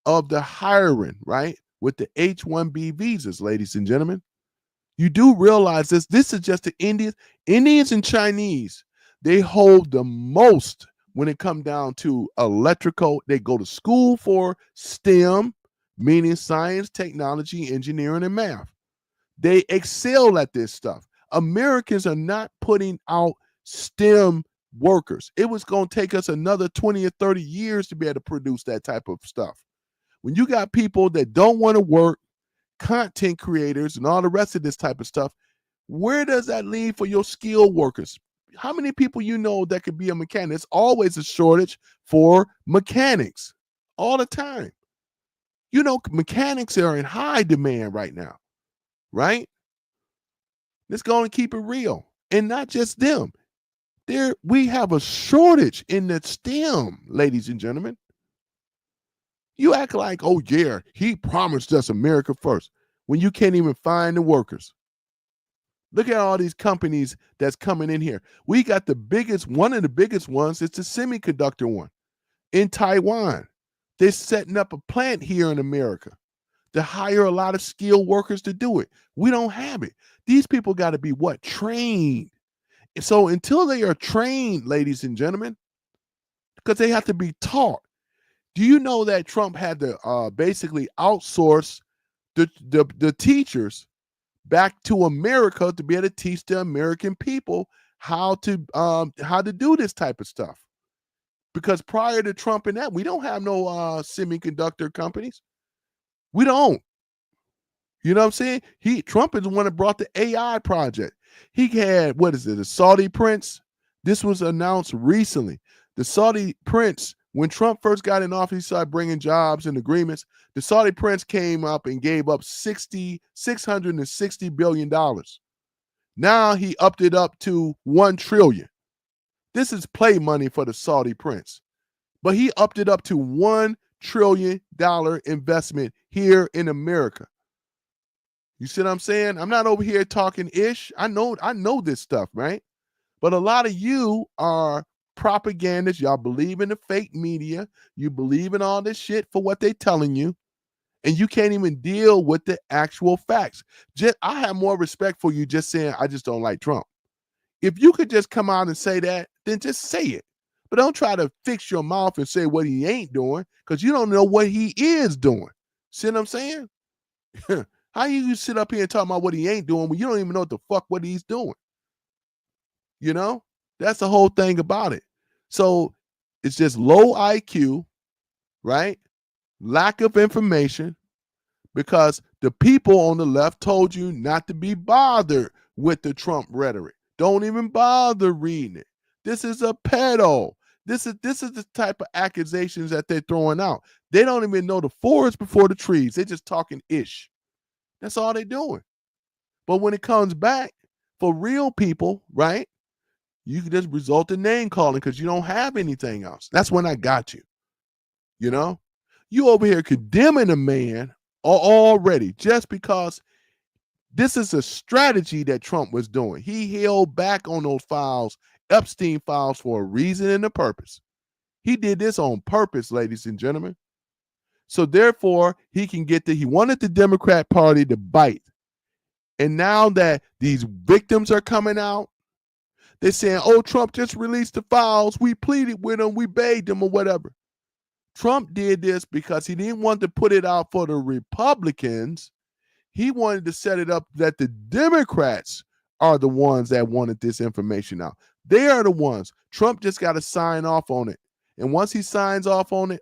of the hiring, right, with the H-1B visas, ladies and gentlemen. You do realize this. This is just the Indians and Chinese. They hold the most when it comes down to electrical. They go to school for STEM, meaning science, technology, engineering, and math. They excel at this stuff. Americans are not putting out STEM workers. It was going to take us another 20 or 30 years to be able to produce that type of stuff. When you got people that don't want to work, content creators and all the rest of this type of stuff, where does that leave for your skilled workers? How many people you know that could be a mechanic? There's always a shortage for mechanics all the time. You know, mechanics are in high demand right now, right? Let's go and keep it real. And not just them. We have a shortage in the STEM, ladies and gentlemen. You act like, oh yeah, he promised us America first, when you can't even find the workers. Look at all these companies that's coming in here. We got one of the biggest ones, it's the semiconductor one in Taiwan. They're setting up a plant here in America to hire a lot of skilled workers to do it. We don't have it. These people got to be what? Trained. So until they are trained, ladies and gentlemen, because they have to be taught. Do you know that Trump had to basically outsource the teachers back to America to be able to teach the American people how to do this type of stuff? Because prior to Trump and that, we don't have no semiconductor companies. We don't. You know what I'm saying? Trump is the one that brought the AI project. He had, what is it, a Saudi prince? This was announced recently. The Saudi prince, when Trump first got in office, he started bringing jobs and agreements. The Saudi prince came up and gave up $660 billion. Now he upped it up to $1 trillion. This is play money for the Saudi prince. But he upped it up to $1 trillion investment here in America. You see what I'm saying? I'm not over here talking ish. I know this stuff, right? But a lot of you are propagandists. Y'all believe in the fake media. You believe in all this shit for what they're telling you. And you can't even deal with the actual facts. I have more respect for you just saying, I just don't like Trump. If you could just come out and say that, then just say it. But don't try to fix your mouth and say what he ain't doing, because you don't know what he is doing. See what I'm saying? How you sit up here and talk about what he ain't doing when you don't even know what he's doing? You know? That's the whole thing about it. So it's just low IQ, right? Lack of information, because the people on the left told you not to be bothered with the Trump rhetoric. Don't even bother reading it. This is a pedo. This is the type of accusations that they're throwing out. They don't even know the forest before the trees. They're just talking ish. That's all they're doing. But when it comes back for real people, right, you can just result in name calling because you don't have anything else. That's when I got you. You know? You over here condemning a man already just because this is a strategy that Trump was doing. He held back on those files, Epstein files, for a reason and a purpose. He did this on purpose, ladies and gentlemen. So therefore, he wanted the Democrat Party to bite. And now that these victims are coming out, they're saying, oh, Trump just released the files. We pleaded with him. We begged him or whatever. Trump did this because he didn't want to put it out for the Republicans. He wanted to set it up that the Democrats are the ones that wanted this information out. They are the ones. Trump just got to sign off on it. And once he signs off on it,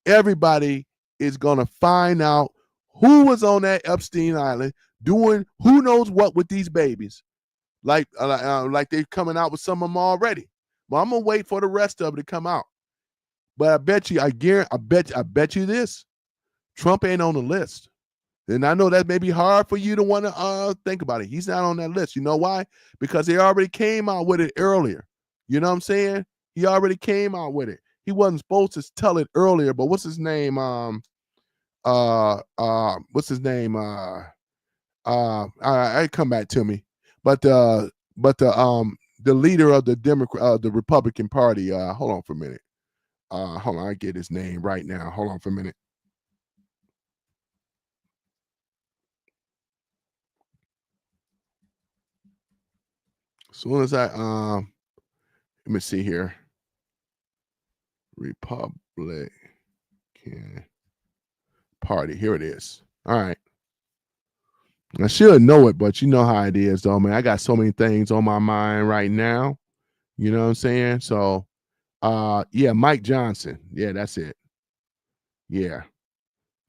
everybody is going to find out who was on that Epstein Island doing who knows what with these babies. Like they're coming out with some of them already. But I'm going to wait for the rest of it to come out. But I bet you, I bet you this. Trump ain't on the list. And I know that may be hard for you to want to think about it. He's not on that list. You know why? Because they already came out with it earlier. You know what I'm saying? He already came out with it. He wasn't supposed to tell it earlier, but what's his name? What's his name? I come back to me. But the leader of the Republican Party, hold on for a minute. Hold on, I get his name right now. Hold on for a minute. As soon as let me see here. Republican Party. Here it is. All right. I should know it, but you know how it is, though, man. I got so many things on my mind right now. You know what I'm saying? So, yeah, Mike Johnson. Yeah, that's it. Yeah.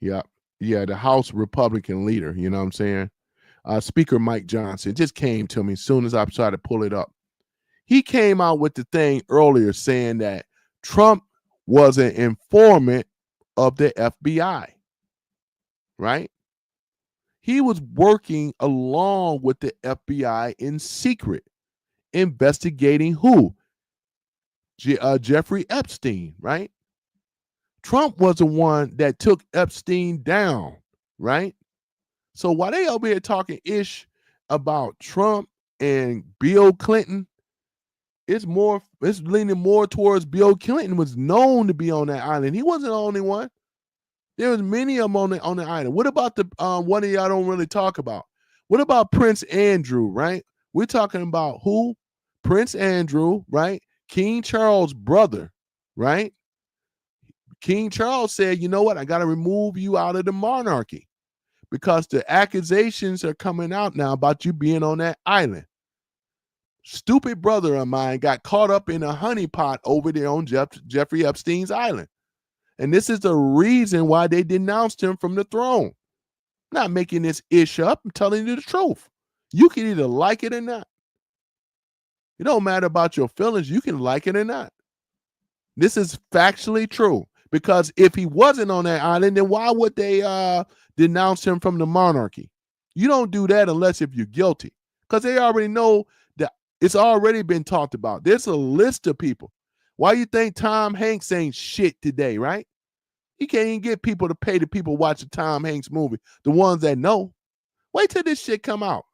Yeah. Yeah, the House Republican leader. You know what I'm saying? Speaker Mike Johnson just came to me as soon as I tried to pull it up. He came out with the thing earlier saying that Trump was an informant of the FBI, right? He was working along with the FBI in secret, investigating who? Jeffrey Epstein, right? Trump was the one that took Epstein down, right? So while they over here talking ish about Trump and Bill Clinton, it's leaning more towards Bill Clinton was known to be on that island. He wasn't the only one. There was many of them on the island. What about the one of y'all don't really talk about? What about Prince Andrew, right? We're talking about who? Prince Andrew, right? King Charles' brother, right? King Charles said, you know what? I got to remove you out of the monarchy because the accusations are coming out now about you being on that island. Stupid brother of mine got caught up in a honeypot over there on Jeffrey Epstein's island. And this is the reason why they denounced him from the throne. I'm not making this ish up. I'm telling you the truth. You can either like it or not. It don't matter about your feelings. You can like it or not. This is factually true. Because if he wasn't on that island, then why would they denounce him from the monarchy? You don't do that unless if you're guilty. Because they already know that it's already been talked about. There's a list of people. Why you think Tom Hanks ain't shit today, right? He can't even get people to pay the people watch the Tom Hanks movie, the ones that know. Wait till this shit come out,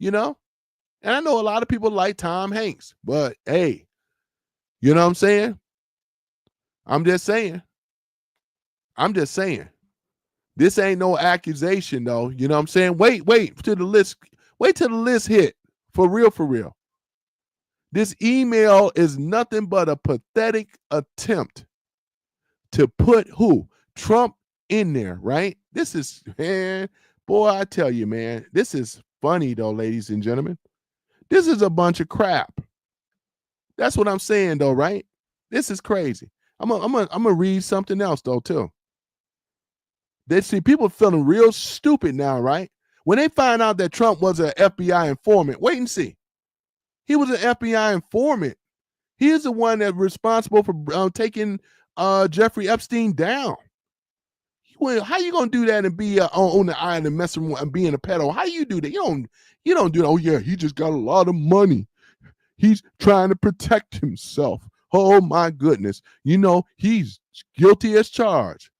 you know? And I know a lot of people like Tom Hanks, but hey, you know what I'm saying? I'm just saying. This ain't no accusation, though. You know what I'm saying? Wait till the list. Wait till the list hit. For real. This email is nothing but a pathetic attempt to put who? Trump in there, right? This is, man, boy, I tell you, man, this is funny, though, ladies and gentlemen. This is a bunch of crap. That's what I'm saying, though, right? This is crazy. I'm gonna read something else, though, too. They see people feeling real stupid now, right? When they find out that Trump was an FBI informant, wait and see. He was an FBI informant. He is the one that's responsible for taking Jeffrey Epstein down. Well, how you gonna do that and be on the island messing and being a pedo? How you do that? You don't do that. Oh yeah, he just got a lot of money. He's trying to protect himself. Oh my goodness. You know, he's guilty as charged.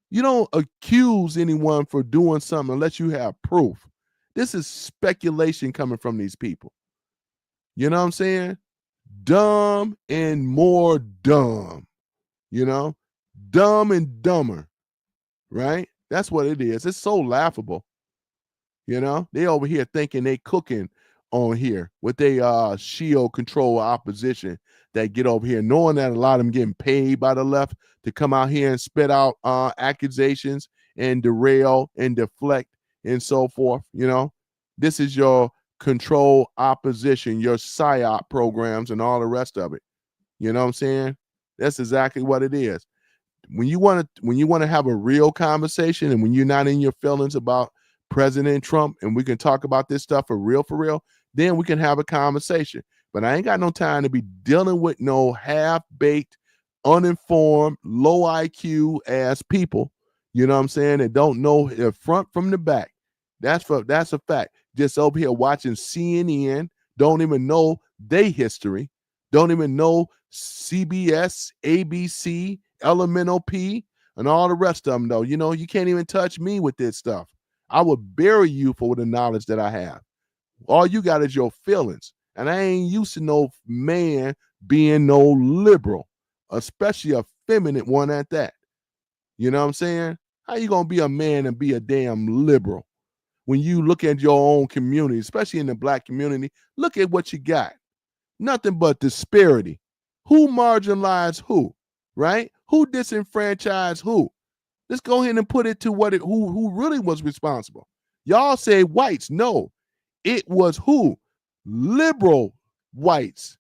You don't accuse anyone for doing something unless you have proof. This is speculation coming from these people. You know what I'm saying? Dumb and more dumb. You know, dumb and dumber. Right? That's what it is. It's so laughable. You know, they over here thinking they cooking on here with they shield control opposition that get over here, knowing that a lot of them getting paid by the left to come out here and spit out accusations and derail and deflect and so forth. You know, this is your control opposition, your PSYOP programs and all the rest of it. You know what I'm saying? That's exactly what it is. When you want to have a real conversation, and when you're not in your feelings about President Trump, and we can talk about this stuff for real, then we can have a conversation. But I ain't got no time to be dealing with no half-baked, uninformed, low IQ ass people. You know what I'm saying? That don't know the front from the back. That's a fact. Just over here watching CNN, don't even know their history, don't even know CBS, ABC, Elemental P, and all the rest of them, though. You know, you can't even touch me with this stuff. I would bury you for the knowledge that I have. All you got is your feelings. And I ain't used to no man being no liberal, especially a feminine one at that. You know what I'm saying? How you going to be a man and be a damn liberal? When you look at your own community, especially in the black community, look at what you got. Nothing but disparity. Who marginalized who, right? Who disenfranchised who? Let's go ahead and put it to who really was responsible. Y'all say whites. No, it was who? Liberal whites.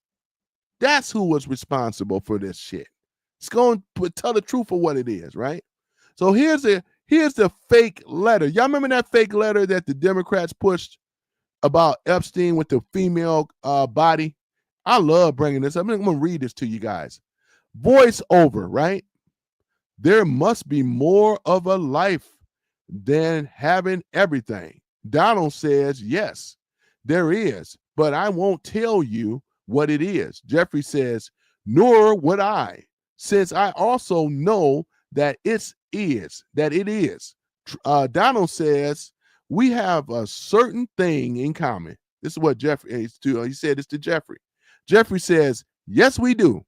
That's who was responsible for this shit. It's going to tell the truth of what it is, right? So here's the fake letter. Y'all remember that fake letter that the Democrats pushed about Epstein with the female body? I love bringing this up. I'm going to read this to you guys. Voice over, right? There must be more of a life than having everything. Donald says, yes, there is, but I won't tell you what it is. Jeffrey says, nor would I, since I also know that it is. Donald says, we have a certain thing in common. This is what Jeffrey, he said this to Jeffrey. Jeffrey says, yes, we do.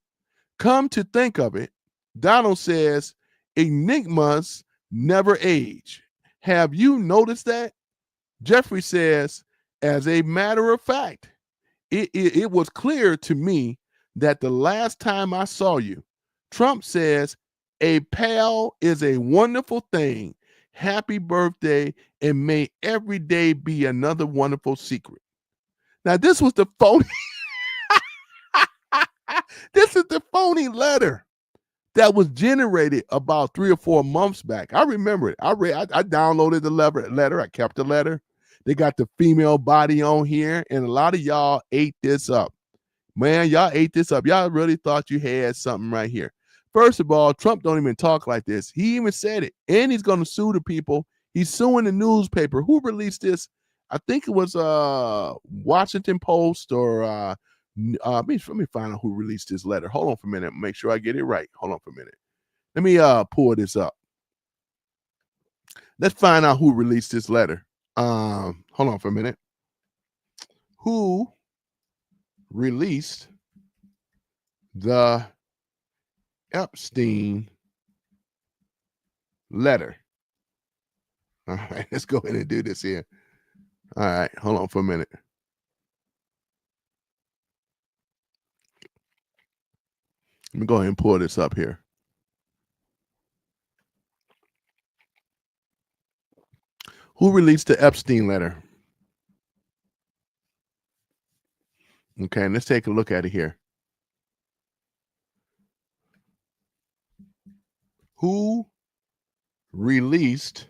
Come to think of it, Donald says, enigmas never age. Have you noticed that? Jeffrey says, as a matter of fact, it was clear to me that the last time I saw you. Trump says, a pal is a wonderful thing. Happy birthday, and may every day be another wonderful secret. Now, this was the phony. This is the phony letter that was generated about 3 or 4 months back. I remember it. I downloaded the letter. I kept the letter. They got the female body on here, and a lot of y'all ate this up. Man, y'all ate this up. Y'all really thought you had something right here. First of all, Trump don't even talk like this. He even said it, and he's going to sue the people. He's suing the newspaper. Who released this? I think it was Washington Post or let me find out who released this letter. Hold on for a minute. Make sure I get it right. Hold on for a minute. Let me pull this up. Let's find out who released this letter. Hold on for a minute. Who released the Epstein letter? All right, let's go ahead and do this here. All right, hold on for a minute. Let me go ahead and pull this up here. Who released the Epstein letter? Okay, let's take a look at it here. Who released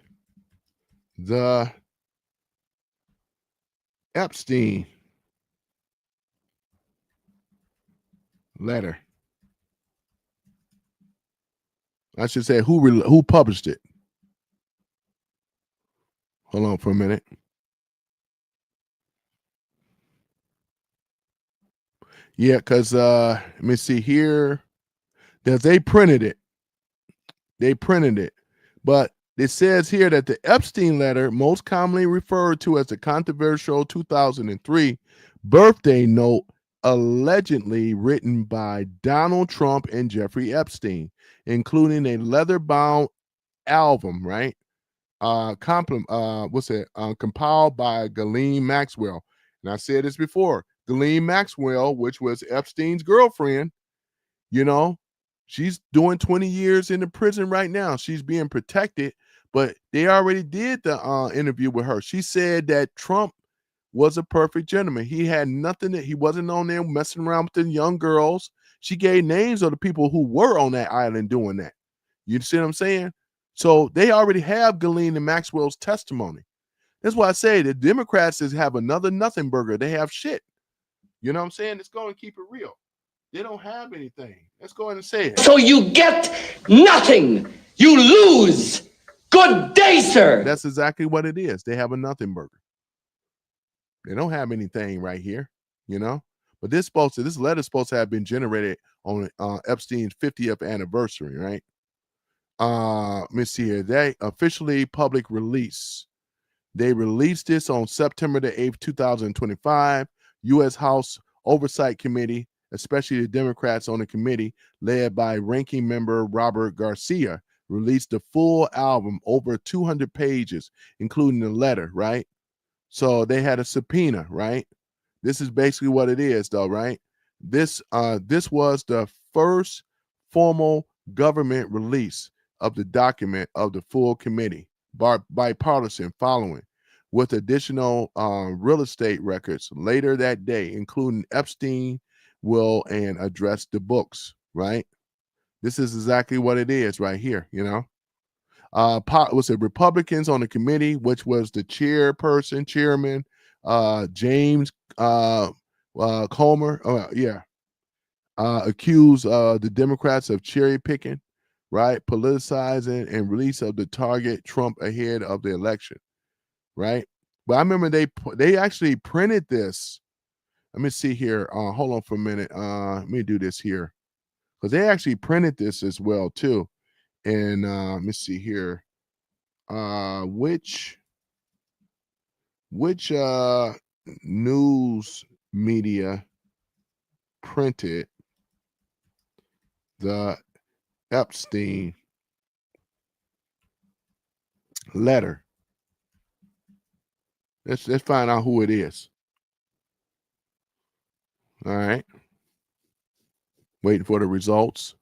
the Epstein letter? I should say who published it. Hold on for a minute. Yeah, because let me see here. They printed it. But it says here that the Epstein letter, most commonly referred to as the controversial 2003 birthday note, allegedly written by Donald Trump and Jeffrey Epstein, including a leather-bound album, right? Compiled by Ghislaine Maxwell. And I said this before. Ghislaine Maxwell, which was Epstein's girlfriend, you know, she's doing 20 years in the prison right now. She's being protected, but they already did the interview with her. She said that Trump was a perfect gentleman. He had nothing that he wasn't on there messing around with the young girls. She gave names of the people who were on that island doing that. You see what I'm saying? So they already have Ghislaine and Maxwell's testimony. That's why I say the Democrats have another nothing burger. They have shit. You know what I'm saying? Let's go and keep it real. They don't have anything. Let's go ahead and say it. So you get nothing. You lose. Good day, sir. That's exactly what it is. They have a nothing burger. They don't have anything right here, you know? But this letter's supposed to have been generated on Epstein's 50th anniversary, right? Let me see here. They officially public release. They released this on September the 8th, 2025. U.S. House Oversight Committee, especially the Democrats on the committee, led by ranking member Robert Garcia, released the full album, over 200 pages, including the letter, right? So they had a subpoena, right? This is basically what it is, though, right? This was the first formal government release of the document of the full committee, bipartisan following, with additional real estate records later that day, including Epstein will and address the books, right? This is exactly what it is right here, you know. Was the Republicans on the committee, which was the chairman, James Comer, accused the Democrats of cherry picking, right, politicizing and release of the target Trump ahead of the election, right? But I remember they actually printed this. Let me see here. Hold on for a minute. Let me do this here, because they actually printed this as well too. And let me see here. Which news media printed the Epstein letter? Let's find out who it is. All right. Waiting for the results.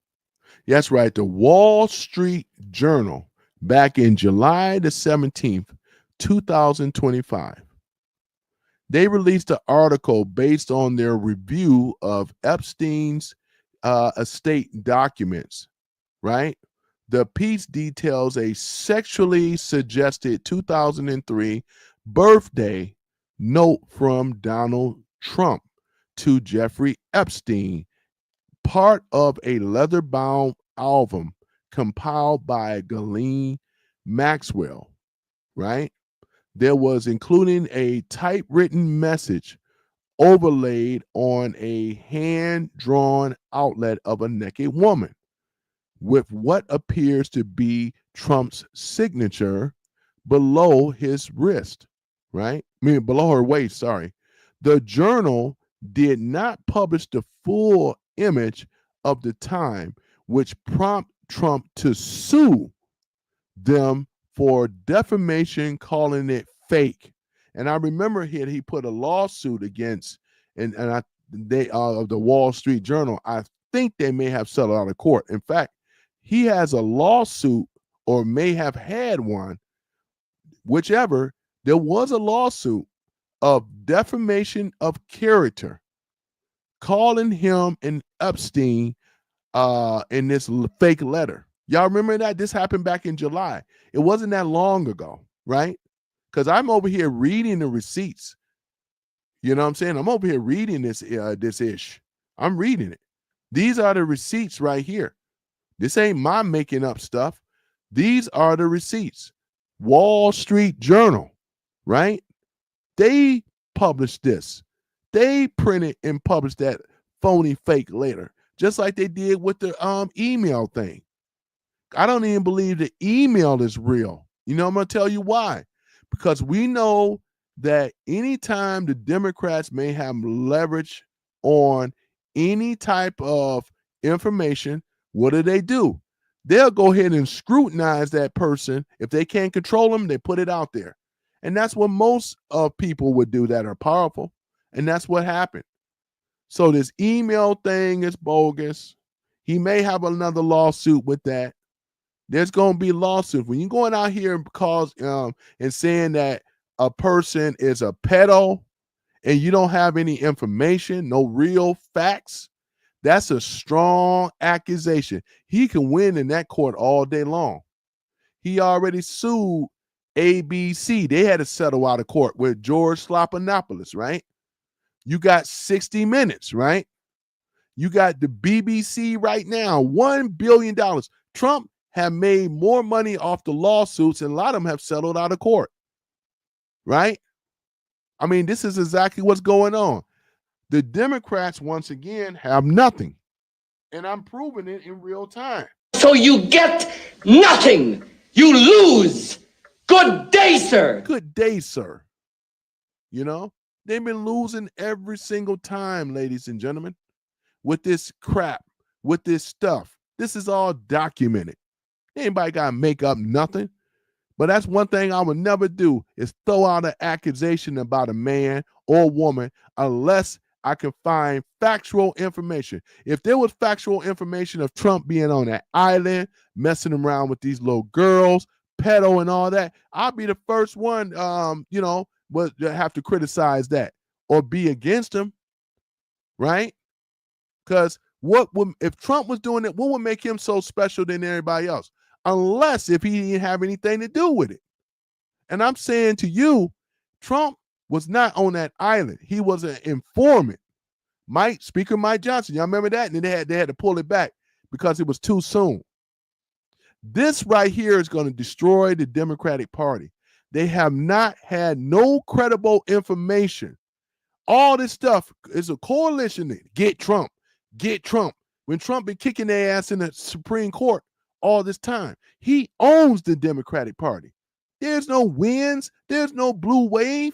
That's right. The Wall Street Journal, back in July the 17th, 2025. They released an article based on their review of Epstein's estate documents, right? The piece details a sexually suggested 2003 birthday note from Donald Trump to Jeffrey Epstein, part of a leather-bound album compiled by Ghislaine Maxwell, right? There was including a typewritten message overlaid on a hand-drawn outlet of a naked woman with what appears to be Trump's signature below his wrist, right? I mean, below her waist, sorry. The journal did not publish the full image of the time, which prompted Trump to sue them for defamation, calling it fake. And I remember he put a lawsuit against of the Wall Street Journal. I think they may have settled out of court. In fact, he has a lawsuit, or may have had one, whichever. There was a lawsuit of defamation of character, calling him an Epstein in this fake letter. Y'all remember that? This happened back in July. It wasn't that long ago, right? Because I'm over here reading the receipts. You know what I'm saying? I'm over here reading this ish. I'm reading it. These are the receipts right here. This ain't my making up stuff. These are the receipts. Wall Street Journal, right? They published this. They printed and published that phony fake letter, just like they did with the email thing. I don't even believe the email is real. You know, I'm going to tell you why. Because we know that anytime the Democrats may have leverage on any type of information, what do? They'll go ahead and scrutinize that person. If they can't control them, they put it out there. And that's what most people would do that are powerful. And that's what happened. So this email thing is bogus. He may have another lawsuit with that. There's going to be lawsuits. When you're going out here and saying that a person is a pedo and you don't have any information, no real facts, that's a strong accusation. He can win in that court all day long. He already sued ABC. They had to settle out of court with George Slopinopoulos, right? You got 60 Minutes, right? You got the BBC right now, $1 billion. Trump have made more money off the lawsuits, and a lot of them have settled out of court, right? I mean, this is exactly what's going on. The Democrats, once again, have nothing, and I'm proving it in real time. So you get nothing. You lose. Good day, sir. Good day, sir. You know, they've been losing every single time, ladies and gentlemen, with this crap, with this stuff. This is all documented. Anybody got to make up nothing. But that's one thing I would never do is throw out an accusation about a man or woman unless I can find factual information. If there was factual information of Trump being on that island, messing around with these little girls, pedo and all that, I'll be the first one, would have to criticize that or be against him, right? Because if Trump was doing it, what would make him so special than everybody else? Unless if he didn't have anything to do with it. And I'm saying to you, Trump was not on that island. He was an informant. Speaker Mike Johnson, y'all remember that? And then they had to pull it back because it was too soon. This right here is going to destroy the Democratic Party. They have not had no credible information. All this stuff is a coalition. Get Trump. Get Trump. When Trump been kicking their ass in the Supreme Court all this time, he owns the Democratic Party. There's no wins. There's no blue wave.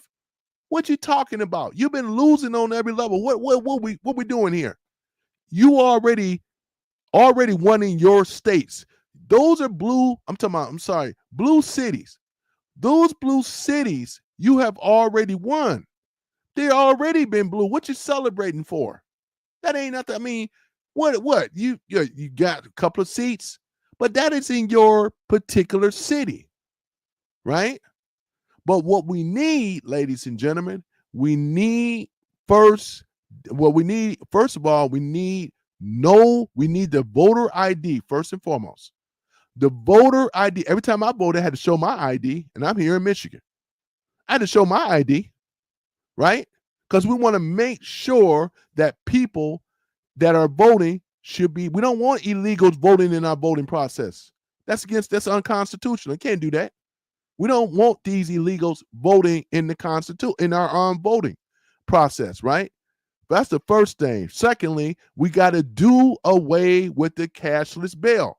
What you talking about? You've been losing on every level. What we doing here? You already won in your states. Those are blue. Blue cities. Those blue cities you have already won. They already been blue. What you celebrating for? That ain't nothing. I mean, what? You got a couple of seats, but that is in your particular city, right? But what we need, ladies and gentlemen, we need the voter ID first and foremost. The voter ID. Every time I voted, I had to show my ID, and I'm here in Michigan. I had to show my ID, right? Because we want to make sure that people that are voting we don't want illegals voting in our voting process. That's unconstitutional. Can't do that. We don't want these illegals voting in our voting process, right? That's the first thing. Secondly, we got to do away with the cashless bail.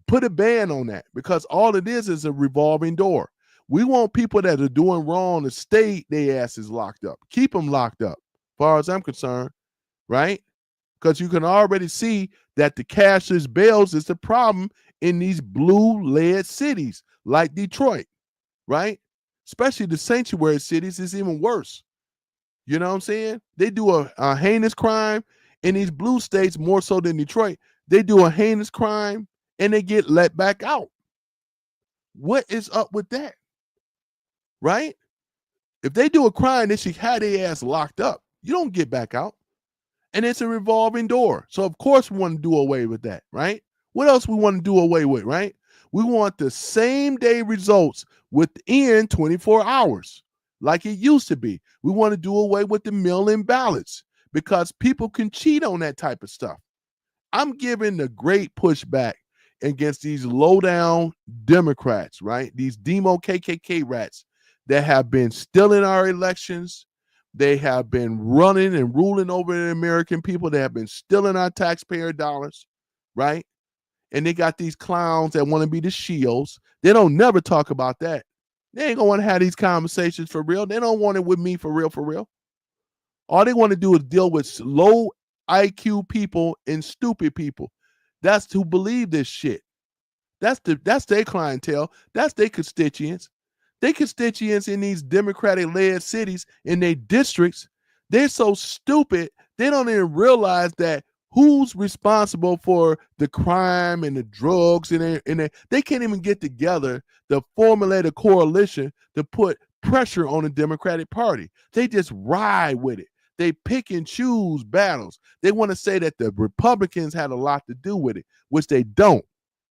Put a ban on that because all it is a revolving door. We want people that are doing wrong to stay their asses locked up. Keep them locked up, as far as I'm concerned, right? Because you can already see that the cashless bails is the problem in these blue-led cities like Detroit, right? Especially the sanctuary cities is even worse. You know what I'm saying? They do a heinous crime in these blue states more so than Detroit. They do a heinous crime and they get let back out. What is up with that? Right? If they do a crime, they should have their ass locked up. You don't get back out. And it's a revolving door. So, of course, we want to do away with that, right? What else we want to do away with, right? We want the same day results within 24 hours, like it used to be. We want to do away with the mail-in ballots because people can cheat on that type of stuff. I'm giving the great pushback against these low-down Democrats, right? These demo KKK rats that have been stealing our elections. They have been running and ruling over the American people. They have been stealing our taxpayer dollars, right? and they got these clowns that want to be the shields. They don't never talk about that. They ain't gonna want to have these conversations for real. They don't want it with me for real, for real. All they want to do is deal with low IQ people and stupid people. That's who believe this shit. That's their clientele. That's their constituents. They constituents in these Democratic-led cities, in their districts, they're so stupid, they don't even realize that who's responsible for the crime and the drugs, and they can't even get together to formulate a coalition to put pressure on the Democratic Party. They just ride with it. They pick and choose battles. They want to say that the Republicans had a lot to do with it, which they don't.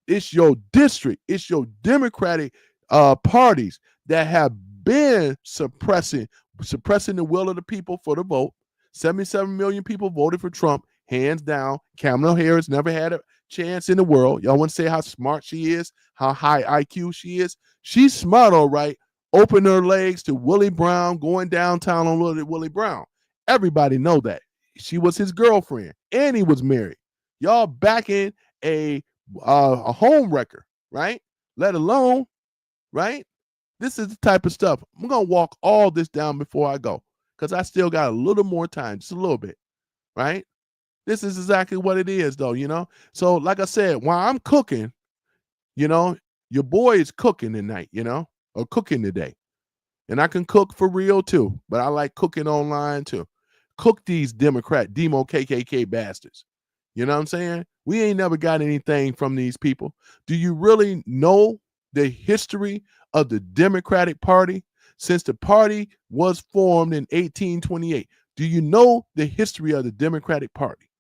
It's your district. It's your Democratic parties that have been suppressing the will of the people for the vote. 77 million people voted for Trump, hands down. Kamala Harris never had a chance in the world. Y'all want to say how smart she is, how high IQ she is? She's smart, all right. Open her legs to Willie Brown, going downtown on Willie Brown. Everybody know that. She was his girlfriend, and he was married. Y'all backing a home wrecker, right? Let alone, right? This is the type of stuff. I'm going to walk all this down before I go because I still got a little more time, just a little bit, right? This is exactly what it is, though, you know? So, like I said, while I'm cooking, you know, your boy is cooking tonight, you know, or cooking today. And I can cook for real, too, but I like cooking online, too. Cook these Demo KKK bastards. You know what I'm saying? We ain't never got anything from these people. Do you really know the history of the Democratic Party since the party was formed in 1828? Do you know the history of the Democratic Party?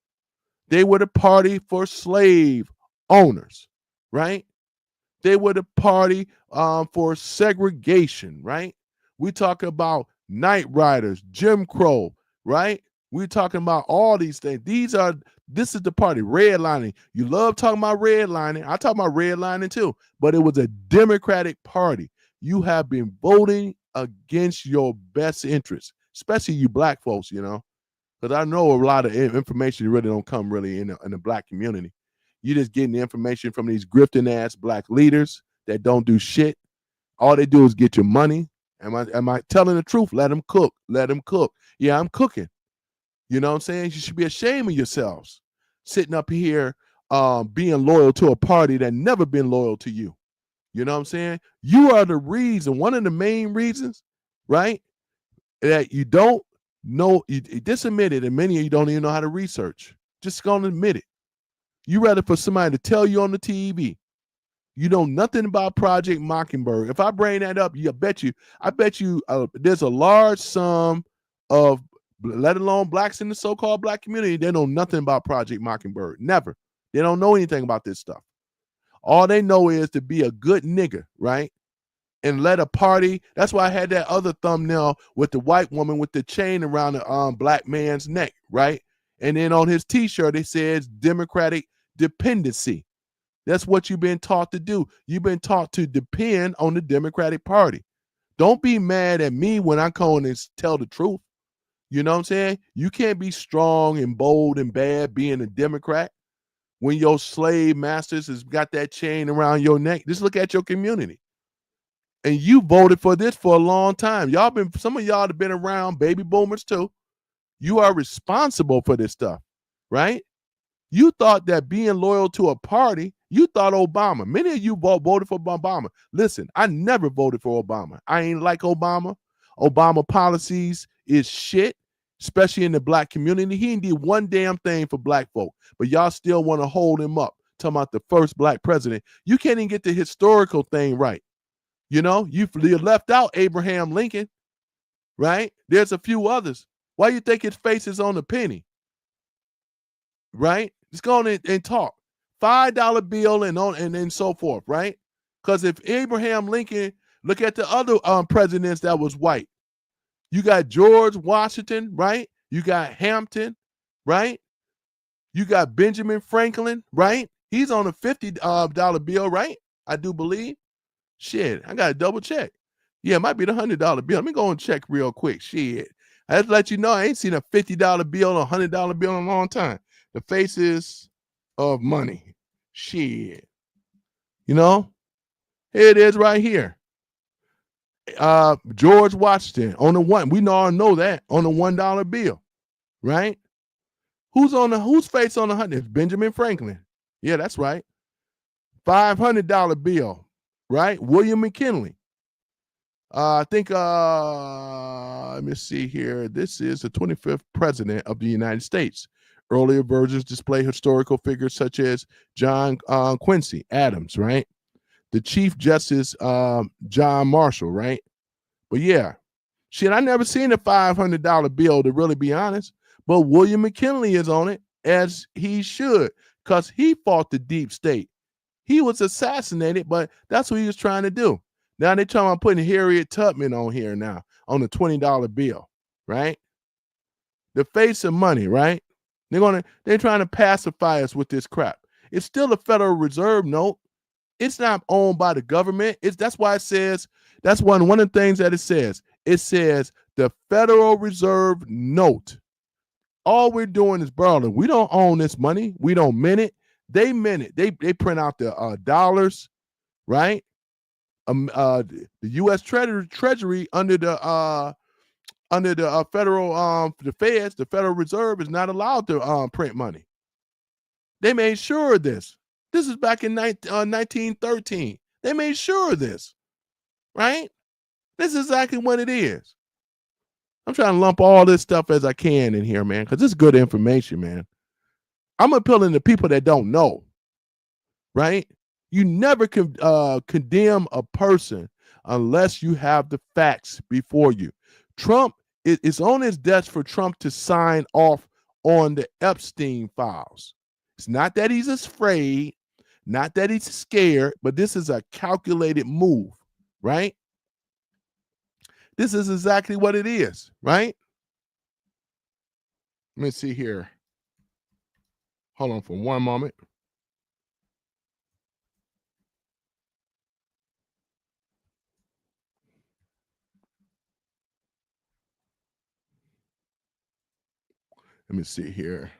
They were the party for slave owners, right? They were the party for segregation, right? We talk about night riders, Jim Crow, right? We're talking about all these things. This is the party, redlining. You love talking about redlining. I talk about redlining too, but it was a Democratic Party. You have been voting against your best interests, especially you black folks, you know, because I know a lot of information really don't come really in the black community. You're just getting the information from these grifting ass black leaders that don't do shit. All they do is get your money. Am I telling the truth? Let them cook. Let them cook. Yeah, I'm cooking. You know what I'm saying? You should be ashamed of yourselves sitting up here being loyal to a party that never been loyal to you. You know what I'm saying? You are the reason, one of the main reasons, right, that you don't know, you just admit it, and many of you don't even know how to research. Just gonna admit it. You rather for somebody to tell you on the TV. You know nothing about Project Mockingbird. If I bring that up, I bet you there's a large sum of, let alone blacks in the so-called black community, they know nothing about Project Mockingbird. Never. They don't know anything about this stuff. All they know is to be a good nigga, right? And let a party. That's why I had that other thumbnail with the white woman with the chain around the black man's neck, right? And then on his t-shirt, it says Democratic dependency. That's what you've been taught to do. You've been taught to depend on the Democratic Party. Don't be mad at me when I come and tell the truth. You know what I'm saying? You can't be strong and bold and bad being a Democrat when your slave masters has got that chain around your neck. Just look at your community. And you voted for this for a long time. Some of y'all have been around, baby boomers too. You are responsible for this stuff, right? You thought that being loyal to a party, you thought Obama. Many of you voted for Obama. Listen, I never voted for Obama. I ain't like Obama. Obama policies is shit, especially in the black community. He ain't did one damn thing for black folk, but y'all still want to hold him up, talking about the first black president. You can't even get the historical thing right. You know, you left out Abraham Lincoln, right? There's a few others. Why you think his face is on the penny? Right? Just go on and talk. $5 bill and so forth, right? Because if Abraham Lincoln, look at the other presidents that was white. You got George Washington, right? You got Hampton, right? You got Benjamin Franklin, right? He's on a $50 bill, right? I do believe. Shit, I got to double check. Yeah, it might be the $100 bill. Let me go and check real quick. Shit. I have to let you know I ain't seen a $50 bill or $100 bill in a long time. The faces of money. Shit. You know, here it is right here. George Washington on the one. We all know that on the $1 bill, right? Whose face on the 100? Benjamin Franklin. Yeah, that's right. $500 bill, right? William McKinley. I think let me see here. This is the 25th president of the United States. Earlier versions display historical figures such as John Quincy Adams, right? The Chief Justice John Marshall, right? But yeah, shit, I never seen a $500 bill, to really be honest. But William McKinley is on it, as he should, because he fought the deep state. He was assassinated, but that's what he was trying to do. Now they're talking about putting Harriet Tubman on here now on the $20 bill, right? The face of money, right? They're trying to pacify us with this crap. It's still a Federal Reserve note. It's not owned by the government. That's why it says, that's one of the things that it says. It says the Federal Reserve note. All we're doing is borrowing. We don't own this money. We don't mint it. They mint it. They print out the dollars, right? The U.S. Treasury under the federal the Feds, the Federal Reserve is not allowed to print money. They made sure of this. This is back in 1913. They made sure of this, right? This is exactly what it is. I'm trying to lump all this stuff as I can in here, man, because it's good information, man. I'm appealing to people that don't know, right? You never can condemn a person unless you have the facts before you. Trump, it's on his desk for Trump to sign off on the Epstein files. It's not that he's afraid, not that he's scared, but this is a calculated move, right? This is exactly what it is, right? Let me see here. Hold on for one moment. Let me see here.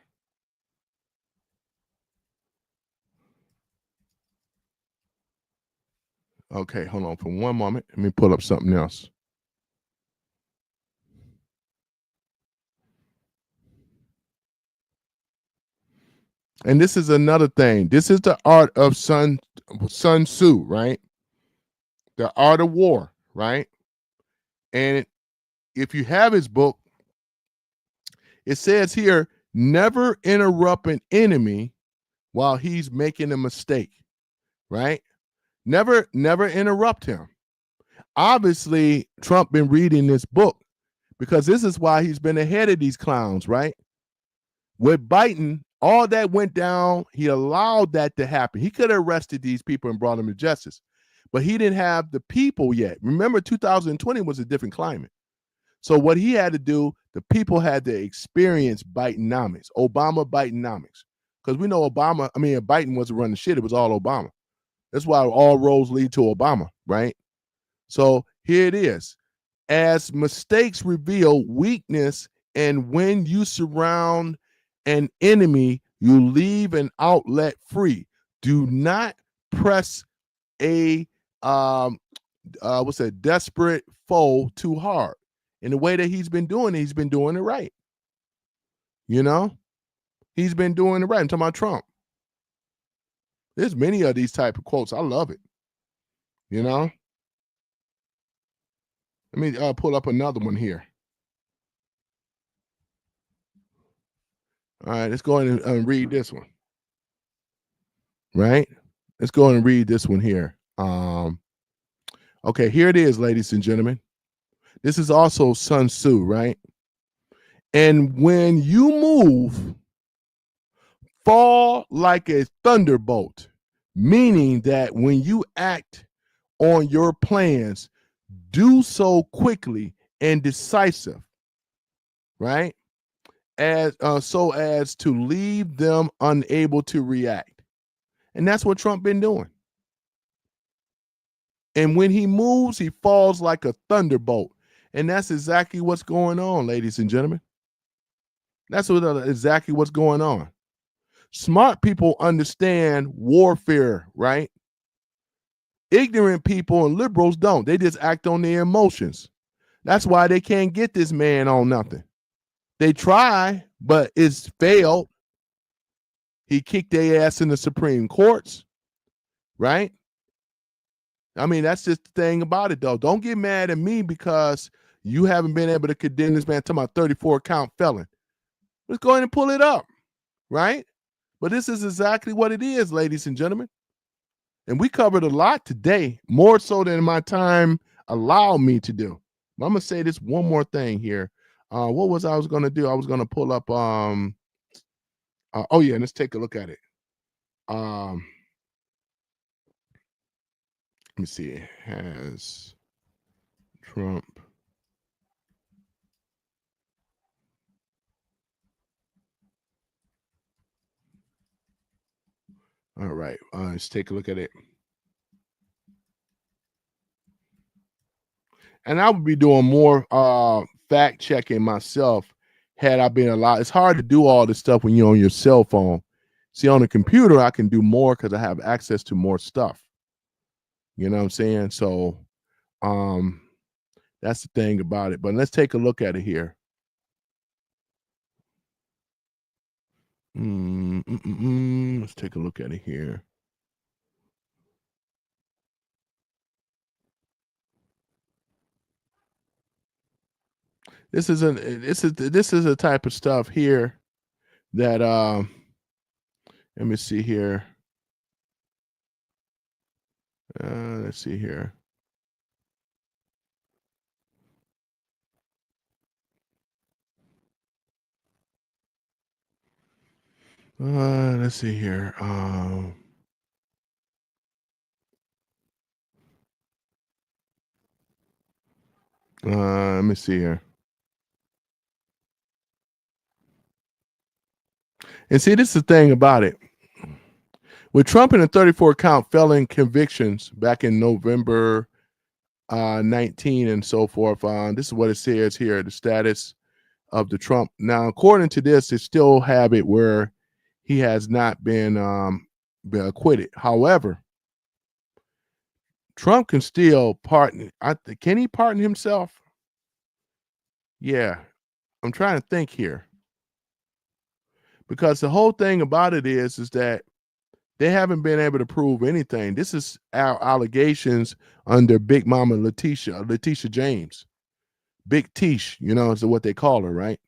Okay, hold on for one moment. Let me pull up something else. And this is another thing. This is the art of Sun Tzu, right? The Art of War, right? And if you have his book, it says here, never interrupt an enemy while he's making a mistake, right? Never interrupt him. Obviously, Trump been reading this book because this is why he's been ahead of these clowns, right? With Biden, all that went down. He allowed that to happen. He could have arrested these people and brought them to justice, but he didn't have the people yet. Remember, 2020 was a different climate. So what he had to do, the people had to experience Bidenomics, Obama Bidenomics. Because we know Biden wasn't running shit. It was all Obama. That's why all roads lead to Obama, right? So here it is. As mistakes reveal weakness, and when you surround an enemy, you leave an outlet free. Do not press a desperate foe too hard. In the way that he's been doing it right. You know? He's been doing it right. I'm talking about Trump. There's many of these type of quotes. I love it. You know? Let me pull up another one here. All right, let's go ahead and read this one. Right? Let's go ahead and read this one here. Okay, here it is, ladies and gentlemen. This is also Sun Tzu, right? And when you move, fall like a thunderbolt, meaning that when you act on your plans, do so quickly and decisive, right? So as to leave them unable to react. And that's what Trump been doing. And when he moves, he falls like a thunderbolt. And that's exactly what's going on, ladies and gentlemen. That's exactly what's going on. Smart people understand warfare, right? Ignorant people and liberals don't. They just act on their emotions. That's why they can't get this man on nothing. They try, but it's failed. He kicked their ass in the Supreme Courts, right? I mean, that's just the thing about it, though. Don't get mad at me because you haven't been able to condemn this man. Talking about 34 count felon. Let's go ahead and pull it up, right? But this is exactly what it is, ladies and gentlemen. And we covered a lot today, more so than my time allowed me to do. But I'm gonna say this one more thing here. What was I was gonna do? I was gonna pull up. Oh yeah, let's take a look at it. Let me see. Has Trump all right, let's take a look at it. And I would be doing more fact checking myself had I been allowed. It's hard to do all this stuff when you're on your cell phone. See, on the computer, I can do more because I have access to more stuff. You know what I'm saying? So that's the thing about it. But let's take a look at it here. Let's take a look at it here. This is a type of stuff here that let me see here. Let's see here. Let's see here. Let me see here. And see, this is the thing about it. With Trump and the 34 count felon convictions back in November 19 and so forth, this is what it says here, the status of the Trump. Now, according to this, they still have it where he has not been acquitted. However, Trump can still pardon. Can he pardon himself? Yeah, I'm trying to think here. Because the whole thing about it is that they haven't been able to prove anything. This is our allegations under Big Mama Letitia James. Big Tish, is what they call her, right?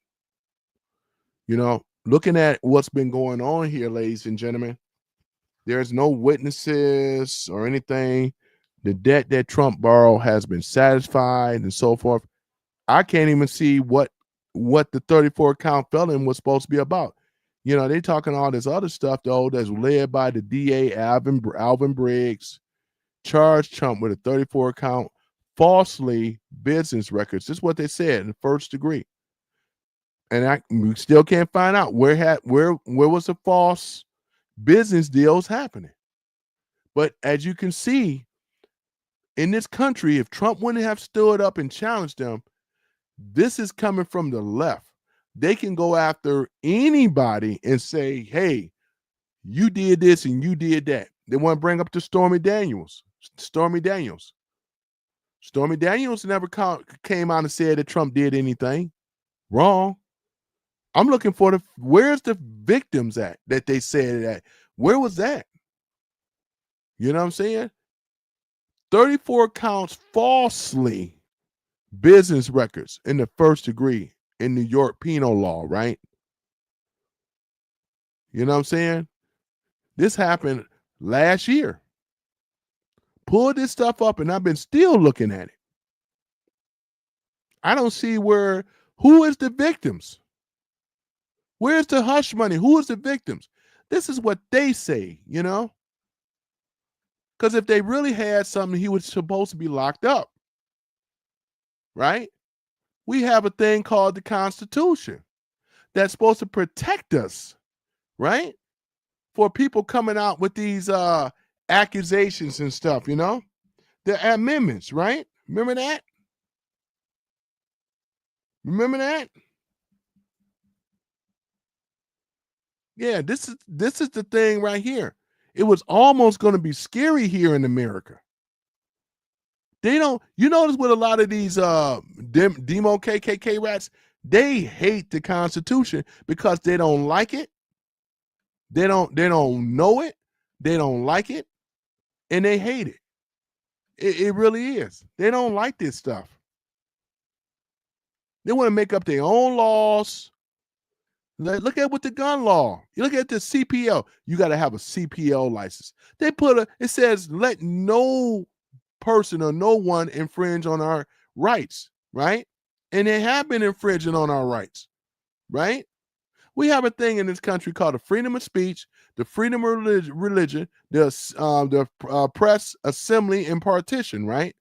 Looking at what's been going on here, ladies and gentlemen, there's no witnesses or anything. The debt that Trump borrowed has been satisfied and so forth. I can't even see what the 34 count felon was supposed to be about. They talking all this other stuff, though, that's led by the DA, Alvin Briggs, charged Trump with a 34 count falsely business records. This is what they said in the first degree. And we still can't find out where was the false business deals happening. But as you can see, in this country, if Trump wouldn't have stood up and challenged them, this is coming from the left. They can go after anybody and say, hey, you did this and you did that. They want to bring up the Stormy Daniels. Stormy Daniels never came out and said that Trump did anything wrong. I'm looking for where's the victims at that they said that? Where was that? You know what I'm saying? 34 counts falsely business records in the first degree in New York penal law, right? You know what I'm saying? This happened last year. Pull this stuff up, and I've been still looking at it. I don't see who is the victims? Where's the hush money? Who is the victims? This is what they say, Because if they really had something, he was supposed to be locked up, right? We have a thing called the Constitution that's supposed to protect us, right? For people coming out with these accusations and stuff, the amendments, right? Remember that? Yeah, this is the thing right here. It was almost going to be scary here in America. They don't. You notice with a lot of these demo KKK rats, they hate the Constitution because they don't like it. They don't know it. They don't like it, and they hate it. It really is. They don't like this stuff. They want to make up their own laws. Look at with the gun law. You look at the CPL. You got to have a CPL license. It says let no person or no one infringe on our rights, right? And they have been infringing on our rights, right? We have a thing in this country called the freedom of speech, the freedom of religion, the press, assembly, and partition, right?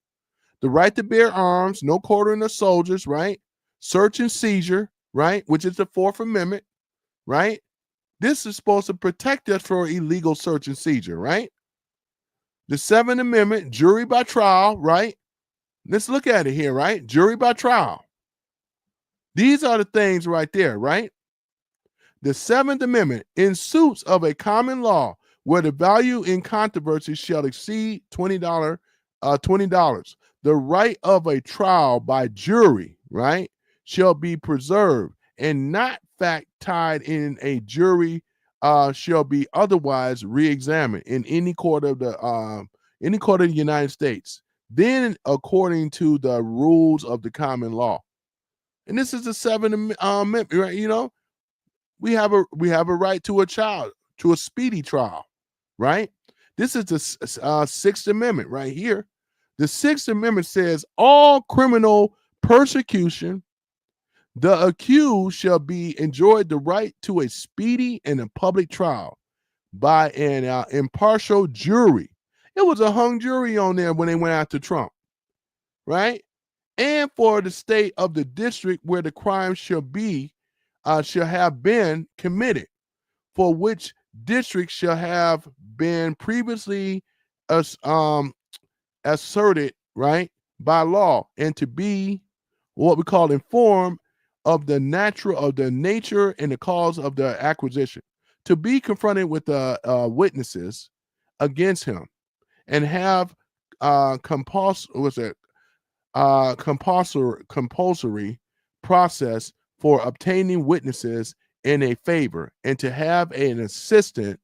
The right to bear arms, no quartering of soldiers, right? Search and seizure, right? Which is the Fourth Amendment, right? This is supposed to protect us for illegal search and seizure, right? The Seventh Amendment, jury by trial, right? Let's look at it here, right? Jury by trial. These are the things right there, right? The Seventh Amendment, in suits of a common law where the value in controversy shall exceed $20, the right of a trial by jury, right, shall be preserved, and not fact tied in a jury shall be otherwise re-examined in any court of the United States, then according to the rules of the common law. And this is the Seventh Amendment, right? You know, we have a right to a speedy trial, right? This is the Sixth Amendment right here. The Sixth Amendment says all criminal persecution, the accused shall be enjoyed the right to a speedy and a public trial by an impartial jury. It was a hung jury on there when they went after Trump, right? And for the state of the district where the crime shall have been committed, for which district shall have been previously asserted, right, by law, and to be what we call informed of the nature and the cause of the acquisition, to be confronted with the witnesses against him, and have compulsory process for obtaining witnesses in a favor, and to have an assistant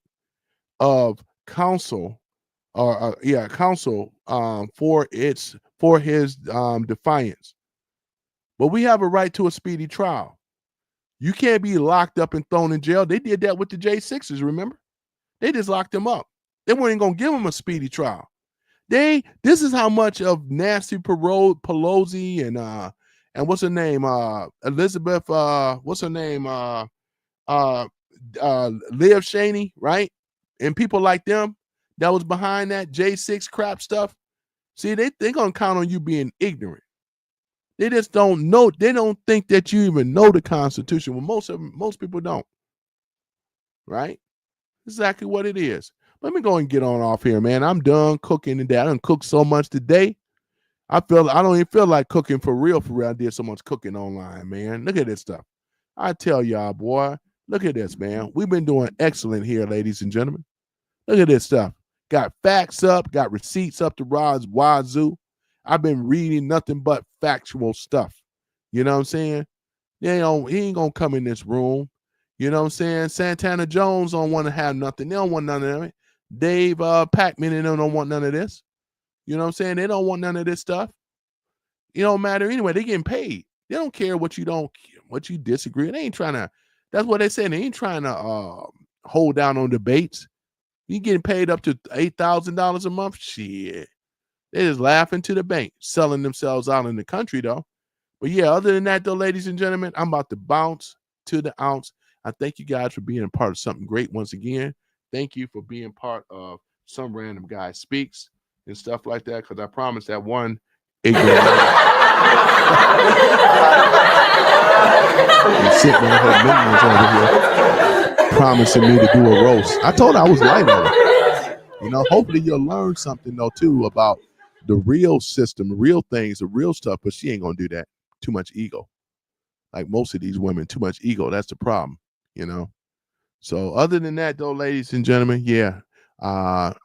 of counsel for his defiance. But we have a right to a speedy trial. You can't be locked up and thrown in jail. They did that with the J6s, remember? They just locked them up. They weren't going to give them a speedy trial. This is how much of Nancy Pelosi and what's her name? Elizabeth, what's her name? Liv Cheney, right? And people like them that was behind that J6 crap stuff. See, they're going to count on you being ignorant. They just don't know. They don't think that you even know the Constitution. Well, most people don't, right? Exactly what it is. Let me go and get on off here, man. I'm done cooking today. I done cooked so much today. I don't even feel like cooking for real. I did so much cooking online, man. Look at this stuff. I tell y'all, boy, look at this, man. We've been doing excellent here, ladies and gentlemen. Look at this stuff. Got facts up, got receipts up to wazoo. I've been reading nothing but factual stuff. You know what I'm saying? He ain't gonna come in this room. You know what I'm saying? Santana Jones don't want to have nothing. They don't want none of it. Dave Pacman and them don't want none of this. You know what I'm saying? They don't want none of this stuff. It don't matter anyway. They getting paid. They don't care what you disagree. They ain't trying to. That's what they say. They ain't trying to hold down on debates. You getting paid up to $8,000 a month? Shit. They just laughing to the bank, selling themselves out in the country though. But yeah, other than that though, ladies and gentlemen, I'm about to bounce to the ounce. I thank you guys for being a part of something great once again. Thank you for being part of Some Random Guy Speaks and stuff like that, because I promised that one ignorant sitting on her minions over here promising me to do a roast. I told her I was light on it. You know, hopefully you'll learn something though too about the real system, the real things, the real stuff, but she ain't gonna do that. Too much ego. Like most of these women, too much ego. That's the problem, you know. So other than that, though, ladies and gentlemen, yeah,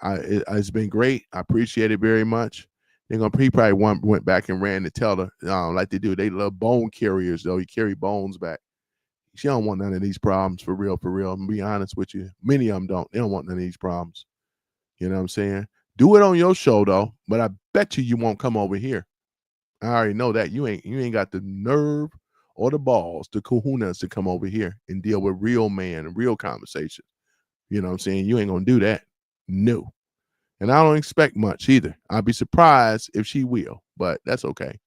it's been great. I appreciate it very much. He probably went back and ran the teller like they do. They love bone carriers, though. You carry bones back. She don't want none of these problems for real, for real. I'm gonna be honest with you. Many of them don't. They don't want none of these problems. You know what I'm saying? Do it on your show though, but I bet you won't come over here. I already know that you ain't got the nerve or the balls, the kahunas to come over here and deal with real man and real conversation. You know what I'm saying? You ain't gonna do that. No. And I don't expect much either. I'd be surprised if she will, but that's okay.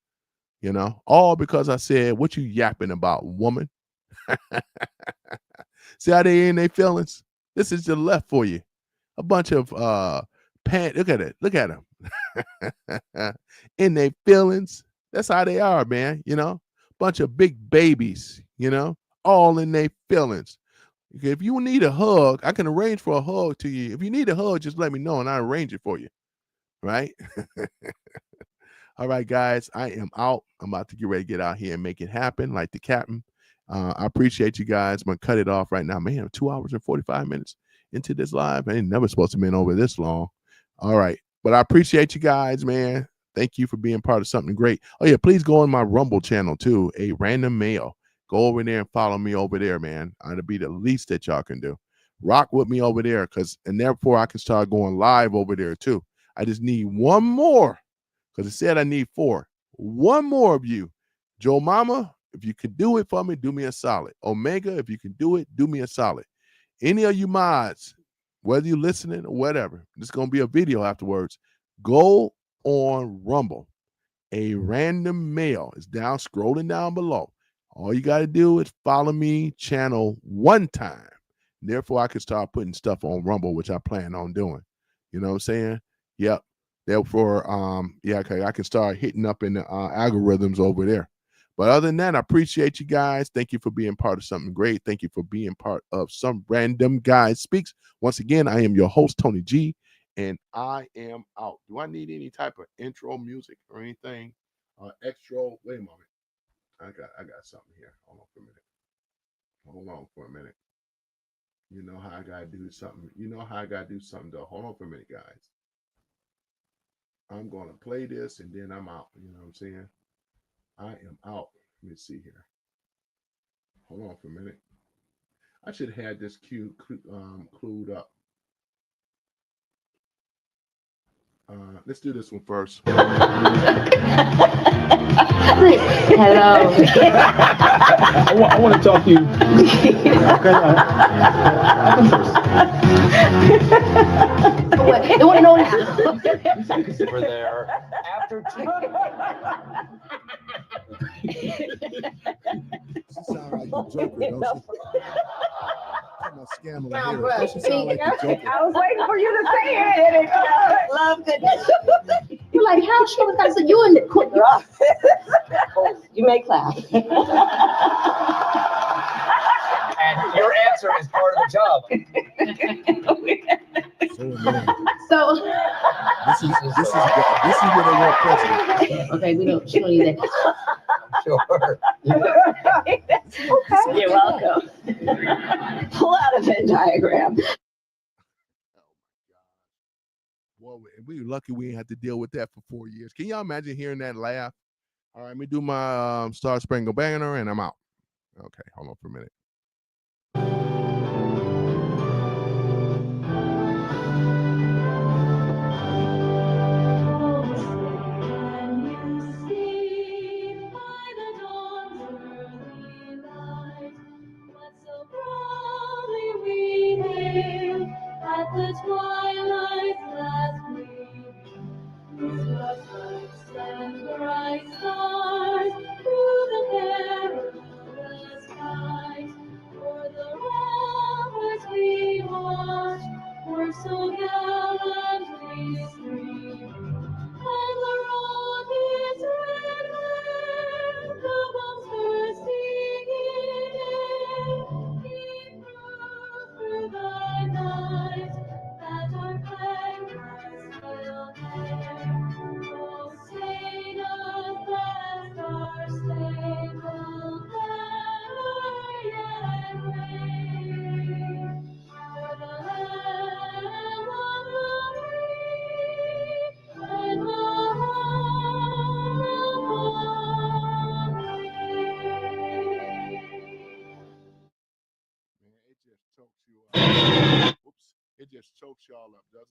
You know, all because I said, what you yapping about, woman? See how they in their feelings? This is the left for you. A bunch of look at it. Look at them. In their feelings. That's how they are, man. You know, bunch of big babies, you know, all in their feelings. If you need a hug, I can arrange for a hug to you. If you need a hug, just let me know and I'll arrange it for you. Right? All right, guys, I am out. I'm about to get ready to get out here and make it happen like the captain. I appreciate you guys. I'm going to cut it off right now. Man, 2 hours and 45 minutes into this live. I ain't never supposed to have been over this long. All right. But I appreciate you guys, man. Thank you for being part of something great. Oh, yeah, please go on my Rumble channel, too, A Random Mail. Go over there and follow me over there, man. That'll be the least that y'all can do. Rock with me over there, and therefore I can start going live over there, too. I just need one more, because it said I need 4. One more of you. Joe Mama, if you can do it for me, do me a solid. Omega, if you can do it, do me a solid. Any of you mods, whether you're listening or whatever, there's going to be a video afterwards. Go on Rumble. A Random Mail is down, scrolling down below. All you got to do is follow me channel one time. Therefore, I can start putting stuff on Rumble, which I plan on doing. You know what I'm saying? Yep. Therefore, okay, I can start hitting up in the algorithms over there. But other than that, I appreciate you guys. Thank you for being part of something great. Thank you for being part of Some Random Guy Speaks. Once again, I am your host, Tony G, and I am out. Do I need any type of intro music or anything? Extra? Wait a moment. I got something here. Hold on for a minute. You know how I gotta do something. Though. Hold on for a minute, guys. I'm gonna play this and then I'm out. You know what I'm saying? I am out. Let me see here. Hold on for a minute. I should have had this clued up. Let's do this one first. Hello. I want to talk to you. They want to know now. We're there. After two. She sound like the Joker, don't she? Scam I was waiting for you to say it. love goodness. You're like, how sure was that? So you in the quick you may clap. And your answer is part of the job. So this is what I want president. okay, we don't need that. Sure. Okay. You're welcome. Pull out a Venn diagram. Well, we lucky we ain't have to deal with that for 4 years. Can y'all imagine hearing that laugh? All right, let me do my Star Spangled Banner and I'm out. Okay, hold on for a minute. At the twilight's last gleam, spotlights and bright stars through the perilous skies. For the ramparts we watched were so gallantly streamed, and the rockets red glare, the bombs bursting in air, came through the night that our flag was still there. Oh, say does that star-spangled banner yet wave? just chokes y'all up, doesn't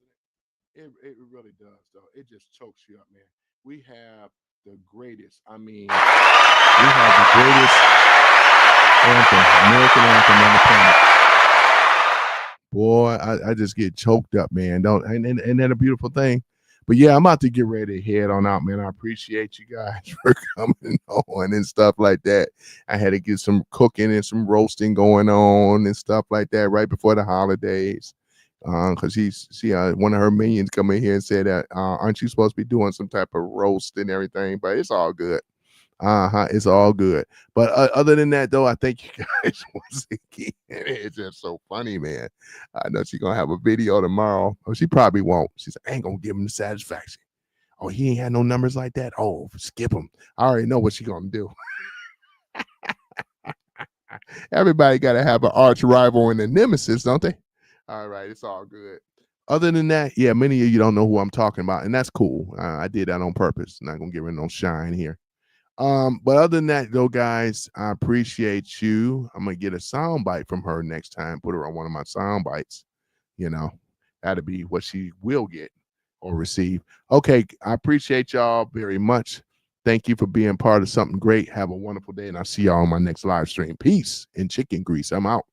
it? It really does, though. It just chokes you up, man. We have the greatest. I mean, we have the greatest anthem, American anthem on the planet. Boy, I just get choked up, man. Don't and that a beautiful thing. But yeah, I'm about to get ready to head on out, man. I appreciate you guys for coming on and stuff like that. I had to get some cooking and some roasting going on and stuff like that right before the holidays. Because one of her minions come in here and said that aren't you supposed to be doing some type of roast and everything? But it's all good. It's all good. But other than that, though, I thank you guys once again. It's just so funny, man. I know she's gonna have a video tomorrow. Oh, she probably won't. She said, I ain't gonna give him the satisfaction. Oh, he ain't had no numbers like that. Oh, skip him. I already know what she gonna do. Everybody gotta have an arch rival and a nemesis, don't they? All right, it's all good. Other than that, yeah, many of you don't know who I'm talking about, and that's cool. I did that on purpose. Not gonna give her no shine here. But other than that, though, guys, I appreciate you. I'm gonna get a sound bite from her next time. Put her on one of my sound bites. You know, that'll be what she will get or receive. Okay, I appreciate y'all very much. Thank you for being part of something great. Have a wonderful day, and I'll see y'all on my next live stream. Peace and chicken grease. I'm out.